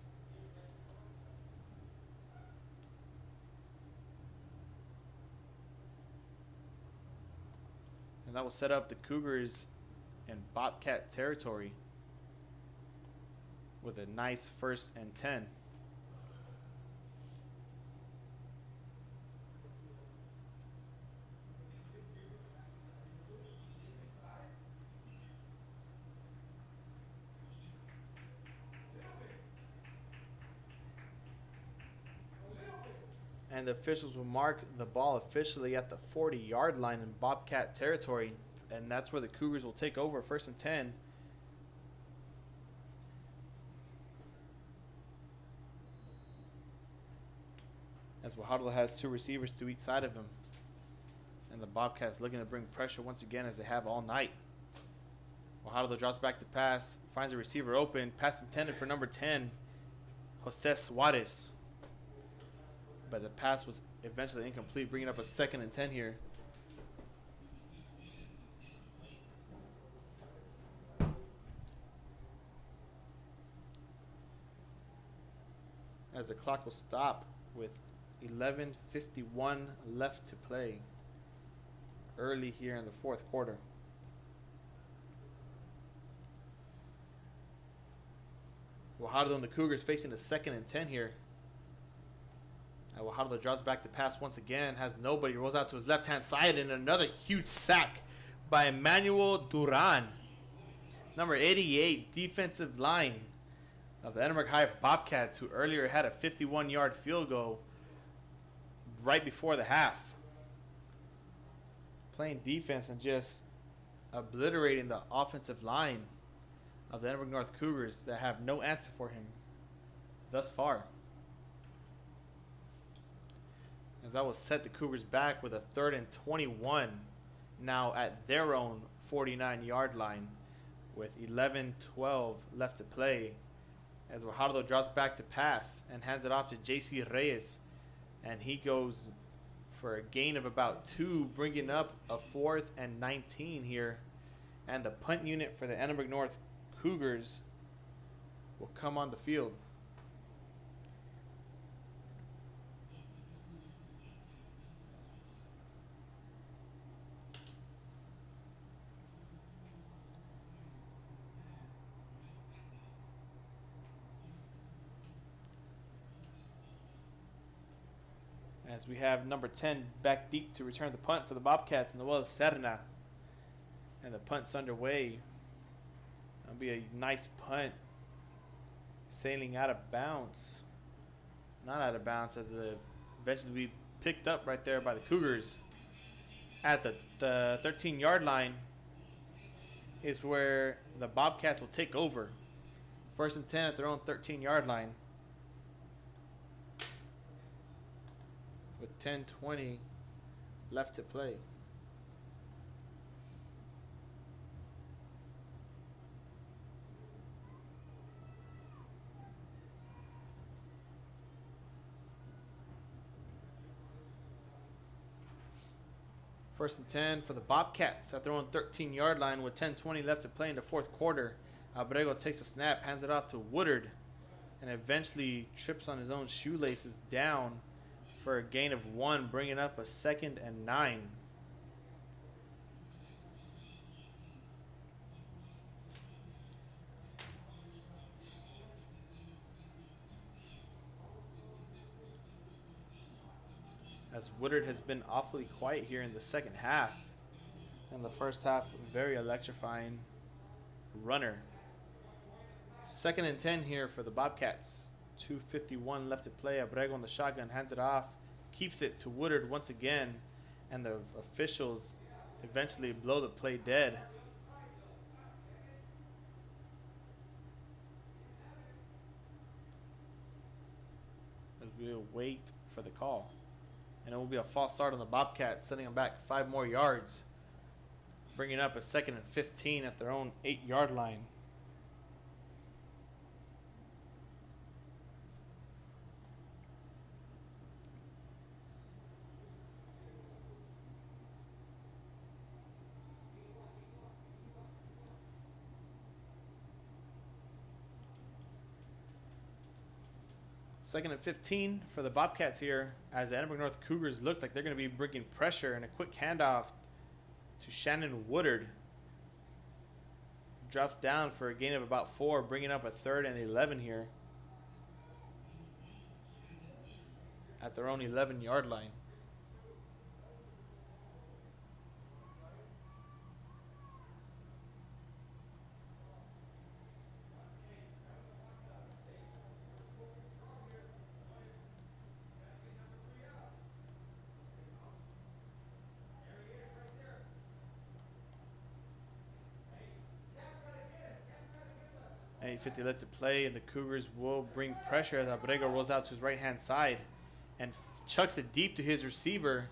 And that will set up the Cougars in Bobcat territory with a nice 1st and 10. And the officials will mark the ball officially at the 40-yard line in Bobcat territory. And that's where the Cougars will take over, 1st and 10. As Guajardo has 2 receivers to each side of him. And the Bobcats looking to bring pressure once again as they have all night. Guajardo drops back to pass, finds a receiver open. Pass intended for number 10, Jose Suarez. But the pass was eventually incomplete, bringing up a 2nd and 10 here. As the clock will stop with 11:51 left to play early here in the 4th quarter. Guajardo and the Cougars facing a 2nd and 10 here. Guajardo draws back to pass once again, has nobody, rolls out to his left-hand side, and another huge sack by Emmanuel Duran. Number 88, defensive line of the Edinburg High Bobcats, who earlier had a 51-yard field goal right before the half. Playing defense and just obliterating the offensive line of the Edinburg North Cougars that have no answer for him thus far. As that will set the Cougars back with a 3rd and 21 now at their own 49-yard line with 11:12 left to play. As Guajardo drops back to pass and hands it off to J.C. Reyes. And he goes for a gain of about 2, bringing up a 4th and 19 here. And the punt unit for the Edinburg North Cougars will come on the field. As we have number 10 back deep to return the punt for the Bobcats, Noel Serna. And the punt's underway. That'll be a nice punt. Sailing out of bounds. Not out of bounds, as the eventually be picked up right there by the Cougars. At the 13-yard line is where the Bobcats will take over. 1st and 10 at their own 13-yard line. With 10:20 left to play. First and 10 for the Bobcats at their own 13-yard line with 10:20 left to play in the 4th quarter. Abrego takes a snap, hands it off to Woodard, and eventually trips on his own shoelaces down for a gain of 1, bringing up a 2nd and 9. As Woodard has been awfully quiet here in the 2nd half. In the 1st half, very electrifying runner. 2nd and 10 here for the Bobcats. 2:51 left to play. Abrego on the shotgun, hands it off, keeps it to Woodard once again, and the officials eventually blow the play dead. As we'll wait for the call. And it will be a false start on the Bobcats, sending them back 5 more yards, bringing up a 2nd and 15 at their own 8-yard line. 2nd and 15 for the Bobcats here, as the Edinburg North Cougars look like they're going to be bringing pressure, and a quick handoff to Shannon Woodard. Drops down for a gain of about 4, bringing up a 3rd and 11 here at their own 11-yard line. And 50 lets it play, and the Cougars will bring pressure as Abrego rolls out to his right-hand side and chucks it deep to his receiver,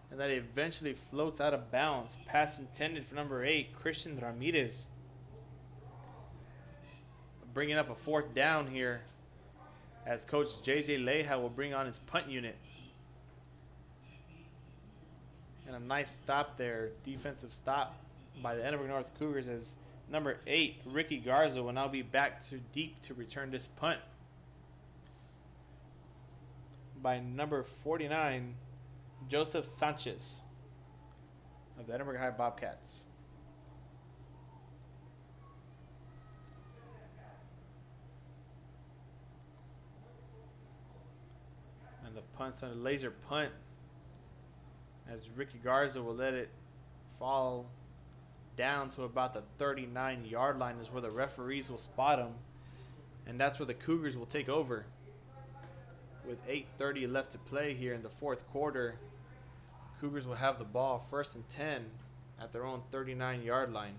and that eventually floats out of bounds. Pass intended for number 8, Christian Ramirez. Bringing up a 4th down here as Coach JJ Leja will bring on his punt unit. And a nice stop there, defensive stop by the Edinburg North Cougars, as number 8, Ricky Garza, will now be back to deep to return this punt by number 49, Joseph Sanchez of the Edinburg High Bobcats. And the punt's on a laser punt, as Ricky Garza will let it fall down to about the 39-yard line, is where the referees will spot him, and that's where the Cougars will take over. With 8:30 left to play here in the 4th quarter, Cougars will have the ball 1st and 10 at their own 39-yard line.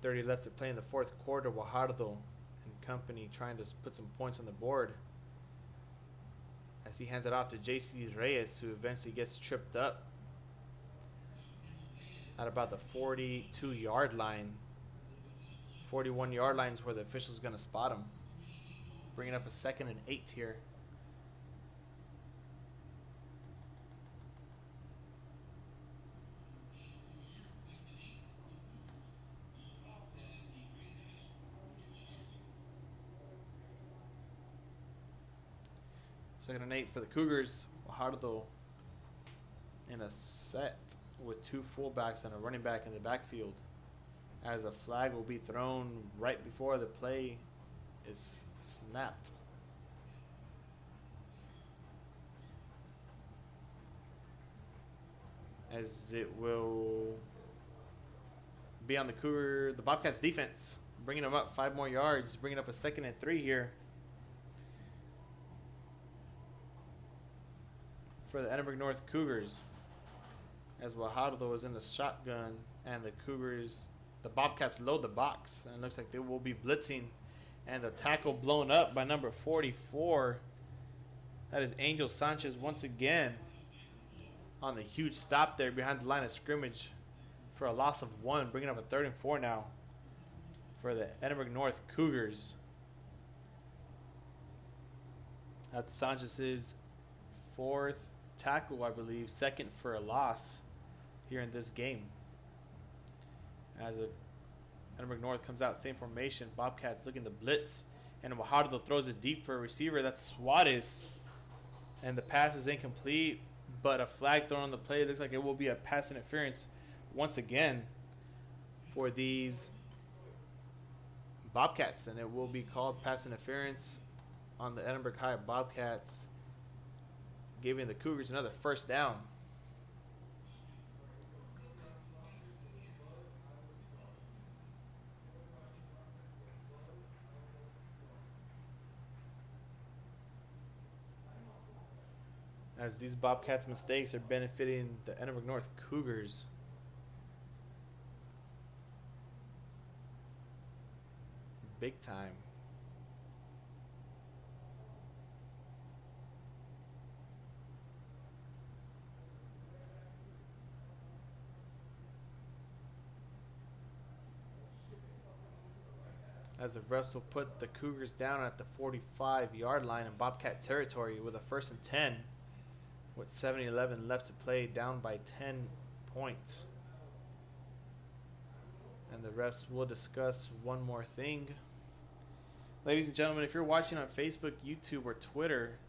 .30 left to play in the 4th quarter. Guajardo and company trying to put some points on the board, as he hands it off to J.C. Reyes, who eventually gets tripped up at about the 42-yard line. 41-yard line is where the official's going to spot him. Bringing up a 2nd and 8 here. Second and 8 for the Cougars. Guajardo in a set with 2 fullbacks and a running back in the backfield, as a flag will be thrown right before the play is snapped. As it will be on the Bobcats defense, bringing them up 5 more yards, bringing up a 2nd and 3 here for the Edinburg North Cougars, as Guajardo is in the shotgun, and the Bobcats load the box, and it looks like they will be blitzing, and the tackle blown up by number 44. That is Angel Sanchez once again on the huge stop there behind the line of scrimmage for a loss of 1, bringing up a 3rd and 4 now for the Edinburg North Cougars. That's Sanchez's 4th tackle, I believe, 2nd for a loss here in this game. As Edinburg North comes out, same formation, Bobcats looking to blitz, and Guajardo throws it deep for a receiver. That's Suarez, and the pass is incomplete, but a flag thrown on the play. It looks like it will be a pass interference once again for these Bobcats, and it will be called pass interference on the Edinburg High Bobcats, giving the Cougars another 1st down. As these Bobcats mistakes are benefiting the Edinburg North Cougars. Big time. as the refs will put the Cougars down at the 45-yard line in Bobcat territory with a 1st and 10 with 7:11 left to play, down by 10 points. And the refs will discuss one more thing. Ladies and gentlemen, if you're watching on Facebook, YouTube, or Twitter,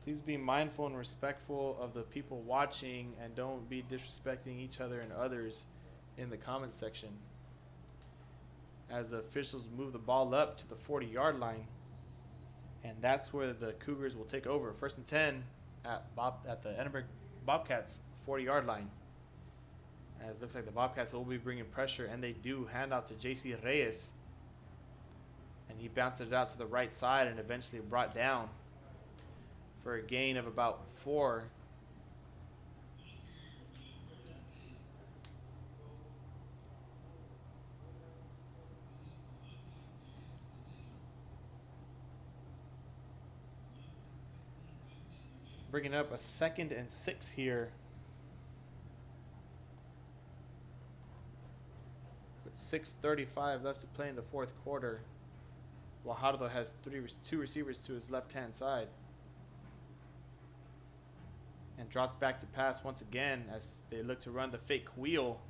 please be mindful and respectful of the people watching and don't be disrespecting each other and others in the comments section. As the officials move the ball up to the 40-yard line, and that's where the Cougars will take over. 1st and 10 at the Edinburg Bobcats 40-yard line. As it looks like the Bobcats will be bringing pressure, and they do. Hand off to JC Reyes, and he bounced it out to the right side and eventually brought down for a gain of about 4. Bringing up a 2nd and 6 here. With 6:35 left to play in the 4th quarter. Guajardo has two receivers to his left-hand side. And drops back to pass once again as they look to run the fake wheel.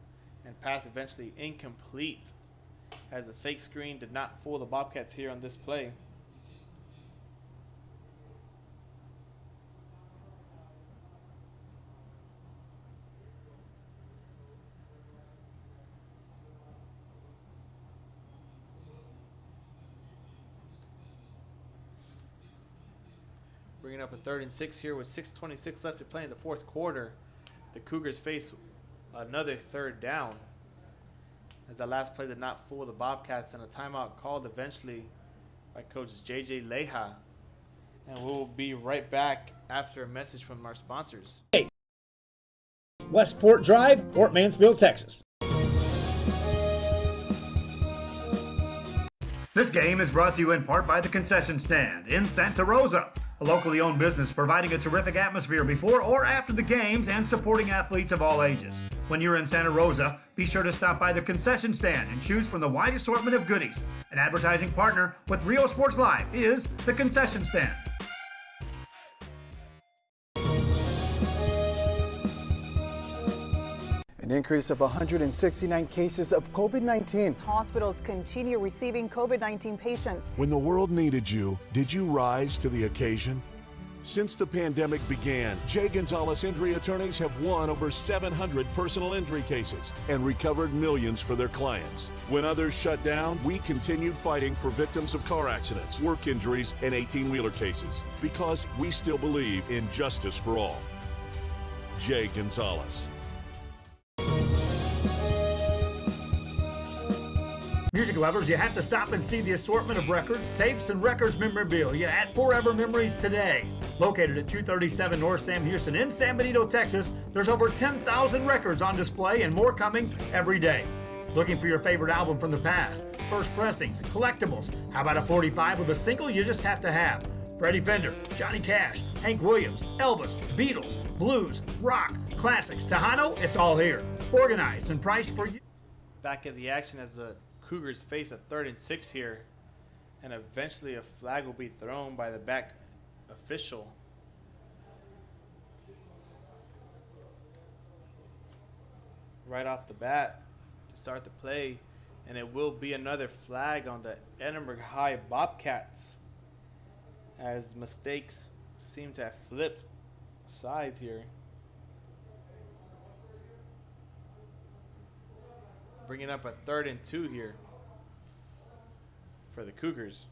And pass eventually incomplete, as the fake screen did not fool the Bobcats here on this play. Bringing up a 3rd and 6 here with 6:26 left to play in the 4th quarter. The Cougars face another 3rd down, as that last play did not fool the Bobcats, and a timeout called eventually by Coach JJ Leja. And we'll be right back after a message from our sponsors. Westport Drive, Fort Mansfield, Texas. This game is brought to you in part by the Concession Stand in Santa Rosa, a locally owned business providing a terrific atmosphere before or after the games and supporting athletes of all ages. When you're in Santa Rosa, be sure to stop by the Concession Stand and choose from the wide assortment of goodies. An advertising partner with Rio Sports Live is the Concession Stand. An increase of 169 cases of COVID-19. Hospitals continue receiving COVID-19 patients. When the world needed you, did you rise to the occasion? Since the pandemic began, Jay Gonzalez Injury Attorneys have won over 700 personal injury cases and recovered millions for their clients. When others shut down, we continued fighting for victims of car accidents, work injuries, and 18-wheeler cases, because we still believe in justice for all. Jay Gonzalez. Music lovers, you have to stop and see the assortment of records, tapes, and records memorabilia at Forever Memories today. Located at 237 North Sam Houston in San Benito, Texas, there's over 10,000 records on display and more coming every day. Looking for your favorite album from the past, first pressings, collectibles? How about a 45 with a single you just have to have? Freddie Fender, Johnny Cash, Hank Williams, Elvis, Beatles, blues, rock, classics, Tejano, it's all here. Organized and priced for you. Back at the action as the Cougars face a 3rd and 6 here, and eventually a flag will be thrown by the back official. Right off the bat to start the play, and it will be another flag on the Edinburg High Bobcats, as mistakes seem to have flipped sides here. Bringing up a 3rd and 2 here for the Cougars,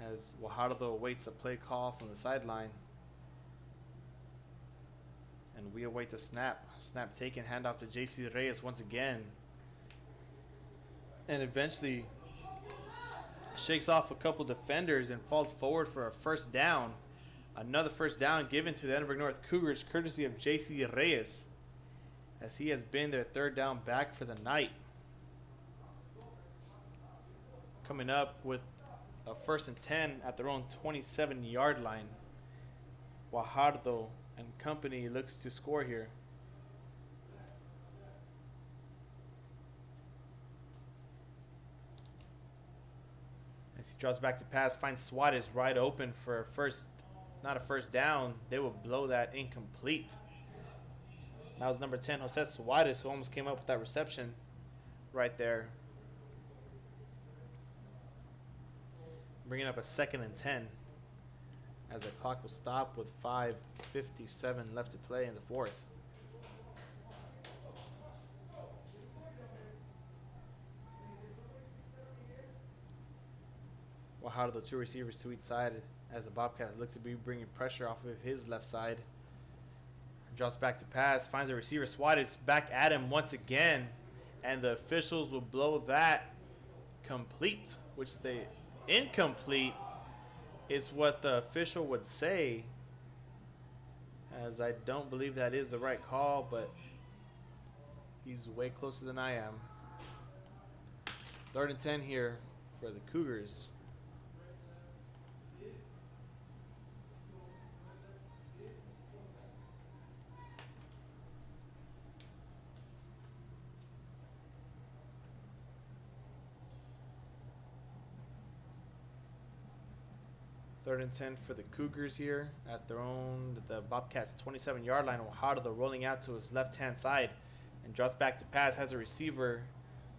as Guajardo awaits a play call from the sideline, and we await the snap. Snap taken, handoff to JC Reyes once again, and eventually shakes off a couple defenders and falls forward for a 1st down. Another 1st down given to the Edinburg North Cougars, courtesy of JC Reyes, as he has been their 3rd down back for the night. Coming up with a 1st and 10 at their own 27-yard line. Guajardo and company looks to score here. As he draws back to pass, finds Suarez right open for not a first down. They will blow that incomplete. That was number 10, Jose Suarez, who almost came up with that reception right there. Bringing up a 2nd and 10 as the clock will stop with 5:57 left to play in the fourth. Guajardo, the 2 receivers to each side as the Bobcats looks to be bringing pressure off of his left side. Drops back to pass, finds a receiver. Suarez back at him once again, and the officials will blow that complete, which they incomplete is what the official would say, as I don't believe that is the right call, but he's way closer than I am. 3rd and 10 here for the Cougars. Third and 10 for the Cougars here at their own, the Bobcats 27-yard line. Guajardo rolling out to his left-hand side and drops back to pass. Has a receiver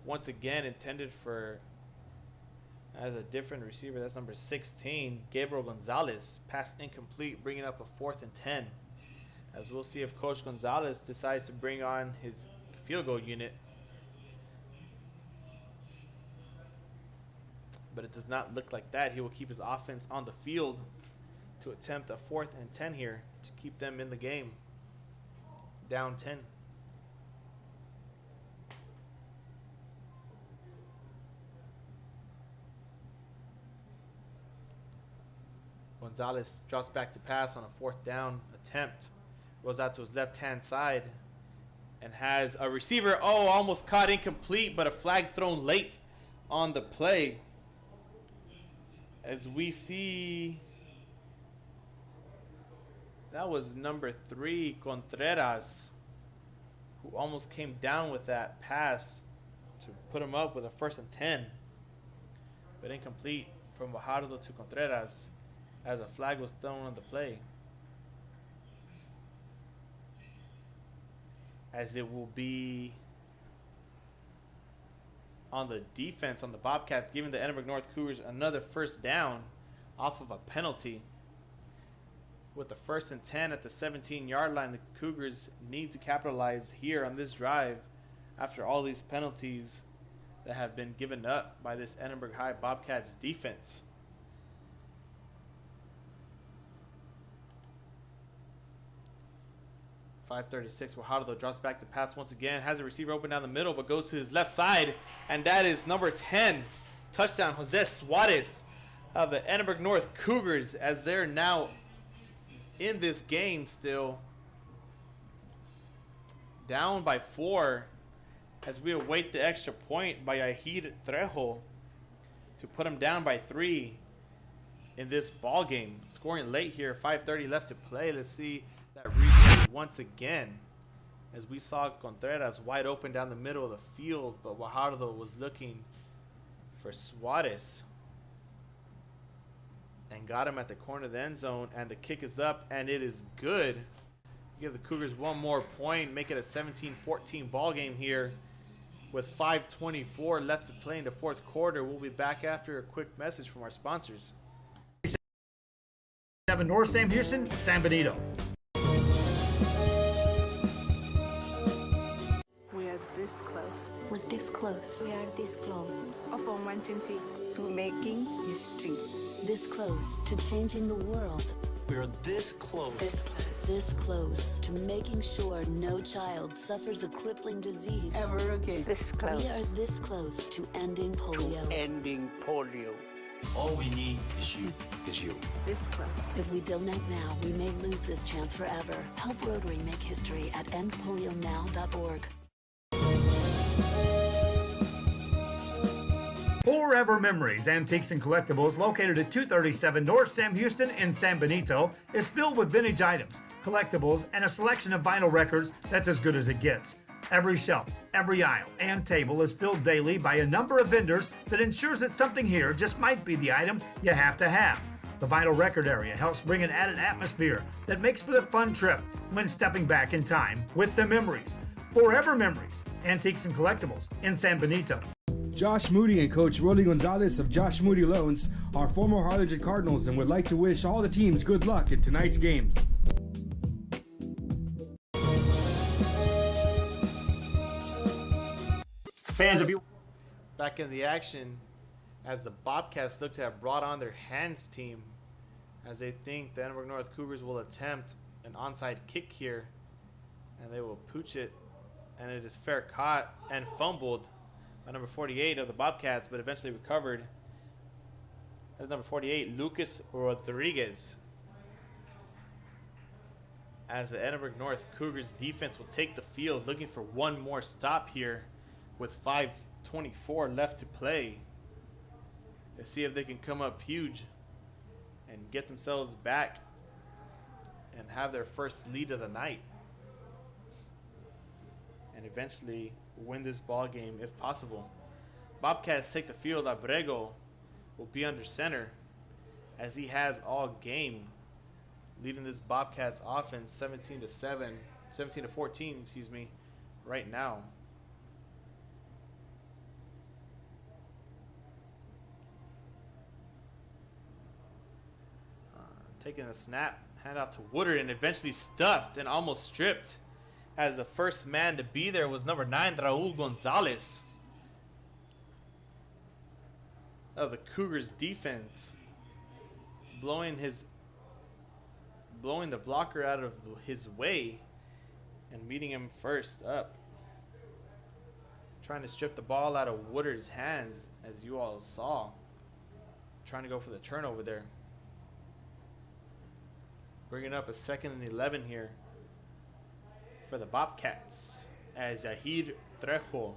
once again intended for as a different receiver. That's number 16, Gabriel Gonzalez. Pass incomplete, bringing up a 4th and 10. As we'll see if Coach Gonzalez decides to bring on his field goal unit. But it does not look like that. He will keep his offense on the field to attempt a 4th and 10 here to keep them in the game. Down 10. Gonzalez drops back to pass on a 4th down attempt. Rolls out to his left-hand side and has a receiver. Oh, almost caught incomplete, but a flag thrown late on the play. As we see, that was number 3, Contreras, who almost came down with that pass to put him up with a 1st and 10. But incomplete from Guajardo to Contreras as a flag was thrown on the play. As it will be on the defense on the Bobcats, giving the Edinburg North Cougars another 1st down off of a penalty. With the 1st and 10 at the 17-yard line, the Cougars need to capitalize here on this drive after all these penalties that have been given up by this Edinburg High Bobcats defense. .536, Guajardo drops back to pass once again, has a receiver open down the middle, but goes to his left side, and that is number 10, touchdown, Jose Suarez of the Edinburg North Cougars, as they're now in this game still. Down by 4 as we await the extra point by Ahir Trejo to put them down by 3 in this ball game. Scoring late here, 5:30 left to play. Let's see that replay once again, as we saw Contreras wide open down the middle of the field, but Guajardo was looking for Suarez and got him at the corner of the end zone, and the kick is up, and it is good. Give the Cougars one more point, make it a 17-14 ball game here with 5:24 left to play in the 4th quarter. We'll be back after a quick message from our sponsors. 7 North Sam Houston, San Benito. We are this close. We're this close. We are this close. Of uncertainty to making history. This close to changing the world. We are this close. This close. This close to making sure no child suffers a crippling disease Ever again. This close. We are this close to ending polio. Ending polio. All we need is you. This close. If we don't act now, we may lose this chance forever. Help Rotary make history at endpolionow.org. Forever Memories, Antiques and Collectibles, located at 237 North Sam Houston in San Benito, is filled with vintage items, collectibles, and a selection of vinyl records that's as good as it gets. Every shelf, every aisle, and table is filled daily by a number of vendors that ensures that something here just might be the item you have to have. The vinyl record area helps bring an added atmosphere that makes for the fun trip when stepping back in time with the memories. Forever Memories, Antiques and Collectibles in San Benito. Josh Moody and Coach Rolly Gonzalez of Josh Moody Loans are former Harlingen Cardinals and would like to wish all the teams good luck in tonight's games. Fans, if you Back in the action, as the Bobcats look to have brought on their hands team, as they think the Edinburg North Cougars will attempt an onside kick here, and they will pooch it, and it is fair caught and fumbled by number 48 of the Bobcats, but eventually recovered. That is number 48, Lucas Rodriguez. As the Edinburg North Cougars defense will take the field, looking for one more stop here with 5:24 left to play. Let's see if they can come up huge and get themselves back and have their first lead of the night, and eventually win this ball game if possible. Bobcats take the field. Abrego will be under center as he has all game, leading this Bobcats offense 17 to 14, right now. Taking a snap, hand out to Woodard, and eventually stuffed and almost stripped, as the first man to be there was number 9, Raul Gonzalez of the Cougars defense, blowing the blocker out of his way and meeting him first up, trying to strip the ball out of Woodard's hands, as you all saw, trying to go for the turnover there. Bringing up a 2nd and 11 here for the Bobcats, as Abrego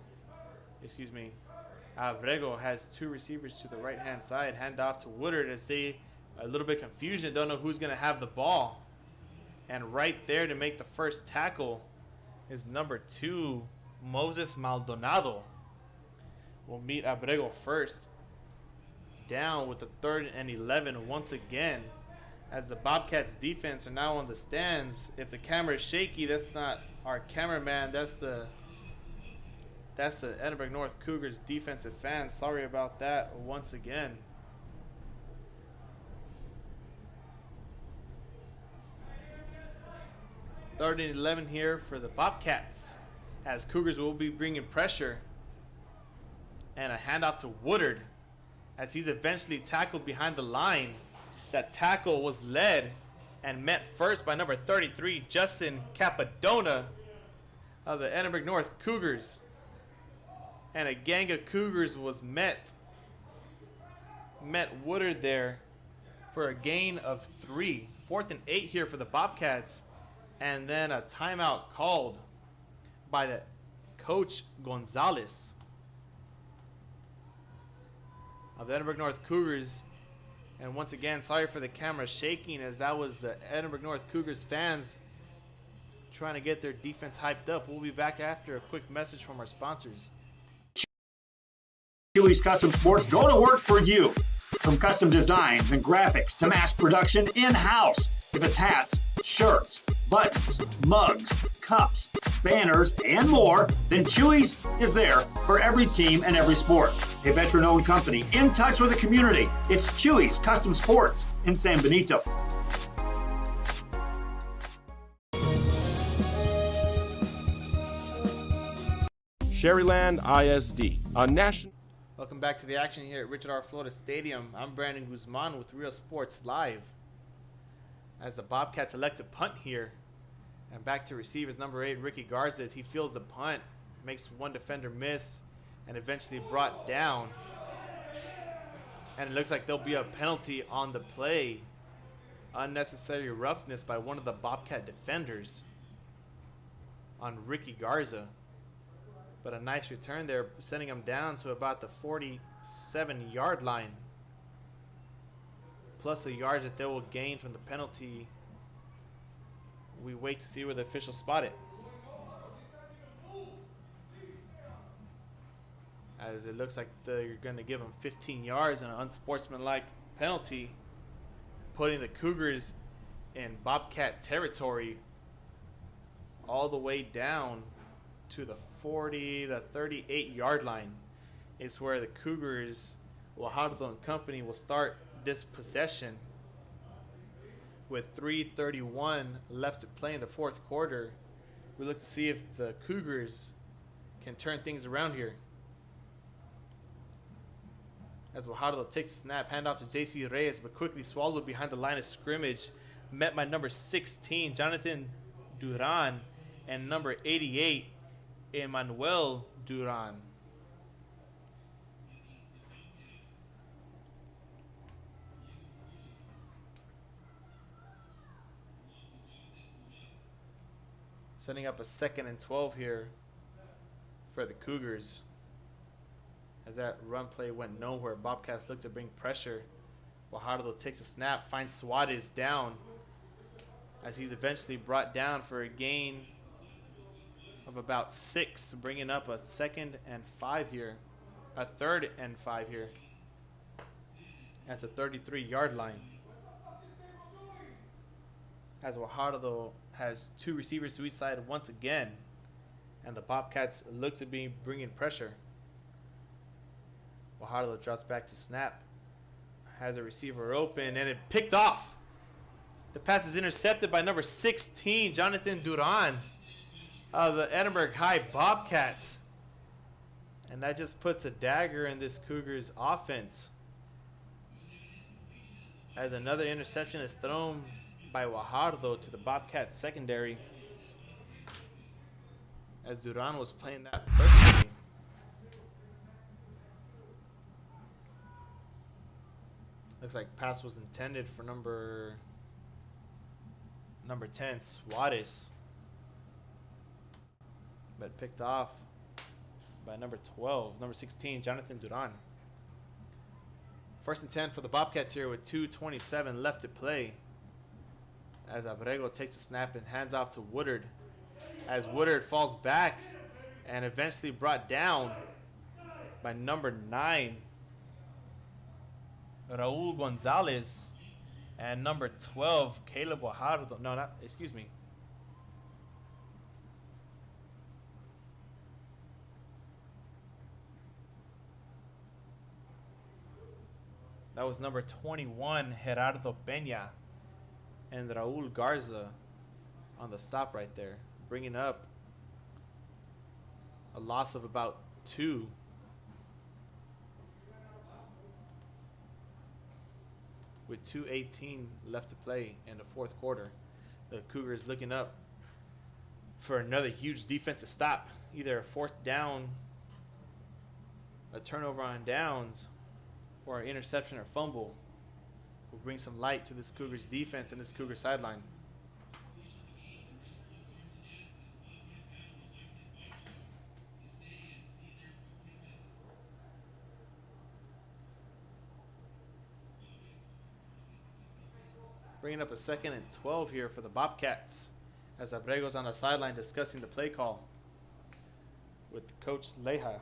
has two receivers to the right-hand side. Hand off to Woodard as they a little bit confusion, don't know who's going to have the ball. And right there to make the first tackle is number 2, Moses Maldonado. Will meet Abrego first. Down with the 3rd and 11 once again, as the Bobcats defense are now on the stands. If the camera is shaky, that's not our cameraman, that's the Edinburg North Cougars defensive fans. Sorry about that once again. Third and 11 here for the Bobcats, as Cougars will be bringing pressure, and a handoff to Woodard as he's eventually tackled behind the line. That tackle was led and met first by number 33, Justin Capadona of the Edinburg North Cougars. And a gang of Cougars was met Woodard there for a gain of 3. 4th and 8 here for the Bobcats. And then a timeout called by the coach Gonzalez of the Edinburg North Cougars. And once again, sorry for the camera shaking, as that was the Edinburg North Cougars fans trying to get their defense hyped up. We'll be back after a quick message from our sponsors. Chewy's Custom Sports go to work for you. From custom designs and graphics to mass production in-house. If it's hats, shirts, buttons, mugs, cups, banners, and more, then Chewy's is there for every team and every sport. A veteran-owned company in touch with the community. It's Chewy's Custom Sports in San Benito. Sherryland ISD, a national... Welcome back to the action here at Richard R. Flores Stadium. I'm Brandon Guzman with Real Sports Live. As the Bobcats elect to punt here. And back to receivers, number 8, Ricky Garza, as he fields the punt, makes one defender miss, and eventually brought down. And it looks like there'll be a penalty on the play. Unnecessary roughness by one of the Bobcat defenders on Ricky Garza. But a nice return there, sending him down to about the 47-yard line. Plus the yards that they will gain from the penalty. We wait to see where the officials spot it. as it looks like they're going to give him 15 yards and an unsportsmanlike penalty, putting the Cougars in Bobcat territory all the way down to the 38 yard line. Is where the Cougars, Guajardo and company, will start this possession with 3:31 left to play in the fourth quarter. We look to see if the Cougars can turn things around here. As Guajardo takes a snap, handoff to J.C. Reyes, but quickly swallowed behind the line of scrimmage. Met by number 16, Jonathan Duran, and number 88, Emmanuel Duran. Setting up a 2nd and 12 here for the Cougars. As that run play went nowhere, Bobcats look to bring pressure. Guajardo takes a snap, finds Suarez down, as he's eventually brought down for a gain of about 6, bringing up a 2nd and 5 here. A 3rd and 5 here at the 33 yard line. As Guajardo has 2 receivers to each side once again, and the Bobcats look to be bringing pressure. Guajardo drops back to snap, has a receiver open, and it picked off. The pass is intercepted by number 16, Jonathan Duran of the Edinburg High Bobcats. And that just puts a dagger in this Cougars offense, as another interception is thrown by Guajardo to the Bobcat secondary, as Duran was playing that perfectly. Looks like pass was intended for number 10, Suarez, but picked off by number 16, Jonathan Duran. 1st and 10 for the Bobcats here with 2:27 left to play, as Abrego takes a snap and hands off to Woodard, as Woodard falls back and eventually brought down by number 9, Raul Gonzalez, and number 12, Caleb Guajardo. No, not, excuse me. That was number 21, Gerardo Peña, and Raul Garza on the stop right there, bringing up a loss of about 2. With 2:18 left to play in the fourth quarter. The Cougars looking up for another huge defensive stop, either a 4th down, a turnover on downs, or an interception or fumble will bring some light to this Cougars defense and this Cougar sideline. Bringing up a 2nd and 12 here for the Bobcats, as Abrego's on the sideline discussing the play call with Coach Leja.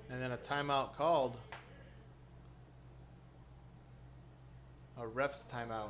And then a timeout called. A ref's timeout.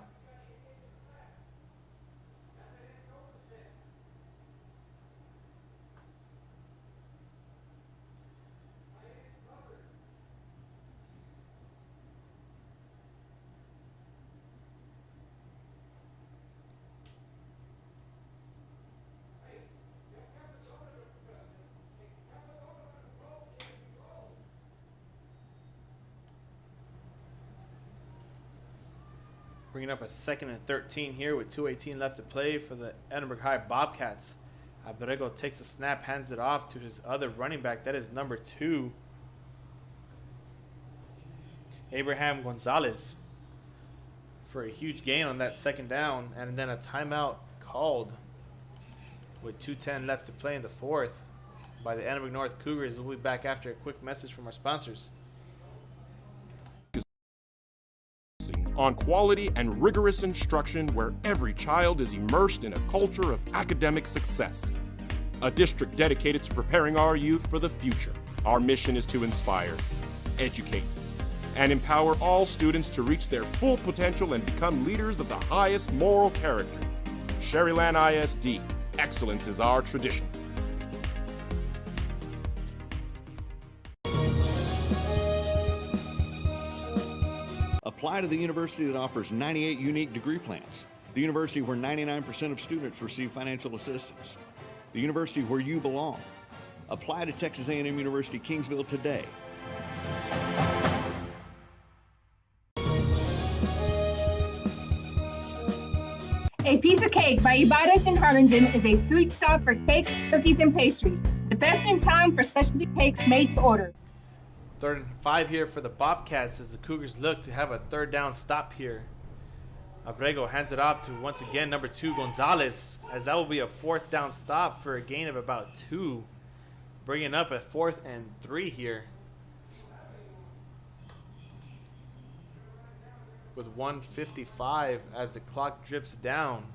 Bringing up a 2nd and 13 here with 2:18 left to play for the Edinburg High Bobcats. Abrego takes a snap, hands it off to his other running back. That is number 2, Abraham Gonzalez, for a huge gain on that 2nd down. And then a timeout called with 2:10 left to play in the fourth by the Edinburg North Cougars. We'll be back after a quick message from our sponsors. on quality and rigorous instruction where every child is immersed in a culture of academic success. A district dedicated to preparing our youth for the future. Our mission is to inspire, educate, and empower all students to reach their full potential and become leaders of the highest moral character. Sherryland ISD, excellence is our tradition. Apply to the university that offers 98 unique degree plans. The university where 99% of students receive financial assistance. The university where you belong. Apply to Texas A&M University Kingsville today. A Piece of Cake by Ibarra's in Harlingen is a sweet stop for cakes, cookies, and pastries. The best in town for specialty cakes made to order. 3rd and 5 here for the Bobcats as the Cougars look to have a 3rd down stop here. Abrego hands it off to, once again, number 2, Gonzalez, as that will be a 4th down stop for a gain of about 2. Bringing up a 4th and 3 here. With 1:55 as the clock drips down.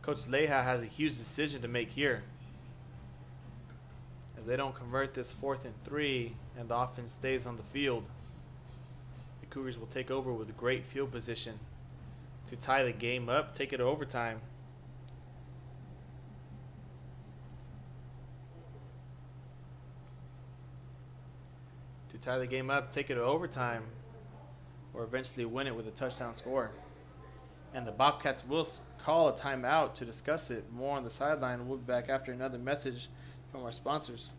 Coach Leija has a huge decision to make here. If they don't convert this 4th and 3 and the offense stays on the field, the Cougars will take over with a great field position to tie the game up, take it to overtime. To tie the game up, take it to overtime, or eventually win it with a touchdown score. And the Bobcats will call a timeout to discuss it more on the sideline. We'll be back after another message from our sponsors.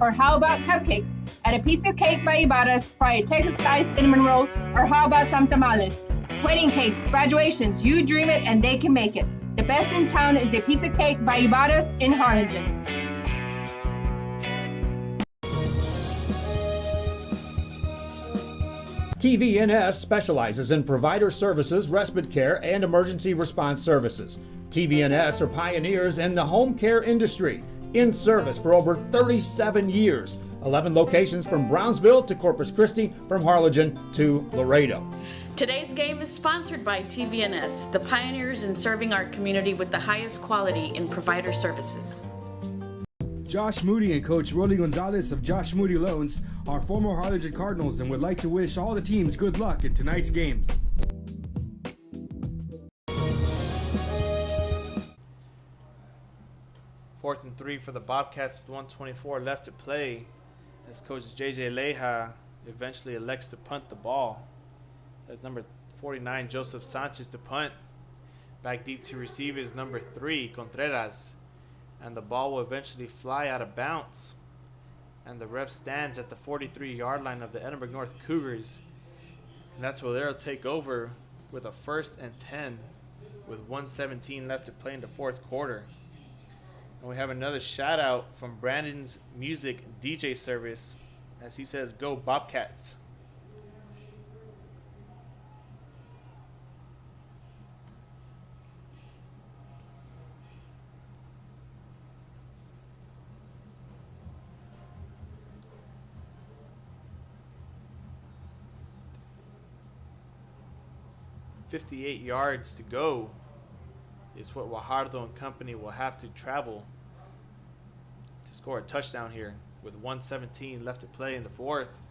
Or how about cupcakes? At A Piece of Cake by Ibarra's, try a Texas-style cinnamon roll, or how about some tamales? Wedding cakes, graduations, you dream it and they can make it. The best in town is A Piece of Cake by Ibarra's in Harlingen. TVNS specializes in provider services, respite care, and emergency response services. TVNS are pioneers in the home care industry, in service for over 37 years. 11 locations from Brownsville to Corpus Christi, from Harlingen to Laredo. Today's game is sponsored by TVNS, the pioneers in serving our community with the highest quality in provider services. Josh Moody and Coach Rolly Gonzalez of Josh Moody Loans are former Harlingen Cardinals and would like to wish all the teams good luck in tonight's games. Fourth and 3 for the Bobcats with 1:24 left to play as Coach JJ Leija eventually elects to punt the ball. That's number 49, Joseph Sanchez, to punt. Back deep to receive is number 3, Contreras. And the ball will eventually fly out of bounds. And the ref stands at the 43-yard line of the Edinburg North Cougars. And that's where they'll take over with a 1st and 10 with 1:17 left to play in the 4th quarter. And we have another shout out from Brandon's Music DJ service as he says, "Go Bobcats." "58 yards to go is what Guajardo and company will have to travel to score a touchdown here with 1:17 left to play in the 4th.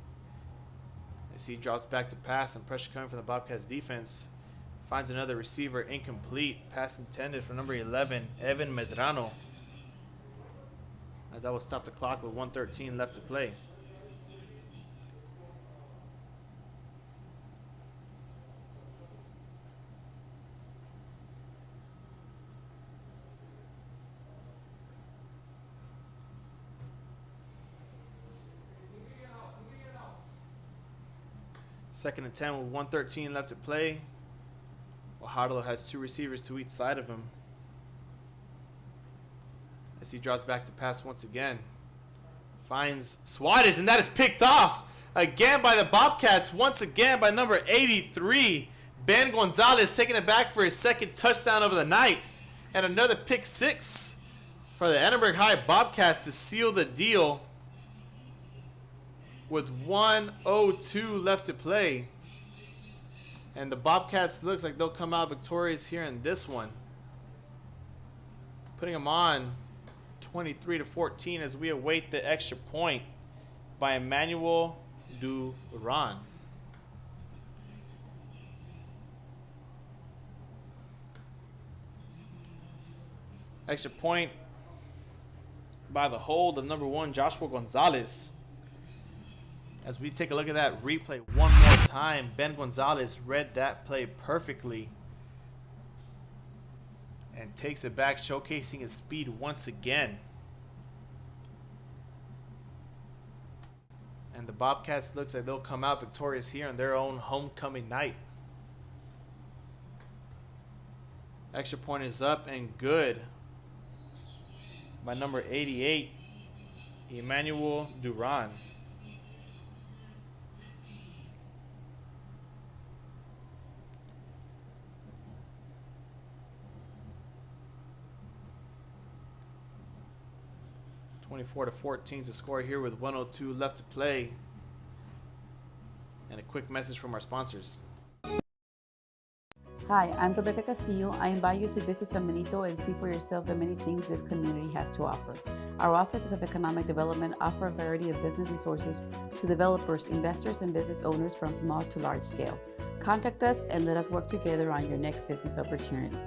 As he drops back to pass and pressure coming from the Bobcats defense, finds another receiver incomplete. Pass intended for number 11, Evan Medrano. As that will stop the clock with 1:13 left to play. Second and 10 with 1:13 left to play. Guajardo has 2 receivers to each side of him. As he draws back to pass once again. Finds Suarez, and that is picked off again by the Bobcats. Once again by number 83, Ben Gonzalez, taking it back for his 2nd touchdown of the night. And another pick 6 for the Edinburg High Bobcats to seal the deal. With 1:02 left to play. And the Bobcats looks like they'll come out victorious here in this one, putting them on 23-14 as we await the extra point by Emmanuel Duran. Extra point by the hold of number 1, Joshua Gonzalez. As we take a look at that replay one more time, Ben Gonzalez read that play perfectly and takes it back, showcasing his speed once again. And the Bobcats looks like they'll come out victorious here on their own homecoming night. Extra point is up and good by number 88, Emmanuel Duran. (24-14) is the score here with 1:02 left to play. And a quick message from our sponsors. Hi, I'm Rebecca Castillo. I invite you to visit San Benito and see for yourself the many things this community has to offer. Our offices of economic development offer a variety of business resources to developers, investors, and business owners from small to large scale. Contact us and let us work together on your next business opportunity.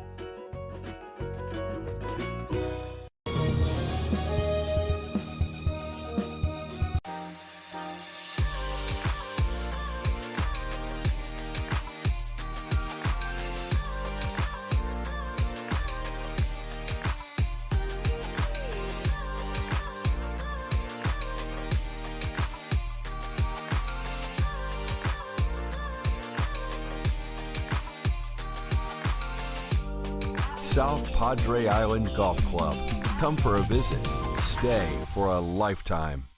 South Padre Island Golf Club. Come for a visit. Stay for a lifetime.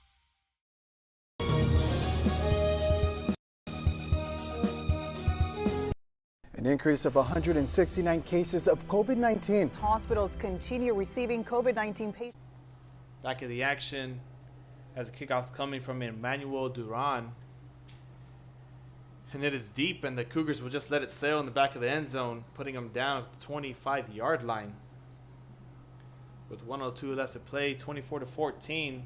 An increase of 169 cases of COVID-19. Hospitals continue receiving COVID-19 patients. Back in the action as the kickoff's coming from Emmanuel Duran. And it is deep, and the Cougars will just let it sail in the back of the end zone, putting them down at the 25-yard line. With 1:02 left to play, 24-14.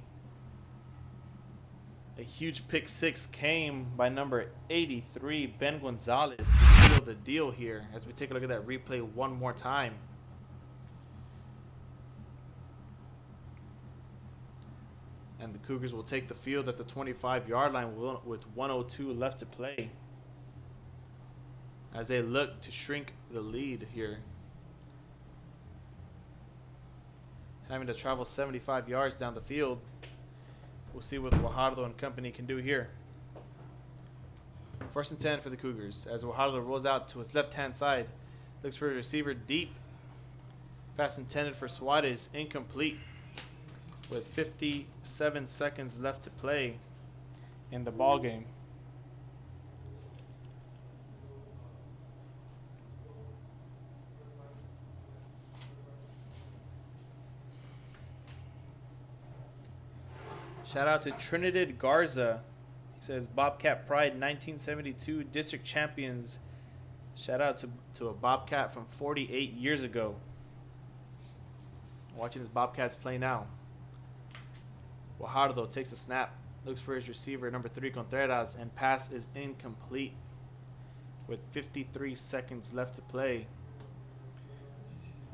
A huge pick six came by number 83, Ben Gonzalez, to seal the deal here as we take a look at that replay one more time. And the Cougars will take the field at the 25-yard line with 1:02 left to play, as they look to shrink the lead here. Having to travel 75 yards down the field. We'll see what Guajardo and company can do here. 1st and 10 for the Cougars as Guajardo rolls out to his left-hand side. Looks for a receiver deep. Pass intended for Suarez, incomplete. With 57 seconds left to play in the ball game. Shout out to Trinidad Garza. He says Bobcat Pride 1972 district champions. Shout out to a Bobcat from 48 years ago. Watching his Bobcats play now. Guajardo takes a snap, looks for his receiver, number 3, Contreras, and pass is incomplete with 53 seconds left to play.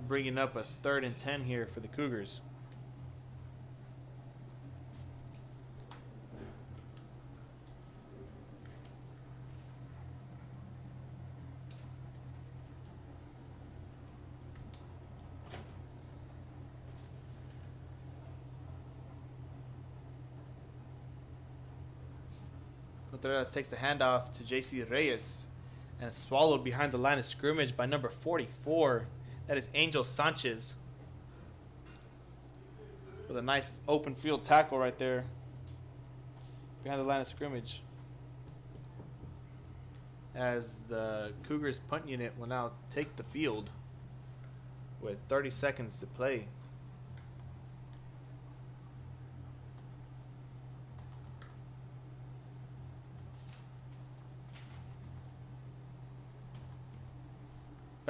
Bringing up a 3rd and 10 here for the Cougars. Contreras takes the handoff to J.C. Reyes and swallowed behind the line of scrimmage by number 44. That is Angel Sanchez. With a nice open field tackle right there behind the line of scrimmage. As the Cougars punt unit will now take the field with 30 seconds to play.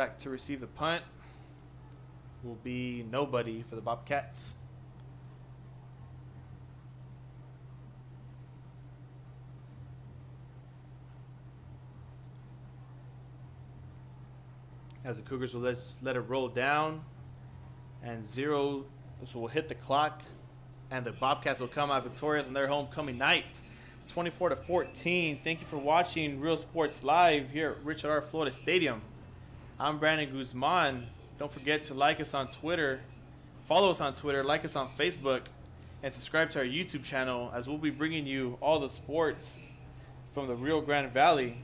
back to receive the punt will be nobody for the Bobcats. As the Cougars will let it roll down, and zero, so will hit the clock, and the Bobcats will come out victorious on their homecoming night, 24-14. Thank you for watching Real Sports Live here at Richard R. Flores Stadium. I'm Brandon Guzman. Don't forget to like us on Twitter, follow us on Twitter, like us on Facebook, and subscribe to our YouTube channel, as we'll be bringing you all the sports from the Rio Grande Valley.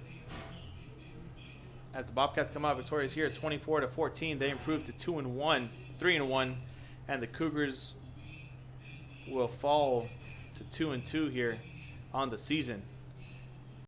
As the Bobcats come out victorious here, 24-14, they improve to 3-1, and the Cougars will fall to 2-2 here on the season.